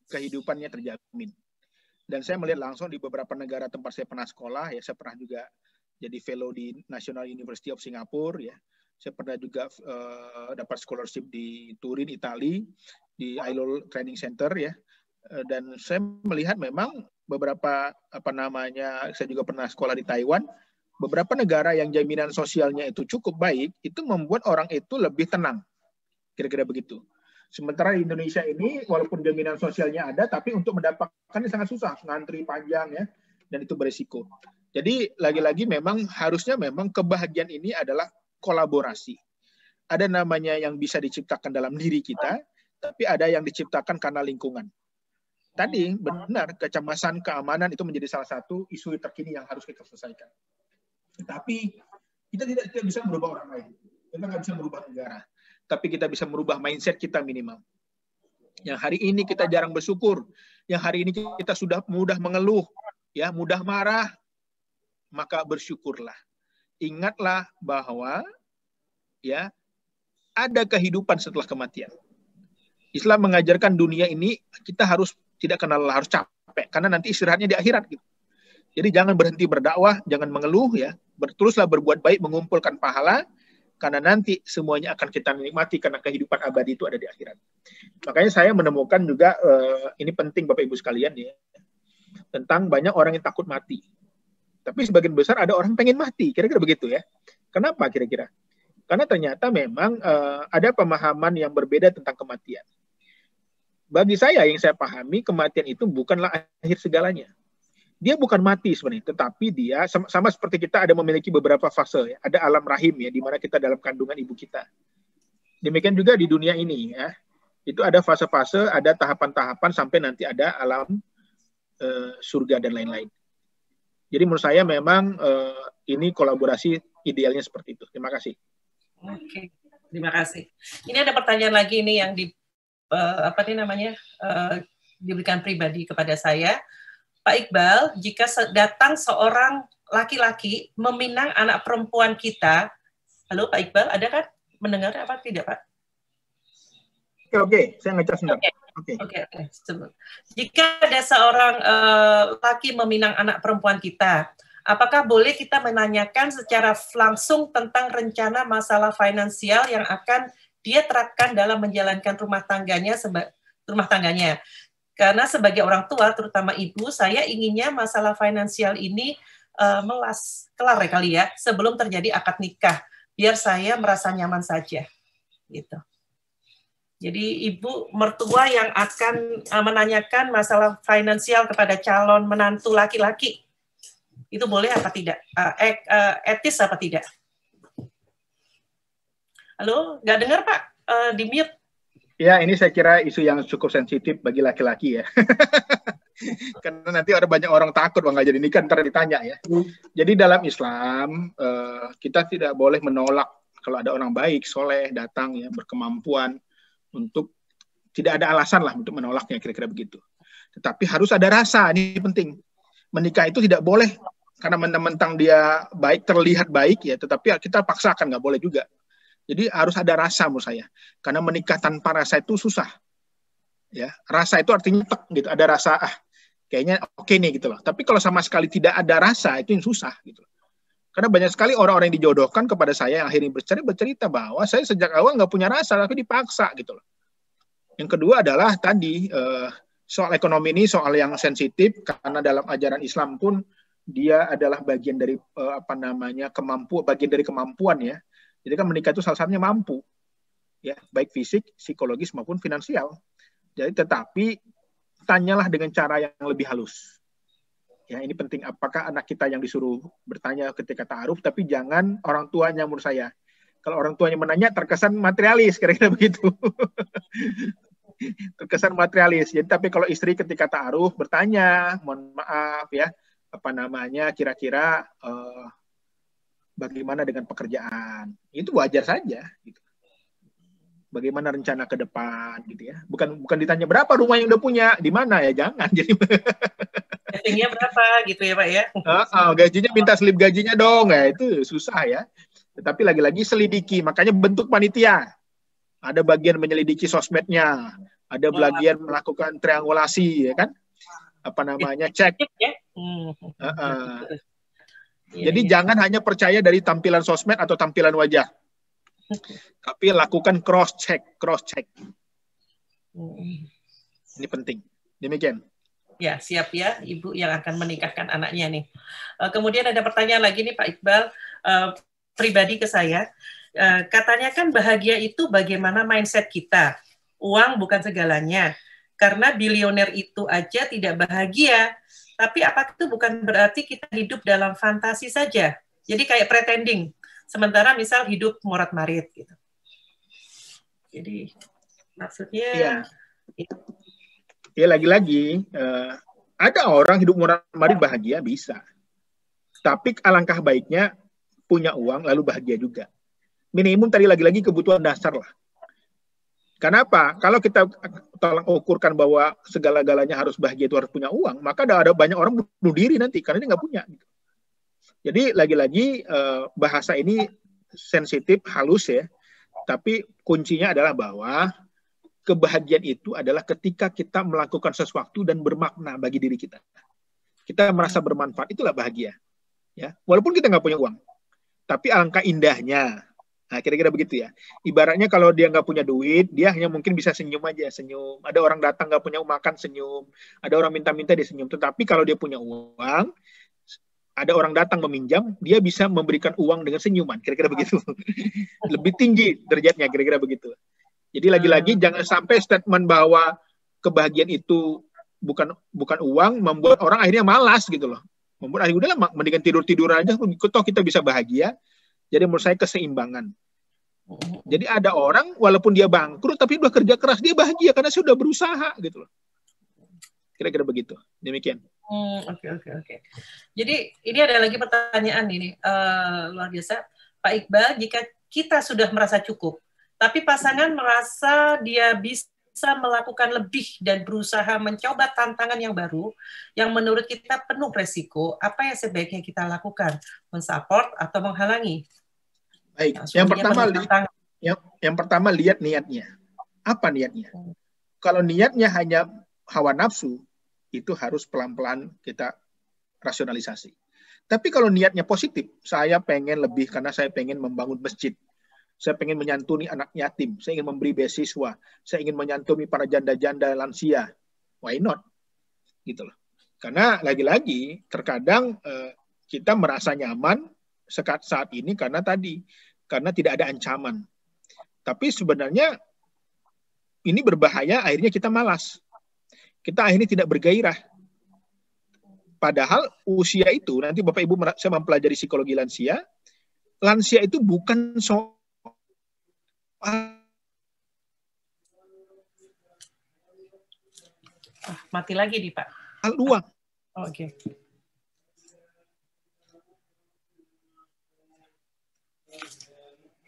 Speaker 3: kehidupannya terjamin. Dan saya melihat langsung di beberapa negara tempat saya pernah sekolah, ya saya pernah juga jadi fellow di National University of Singapore, ya. Saya pernah juga dapat scholarship di Turin, Italia, di ILO Training Center ya. Dan saya melihat memang beberapa saya juga pernah sekolah di Taiwan. Beberapa negara yang jaminan sosialnya itu cukup baik, itu membuat orang itu lebih tenang. Kira-kira begitu. Sementara di Indonesia ini, walaupun jaminan sosialnya ada, tapi untuk mendapatkannya sangat susah, ngantri panjang ya, dan itu berisiko. Jadi lagi-lagi memang harusnya memang kebahagiaan ini adalah kolaborasi. Ada namanya yang bisa diciptakan dalam diri kita, tapi ada yang diciptakan karena lingkungan. Tadi benar, kecemasan, keamanan itu menjadi salah satu isu terkini yang harus kita selesaikan. Tapi kita tidak bisa merubah orang lain. Kita nggak bisa merubah negara. Tapi kita bisa merubah mindset kita minimal. Yang hari ini kita jarang bersyukur, yang hari ini kita sudah mudah mengeluh, ya mudah marah, maka bersyukurlah. Ingatlah bahwa ya ada kehidupan setelah kematian. Islam mengajarkan dunia ini kita tidak kenal harus capek, karena nanti istirahatnya di akhirat gitu. Jadi jangan berhenti berdakwah, jangan mengeluh ya, teruslah berbuat baik, mengumpulkan pahala. Karena nanti semuanya akan kita nikmati karena kehidupan abadi itu ada di akhirat. Makanya saya menemukan juga, ini penting Bapak Ibu sekalian ya, tentang banyak orang yang takut mati. Tapi sebagian besar ada orang pengen mati, kira-kira begitu ya. Kenapa kira-kira? Karena ternyata memang ada pemahaman yang berbeda tentang kematian. Bagi saya yang saya pahami, kematian itu bukanlah akhir segalanya. Dia bukan mati sebenarnya, tetapi dia sama seperti kita ada memiliki beberapa fase, ya. Ada alam rahim ya, di mana kita dalam kandungan ibu kita. Demikian juga di dunia ini ya, itu ada fase-fase, ada tahapan-tahapan sampai nanti ada alam surga dan lain-lain. Jadi menurut saya memang ini kolaborasi idealnya seperti itu. Terima kasih.
Speaker 1: Oke, terima kasih. Ini ada pertanyaan lagi nih yang diberikan pribadi kepada saya. Pak Iqbal, jika datang seorang laki-laki meminang anak perempuan kita, halo Pak Iqbal, ada kan? Mendengar apa tidak Pak?
Speaker 3: Oke, saya ngecas sebentar.
Speaker 1: Oke. Jika ada seorang laki meminang anak perempuan kita, apakah boleh kita menanyakan secara langsung tentang rencana masalah finansial yang akan dia terapkan dalam menjalankan rumah tangganya? Karena sebagai orang tua, terutama ibu, saya inginnya masalah finansial ini kelar ya kali ya, sebelum terjadi akad nikah, biar saya merasa nyaman saja, gitu. Jadi ibu mertua yang akan menanyakan masalah finansial kepada calon menantu laki-laki, itu boleh apa tidak? Etis apa tidak? Halo, nggak dengar Pak? Di mute.
Speaker 3: Ya, ini saya kira isu yang cukup sensitif bagi laki-laki ya. Karena nanti ada banyak orang takut nggak jadi nikah, ntar ditanya ya. Jadi dalam Islam, kita tidak boleh menolak kalau ada orang baik, soleh, datang ya, berkemampuan untuk, tidak ada alasan lah untuk menolaknya, kira-kira begitu. Tetapi harus ada rasa, ini penting. Menikah itu tidak boleh karena mentang-mentang dia baik, terlihat baik ya, tetapi kita paksakan, nggak boleh juga. Jadi harus ada rasa menurut saya. Karena menikah tanpa rasa itu susah. Ya, rasa itu artinya gitu, ada rasa kayaknya oke nih gitu loh. Tapi kalau sama sekali tidak ada rasa itu yang susah gitu loh. Karena banyak sekali orang-orang yang dijodohkan kepada saya yang akhirnya bercerita bahwa saya sejak awal nggak punya rasa tapi dipaksa gitu loh. Yang kedua adalah tadi soal ekonomi ini soal yang sensitif karena dalam ajaran Islam pun dia adalah bagian dari bagian dari kemampuan ya. Jadi kan menikah itu salah satunya mampu, ya baik fisik, psikologis maupun finansial. Jadi tetapi tanyalah dengan cara yang lebih halus. Ya ini penting. Apakah anak kita yang disuruh bertanya ketika ta'aruf, tapi jangan orang tuanya menurut saya. Kalau orang tuanya menanya terkesan materialis, kira-kira begitu. Terkesan materialis. Jadi tapi kalau istri ketika ta'aruf bertanya, mohon maaf ya, kira-kira bagaimana dengan pekerjaan, itu wajar saja gitu. Bagaimana rencana ke depan gitu ya, bukan ditanya berapa rumah yang udah punya, di mana ya, jangan. Jadi
Speaker 1: gajinya berapa gitu ya Pak ya.
Speaker 3: Gajinya minta slip gajinya dong ya, itu susah ya. Tetapi lagi-lagi selidiki, makanya bentuk panitia, ada bagian menyelidiki sosmednya, ada bagian melakukan triangulasi ya kan, cek. Jadi jangan hanya percaya dari tampilan sosmed atau tampilan wajah. Tapi lakukan cross check. Ini penting. Demikian.
Speaker 1: Ya, siap ya, Ibu yang akan menikahkan anaknya nih. Kemudian ada pertanyaan lagi nih Pak Iqbal, pribadi ke saya. Katanya kan bahagia itu bagaimana mindset kita. Uang bukan segalanya. Karena bilioner itu aja tidak bahagia. Tapi apakah itu bukan berarti kita hidup dalam fantasi saja? Jadi kayak pretending. Sementara misal hidup morat-marit gitu. Jadi maksudnya...
Speaker 3: Ya lagi-lagi ada orang hidup morat-marit bahagia bisa. Tapi alangkah baiknya punya uang lalu bahagia juga. Minimum tadi lagi-lagi kebutuhan dasar lah. Kenapa? Kalau kita tolong ukurkan bahwa segala-galanya harus bahagia itu harus punya uang, maka ada banyak orang bunuh diri nanti karena dia nggak punya. Jadi lagi-lagi bahasa ini sensitif, halus ya. Tapi kuncinya adalah bahwa kebahagiaan itu adalah ketika kita melakukan sesuatu dan bermakna bagi diri kita. Kita merasa bermanfaat, itulah bahagia. Ya, walaupun kita nggak punya uang. Tapi alangkah indahnya. Nah, kira-kira begitu ya. Ibaratnya kalau dia nggak punya duit, dia hanya mungkin bisa senyum aja, senyum. Ada orang datang nggak punya makan, senyum. Ada orang minta-minta, dia senyum. Tetapi kalau dia punya uang, ada orang datang meminjam, dia bisa memberikan uang dengan senyuman. Kira-kira begitu. Lebih tinggi derajatnya, kira-kira begitu. Jadi lagi-lagi jangan sampai statement bahwa kebahagiaan itu bukan uang membuat orang akhirnya malas gitu loh. Membuat akhirnya udahlah mendingan tidur aja, toh kita bisa bahagia. Jadi menurut saya keseimbangan. Jadi ada orang walaupun dia bangkrut tapi udah kerja keras dia bahagia karena sudah berusaha gitu loh. Kira-kira begitu. Demikian.
Speaker 1: Oke. Jadi ini ada lagi pertanyaan ini luar biasa, Pak Iqbal. Jika kita sudah merasa cukup tapi pasangan merasa dia bisa melakukan lebih dan berusaha mencoba tantangan yang baru, yang menurut kita penuh resiko, apa yang sebaiknya kita lakukan? Mensupport atau menghalangi?
Speaker 3: Baik, yang pertama lihat niatnya. Apa niatnya? Kalau niatnya hanya hawa nafsu, itu harus pelan-pelan kita rasionalisasi. Tapi kalau niatnya positif, saya pengen lebih karena saya pengen membangun masjid. Saya pengen menyantuni anak yatim, saya ingin memberi beasiswa, saya ingin menyantuni para janda-janda lansia. Why not? Gitu loh. Karena lagi-lagi terkadang kita merasa nyaman saat ini karena tidak ada ancaman. Tapi sebenarnya ini berbahaya, akhirnya kita malas. Kita akhirnya tidak bergairah. Padahal usia itu, nanti Bapak Ibu saya mempelajari psikologi lansia itu bukan
Speaker 1: mati lagi nih Pak.
Speaker 3: Uang.
Speaker 1: Oke.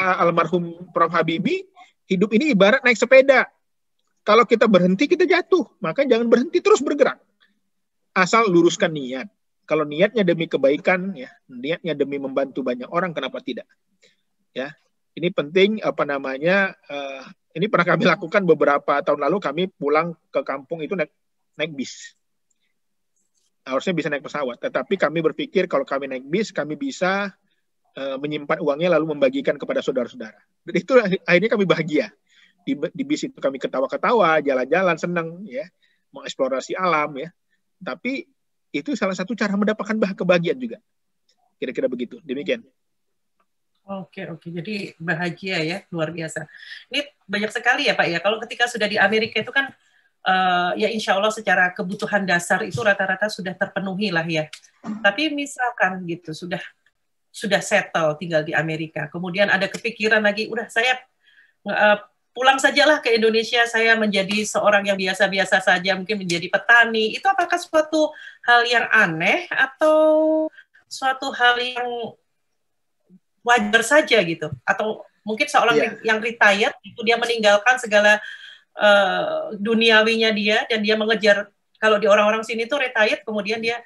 Speaker 3: Almarhum Prof. Habibie, hidup ini ibarat naik sepeda. Kalau kita berhenti, kita jatuh. Maka jangan berhenti, terus bergerak. Asal luruskan niat. Kalau niatnya demi kebaikan, ya, niatnya demi membantu banyak orang, kenapa tidak? Ya, ini penting, ini pernah kami lakukan beberapa tahun lalu, kami pulang ke kampung itu naik bis. Harusnya bisa naik pesawat, tetapi kami berpikir kalau kami naik bis, kami bisa menyimpan uangnya lalu membagikan kepada saudara-saudara. Dan itu akhirnya kami bahagia. Di bis itu kami ketawa-ketawa, jalan-jalan, senang, ya, mengeksplorasi alam, ya. Tapi itu salah satu cara mendapatkan kebahagiaan juga. Kira-kira begitu. Demikian.
Speaker 1: Oke. Jadi bahagia ya, luar biasa. Ini banyak sekali ya Pak ya. Kalau ketika sudah di Amerika itu kan ya insya Allah secara kebutuhan dasar itu rata-rata sudah terpenuhi lah ya. Tapi misalkan gitu sudah settle tinggal di Amerika, kemudian ada kepikiran lagi, udah saya pulang sajalah ke Indonesia, saya menjadi seorang yang biasa-biasa saja, mungkin menjadi petani. Itu apakah suatu hal yang aneh atau suatu hal yang wajar saja gitu? Atau mungkin seorang yang retired itu dia meninggalkan segala duniawinya dia dan dia mengejar, kalau di orang-orang sini tuh retired kemudian dia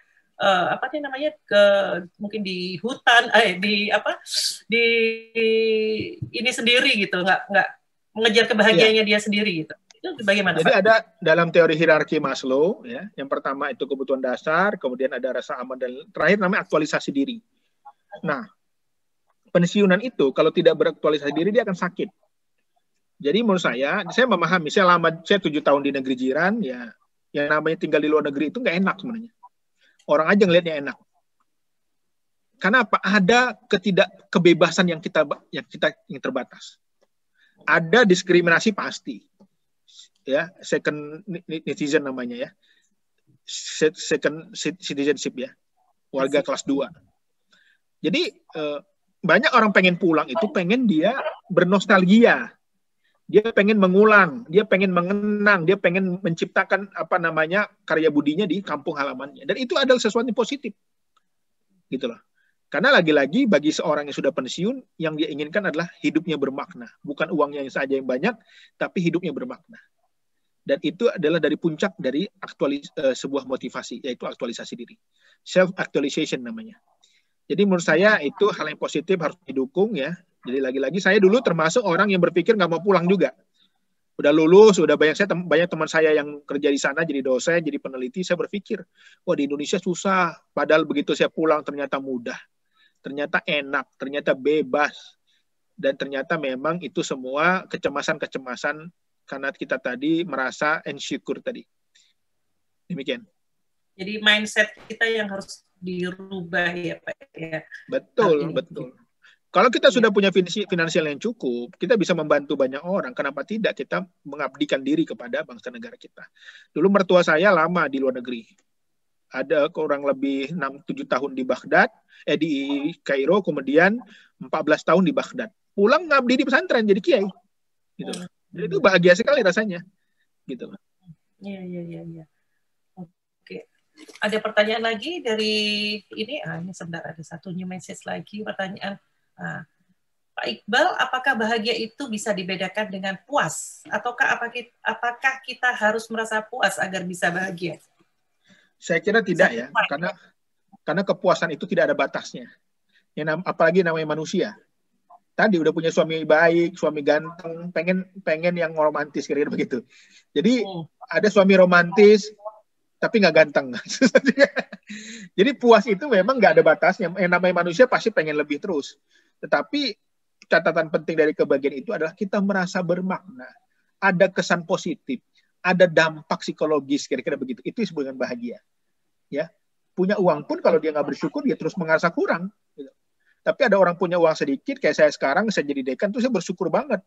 Speaker 1: mungkin di hutan di ini sendiri gitu, nggak mengejar kebahagiaannya dia sendiri gitu. Itu bagaimana?
Speaker 3: Jadi ada dalam teori hierarki Maslow, ya, yang pertama itu kebutuhan dasar, kemudian ada rasa aman, dan terakhir namanya aktualisasi diri. Nah, pensiunan itu kalau tidak beraktualisasi diri dia akan sakit. Jadi menurut saya memahami, saya 7 tahun di negeri jiran, ya yang namanya tinggal di luar negeri itu nggak enak sebenarnya. Orang aja ngelihatnya enak. Karena apa? Ada ketidakkebebasan yang terbatas. Ada diskriminasi pasti. Ya, second citizen namanya ya. Second citizenship ya. Warga kelas 2. Jadi banyak orang pengen pulang itu pengen dia bernostalgia. Dia pengen mengulang, dia pengen mengenang, dia pengen menciptakan karya budinya di kampung halamannya. Dan itu adalah sesuatu yang positif. Gitu loh. Karena lagi-lagi bagi seorang yang sudah pensiun, yang dia inginkan adalah hidupnya bermakna. Bukan uangnya saja yang banyak, tapi hidupnya bermakna. Dan itu adalah dari puncak dari sebuah motivasi, yaitu aktualisasi diri. Self-actualization namanya. Jadi menurut saya itu hal yang positif, harus didukung ya. Jadi lagi-lagi saya dulu termasuk orang yang berpikir nggak mau pulang juga. Udah lulus, udah banyak teman saya yang kerja di sana, jadi dosen, jadi peneliti, saya berpikir, wah di Indonesia susah. Padahal begitu saya pulang ternyata mudah. Ternyata enak, ternyata bebas. Dan ternyata memang itu semua kecemasan-kecemasan karena kita tadi merasa insecure tadi. Demikian.
Speaker 1: Jadi mindset kita yang harus dirubah ya Pak ya.
Speaker 3: Betul, betul. Kalau kita sudah punya finansial yang cukup, kita bisa membantu banyak orang. Kenapa tidak kita mengabdikan diri kepada bangsa negara kita? Dulu mertua saya lama di luar negeri. Ada kurang lebih 6-7 tahun di Baghdad, di Kairo, kemudian 14 tahun di Baghdad. Pulang ngabdi di pesantren jadi kiai. Gitu. Jadi itu bahagia sekali rasanya. Gitu.
Speaker 1: Iya. Oke. Ada pertanyaan lagi dari ini sebentar, ada satu new message lagi pertanyaan. Pak Iqbal, apakah bahagia itu bisa dibedakan dengan puas? Ataukah apakah kita harus merasa puas agar bisa bahagia?
Speaker 3: Saya kira tidak ya, karena kepuasan itu tidak ada batasnya. Apalagi namanya manusia. Tadi udah punya suami baik, suami ganteng, pengen yang romantis kira-kira begitu. Jadi ada suami romantis tapi nggak ganteng. Jadi puas itu memang nggak ada batasnya. Yang namanya manusia pasti pengen lebih terus. Tetapi catatan penting dari kebahagiaan itu adalah kita merasa bermakna, ada kesan positif, ada dampak psikologis kira-kira begitu. Itu disebut dengan bahagia. Ya, punya uang pun kalau dia nggak bersyukur dia terus merasa kurang. Gitu. Tapi ada orang punya uang sedikit kayak saya sekarang, saya jadi dekan tuh saya bersyukur banget.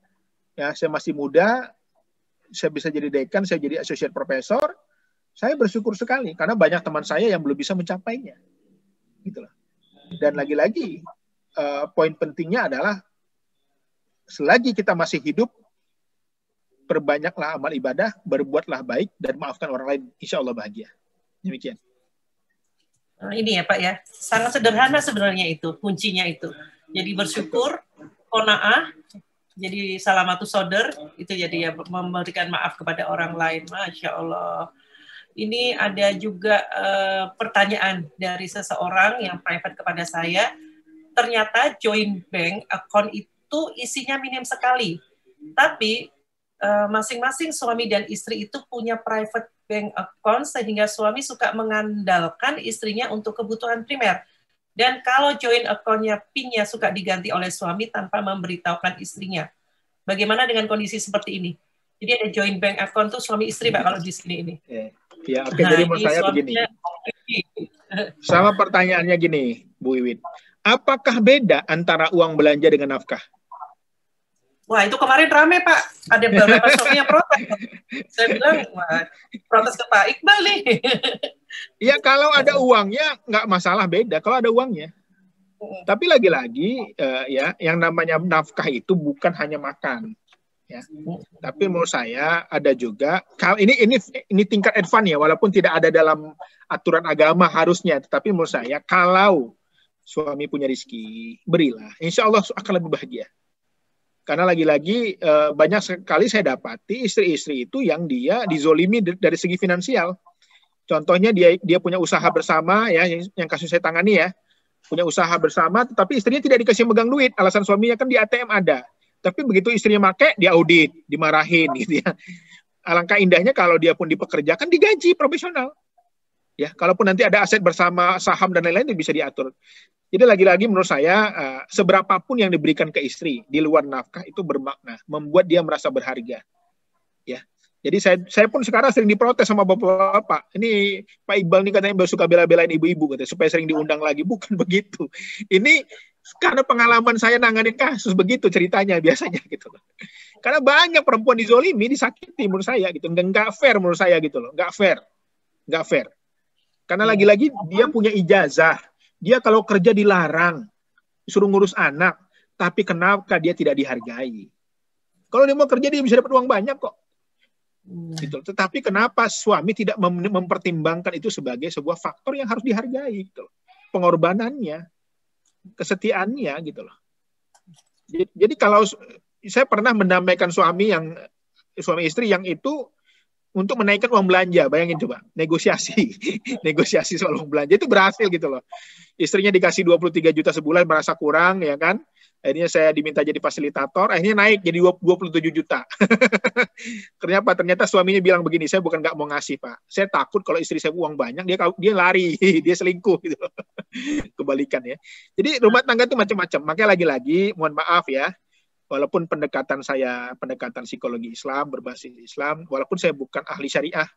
Speaker 3: Ya, saya masih muda, saya bisa jadi dekan, saya jadi associate professor. Saya bersyukur sekali karena banyak teman saya yang belum bisa mencapainya. Gitulah. Dan lagi-lagi poin pentingnya adalah selagi kita masih hidup, perbanyaklah amal ibadah, berbuatlah baik dan maafkan orang lain. Insya Allah bahagia. Demikian.
Speaker 1: Ini ya Pak ya, sangat sederhana sebenarnya itu kuncinya itu. Jadi bersyukur, qanaah, jadi salamatus sodar itu jadi ya memberikan maaf kepada orang lain. Masya Allah. Ini ada juga pertanyaan dari seseorang yang private kepada saya. Ternyata joint bank account itu isinya minim sekali. Tapi masing-masing suami dan istri itu punya private bank account sehingga suami suka mengandalkan istrinya untuk kebutuhan primer. Dan kalau joint account-nya PIN-nya suka diganti oleh suami tanpa memberitahukan istrinya. Bagaimana dengan kondisi seperti ini? Jadi ada joint bank account tuh suami istri Pak kalau di sini ini.
Speaker 3: Ya, oke. Jadi menurut saya begini. Sama pertanyaannya gini, Bu Iwin. Apakah beda antara uang belanja dengan nafkah?
Speaker 1: Wah, itu kemarin rame, Pak. Ada beberapa suami yang protes. Saya bilang, wah, protes ke Pak Iqbal nih.
Speaker 3: Ya, kalau ada uangnya, nggak masalah beda. Kalau ada uangnya. Tapi lagi-lagi, ya, yang namanya nafkah itu bukan hanya makan. Ya. Tapi menurut saya ada juga, ini tingkat advance ya, walaupun tidak ada dalam aturan agama harusnya. Tetapi menurut saya, kalau suami punya rezeki, berilah. Insya Allah akan lebih bahagia. Karena lagi-lagi banyak sekali saya dapati istri-istri itu yang dia dizolimi dari segi finansial. Contohnya dia punya usaha bersama ya, yang kasus saya tangani ya, punya usaha bersama, tetapi istrinya tidak dikasih megang duit. Alasan suaminya kan di ATM ada. Tapi begitu istrinya make, dia audit, dimarahin gitu ya. Alangkah indahnya kalau dia pun dipekerjakan digaji profesional. Ya, kalaupun nanti ada aset bersama saham dan lain-lain itu bisa diatur. Jadi lagi-lagi menurut saya seberapapun yang diberikan ke istri di luar nafkah itu bermakna, membuat dia merasa berharga. Ya. Jadi saya pun sekarang sering diprotes sama bapak-bapak. Ini Pak Iqbal nih katanya suka bela-belain ibu-ibu katanya supaya sering diundang lagi. Bukan begitu. Ini karena pengalaman saya nanganin kasus begitu ceritanya biasanya gitu loh. Karena banyak perempuan dizolimi, disakiti menurut saya gitu. Nggak fair menurut saya gitu loh. Nggak fair. Nggak fair. Karena lagi-lagi dia punya ijazah. Dia kalau kerja dilarang, disuruh ngurus anak, tapi kenapa dia tidak dihargai? Kalau dia mau kerja dia bisa dapat uang banyak kok. Gitu. Tetapi kenapa suami tidak mempertimbangkan itu sebagai sebuah faktor yang harus dihargai? Gitu. Pengorbanannya, kesetiaannya, gitu loh. Jadi kalau saya pernah mendamaikan suami istri yang itu untuk menaikkan uang belanja, bayangin coba, negosiasi soal uang belanja itu berhasil gitu loh. Istrinya dikasih 23 juta sebulan merasa kurang ya kan. Akhirnya saya diminta jadi fasilitator, akhirnya naik jadi 27 juta. Ternyata suaminya bilang begini, saya bukan nggak mau ngasih Pak, saya takut kalau istri saya uang banyak dia lari, dia selingkuh gitu. Kebalikan ya. Jadi rumah tangga itu macam-macam. Makanya lagi-lagi mohon maaf ya. Walaupun pendekatan psikologi Islam, berbasis Islam, walaupun saya bukan ahli syariah,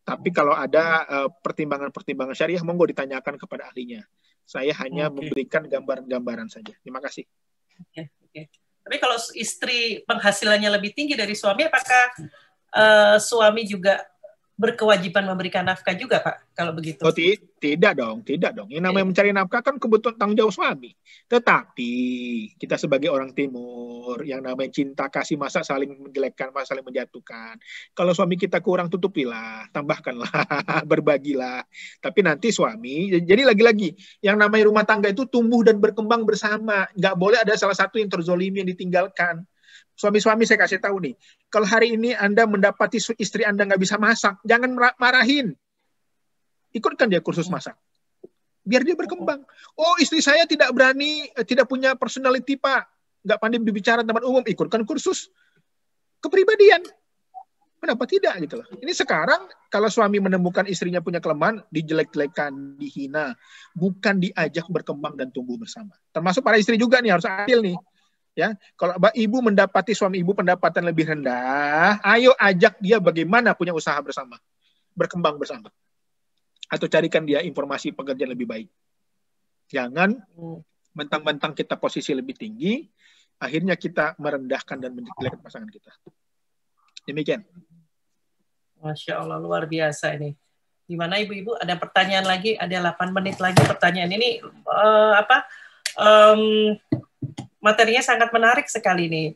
Speaker 3: tapi kalau ada pertimbangan-pertimbangan syariah, monggo ditanyakan kepada ahlinya. Saya hanya memberikan gambaran-gambaran saja. Terima kasih.
Speaker 1: Oke. Tapi kalau istri penghasilannya lebih tinggi dari suami, apakah suami juga berkewajiban memberikan nafkah juga, Pak? Kalau begitu?
Speaker 3: Oh, tidak dong. Yang namanya mencari nafkah kan kebutuhan tanggung jawab suami. Tetapi kita sebagai orang Timur, yang namanya cinta kasih masa saling menjelekkan, masa saling menjatuhkan. Kalau suami kita kurang, tutupilah, tambahkanlah, berbagilah. Tapi nanti suami, jadi lagi-lagi, yang namanya rumah tangga itu tumbuh dan berkembang bersama. Nggak boleh ada salah satu yang terzolimi, yang ditinggalkan. Suami-suami saya kasih tahu nih, kalau hari ini Anda mendapati istri Anda nggak bisa masak, jangan marahin. Ikutkan dia kursus masak. Biar dia berkembang. Oh, istri saya tidak berani, tidak punya personality, Pak. Nggak pandai berbicara teman umum, ikutkan kursus kepribadian. Kenapa tidak? Gitu loh. Ini sekarang, kalau suami menemukan istrinya punya kelemahan, dijelek-jelekan, dihina. Bukan diajak berkembang dan tumbuh bersama. Termasuk para istri juga nih, harus adil nih. Ya, kalau ibu mendapati suami ibu pendapatan lebih rendah, ayo ajak dia bagaimana punya usaha bersama, berkembang bersama, atau carikan dia informasi pekerjaan lebih baik. Jangan mentang-mentang kita posisi lebih tinggi, akhirnya kita merendahkan dan menjelekkan pasangan kita. Demikian.
Speaker 1: Masya Allah, luar biasa ini. Gimana ibu-ibu? Ada pertanyaan lagi? Ada 8 menit lagi pertanyaan ini. Materinya sangat menarik sekali nih.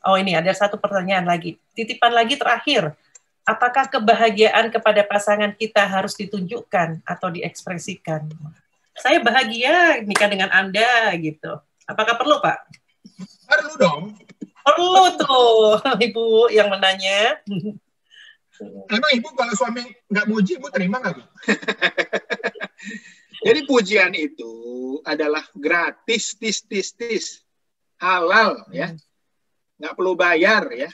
Speaker 1: Ini ada satu pertanyaan lagi. Titipan lagi terakhir. Apakah kebahagiaan kepada pasangan kita harus ditunjukkan atau diekspresikan? Saya bahagia nikah dengan Anda gitu. Apakah perlu, Pak?
Speaker 3: Perlu dong.
Speaker 1: Perlu tuh, Ibu yang menanya.
Speaker 3: Emang Ibu kalau suami nggak muji, Ibu terima nggak, Bu? Jadi pujian itu adalah gratis, halal ya, nggak perlu bayar ya.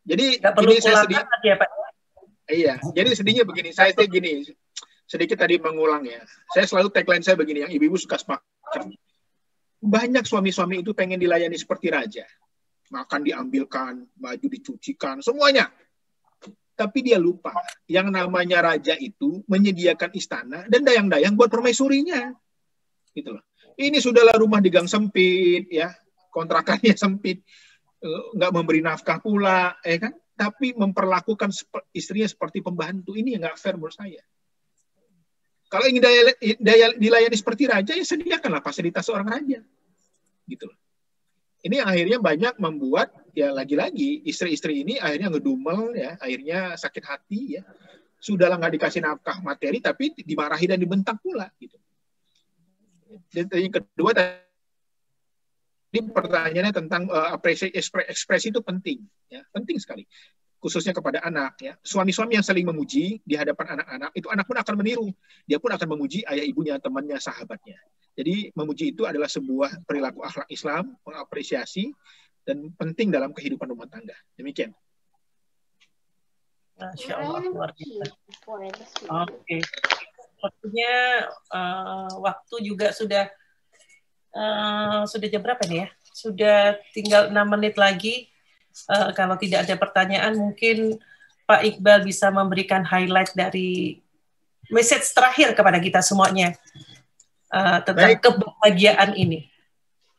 Speaker 3: Jadi ini saya sedih. Ya, Pak. Iya, jadi sedihnya begini, saya gini, sedikit tadi mengulang ya. Saya selalu tagline saya begini, yang ibu-ibu suka sepakat. Banyak suami-suami itu pengen dilayani seperti raja, makan diambilkan, baju dicucikan, semuanya. Tapi dia lupa, yang namanya raja itu menyediakan istana dan dayang-dayang buat permaisurinya. Gitu loh. Ini sudahlah rumah di gang sempit, ya, kontrakannya sempit, nggak memberi nafkah pula, ya kan? Tapi memperlakukan istrinya seperti pembantu, ini yang nggak fair menurut saya. Kalau ingin dilayani seperti raja, ya sediakanlah fasilitas seorang raja. Gitu loh. Ini yang akhirnya banyak membuat ya lagi-lagi istri-istri ini akhirnya ngedumel ya, akhirnya sakit hati ya. Sudahlah nggak dikasih nafkah materi tapi dimarahi dan dibentak pula gitu. Dan yang kedua tadi pertanyaannya tentang ekspresi itu penting ya, penting sekali. Khususnya kepada anak ya. Suami-suami yang saling memuji di hadapan anak-anak, itu anak pun akan meniru. Dia pun akan memuji ayah ibunya, temannya, sahabatnya. Jadi memuji itu adalah sebuah perilaku akhlak Islam, mengapresiasi dan penting dalam kehidupan rumah tangga. Demikian.
Speaker 1: Masya Allah, luar biasa. Oke. Waktunya waktu juga sudah jam berapa nih ya? Sudah tinggal 6 menit lagi. Kalau tidak ada pertanyaan, mungkin Pak Iqbal bisa memberikan highlight dari message terakhir kepada kita semuanya tentang kebahagiaan ini.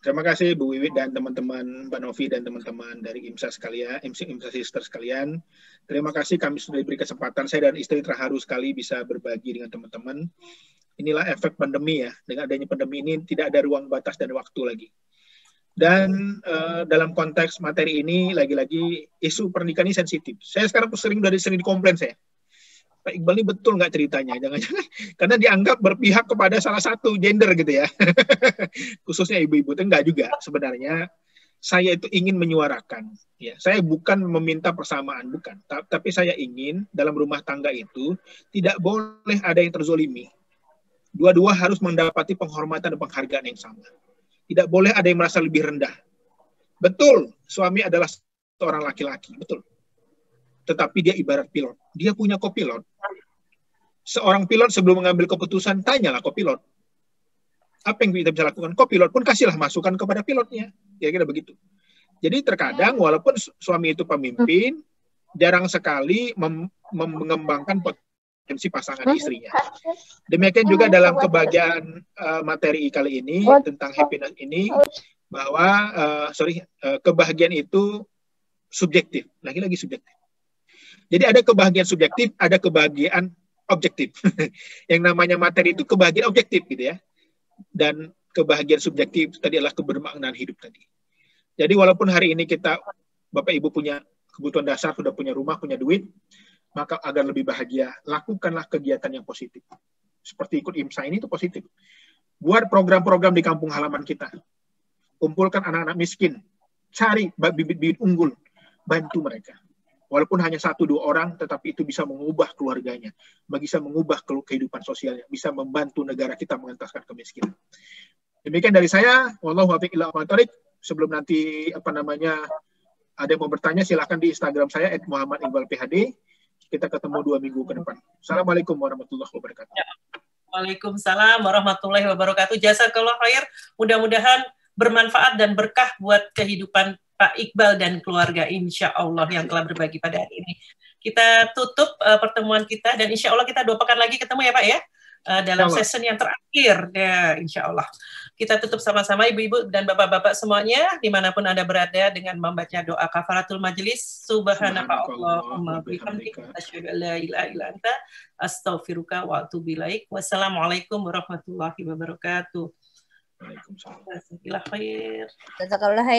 Speaker 3: Terima kasih Bu Wiwit dan teman-teman Mbak Novi dan teman-teman dari IMSA sekalian, IMSA Sister sekalian. Terima kasih kami sudah diberi kesempatan. Saya dan istri terharu sekali bisa berbagi dengan teman-teman. Inilah efek pandemi ya. Dengan adanya pandemi ini tidak ada ruang batas dan waktu lagi. Dan dalam konteks materi ini lagi-lagi isu pernikahan ini sensitif. Saya sekarang sering dikomplain saya. Pak Iqbal ini betul nggak ceritanya? Jangan-jangan karena dianggap berpihak kepada salah satu gender gitu ya. Khususnya ibu-ibu. Itu enggak juga sebenarnya. Saya itu ingin menyuarakan. Ya, saya bukan meminta persamaan, bukan. Tapi saya ingin dalam rumah tangga itu tidak boleh ada yang terzolimi. Dua-dua harus mendapati penghormatan dan penghargaan yang sama. Tidak boleh ada yang merasa lebih rendah. Betul, suami adalah seorang laki-laki. Betul. Tetapi dia ibarat pilot. Dia punya kopilot. Seorang pilot sebelum mengambil keputusan, tanyalah kopilot. Apa yang kita bisa lakukan? Kopilot pun kasihlah masukan kepada pilotnya. Kira-kira begitu. Jadi terkadang walaupun suami itu pemimpin, jarang sekali mengembangkan potensi pasangan istrinya. Demikian juga dalam kebahagiaan materi kali ini, tentang happiness ini, bahwa kebahagiaan itu subjektif. Lagi-lagi subjektif. Jadi ada kebahagiaan subjektif, ada kebahagiaan objektif. Yang namanya materi itu kebahagiaan objektif gitu ya. Dan kebahagiaan subjektif tadi adalah kebermaknaan hidup tadi. Jadi walaupun hari ini kita, Bapak Ibu punya kebutuhan dasar, sudah punya rumah, punya duit, maka agar lebih bahagia, lakukanlah kegiatan yang positif. Seperti ikut IMSA ini itu positif. Buat program-program di kampung halaman kita. Kumpulkan anak-anak miskin. Cari bibit-bibit unggul. Bantu mereka. Walaupun hanya 1-2 orang, tetapi itu bisa mengubah keluarganya, bisa mengubah kehidupan sosialnya, bisa membantu negara kita mengentaskan kemiskinan. Demikian dari saya. Wallahu a'lam bishawab. Sebelum nanti ada yang mau bertanya, silakan di Instagram saya @muhammadiqbalphd. Kita ketemu 2 minggu ke depan. Assalamualaikum warahmatullahi wabarakatuh.
Speaker 1: Waalaikumsalam warahmatullahi wabarakatuh. Jazakallah khair. Mudah-mudahan bermanfaat dan berkah buat kehidupan Pak Iqbal dan keluarga, insya Allah, yang telah berbagi pada hari ini. Kita tutup pertemuan kita, dan insya Allah kita 2 pekan lagi ketemu ya Pak ya, dalam session yang terakhir ya, insya Allah. Kita tutup sama-sama ibu-ibu dan bapak-bapak semuanya, dimanapun Anda berada, dengan membaca doa kafaratul majelis. Subhanakallahumma bihamdika asyhadu an la ilaha illa anta astaghfiruka wa atubu ilaik. Wassalamualaikum warahmatullahi wabarakatuh.
Speaker 3: Waalaikumsalam.
Speaker 1: Jazakallah khair.
Speaker 2: Jazakallah khair.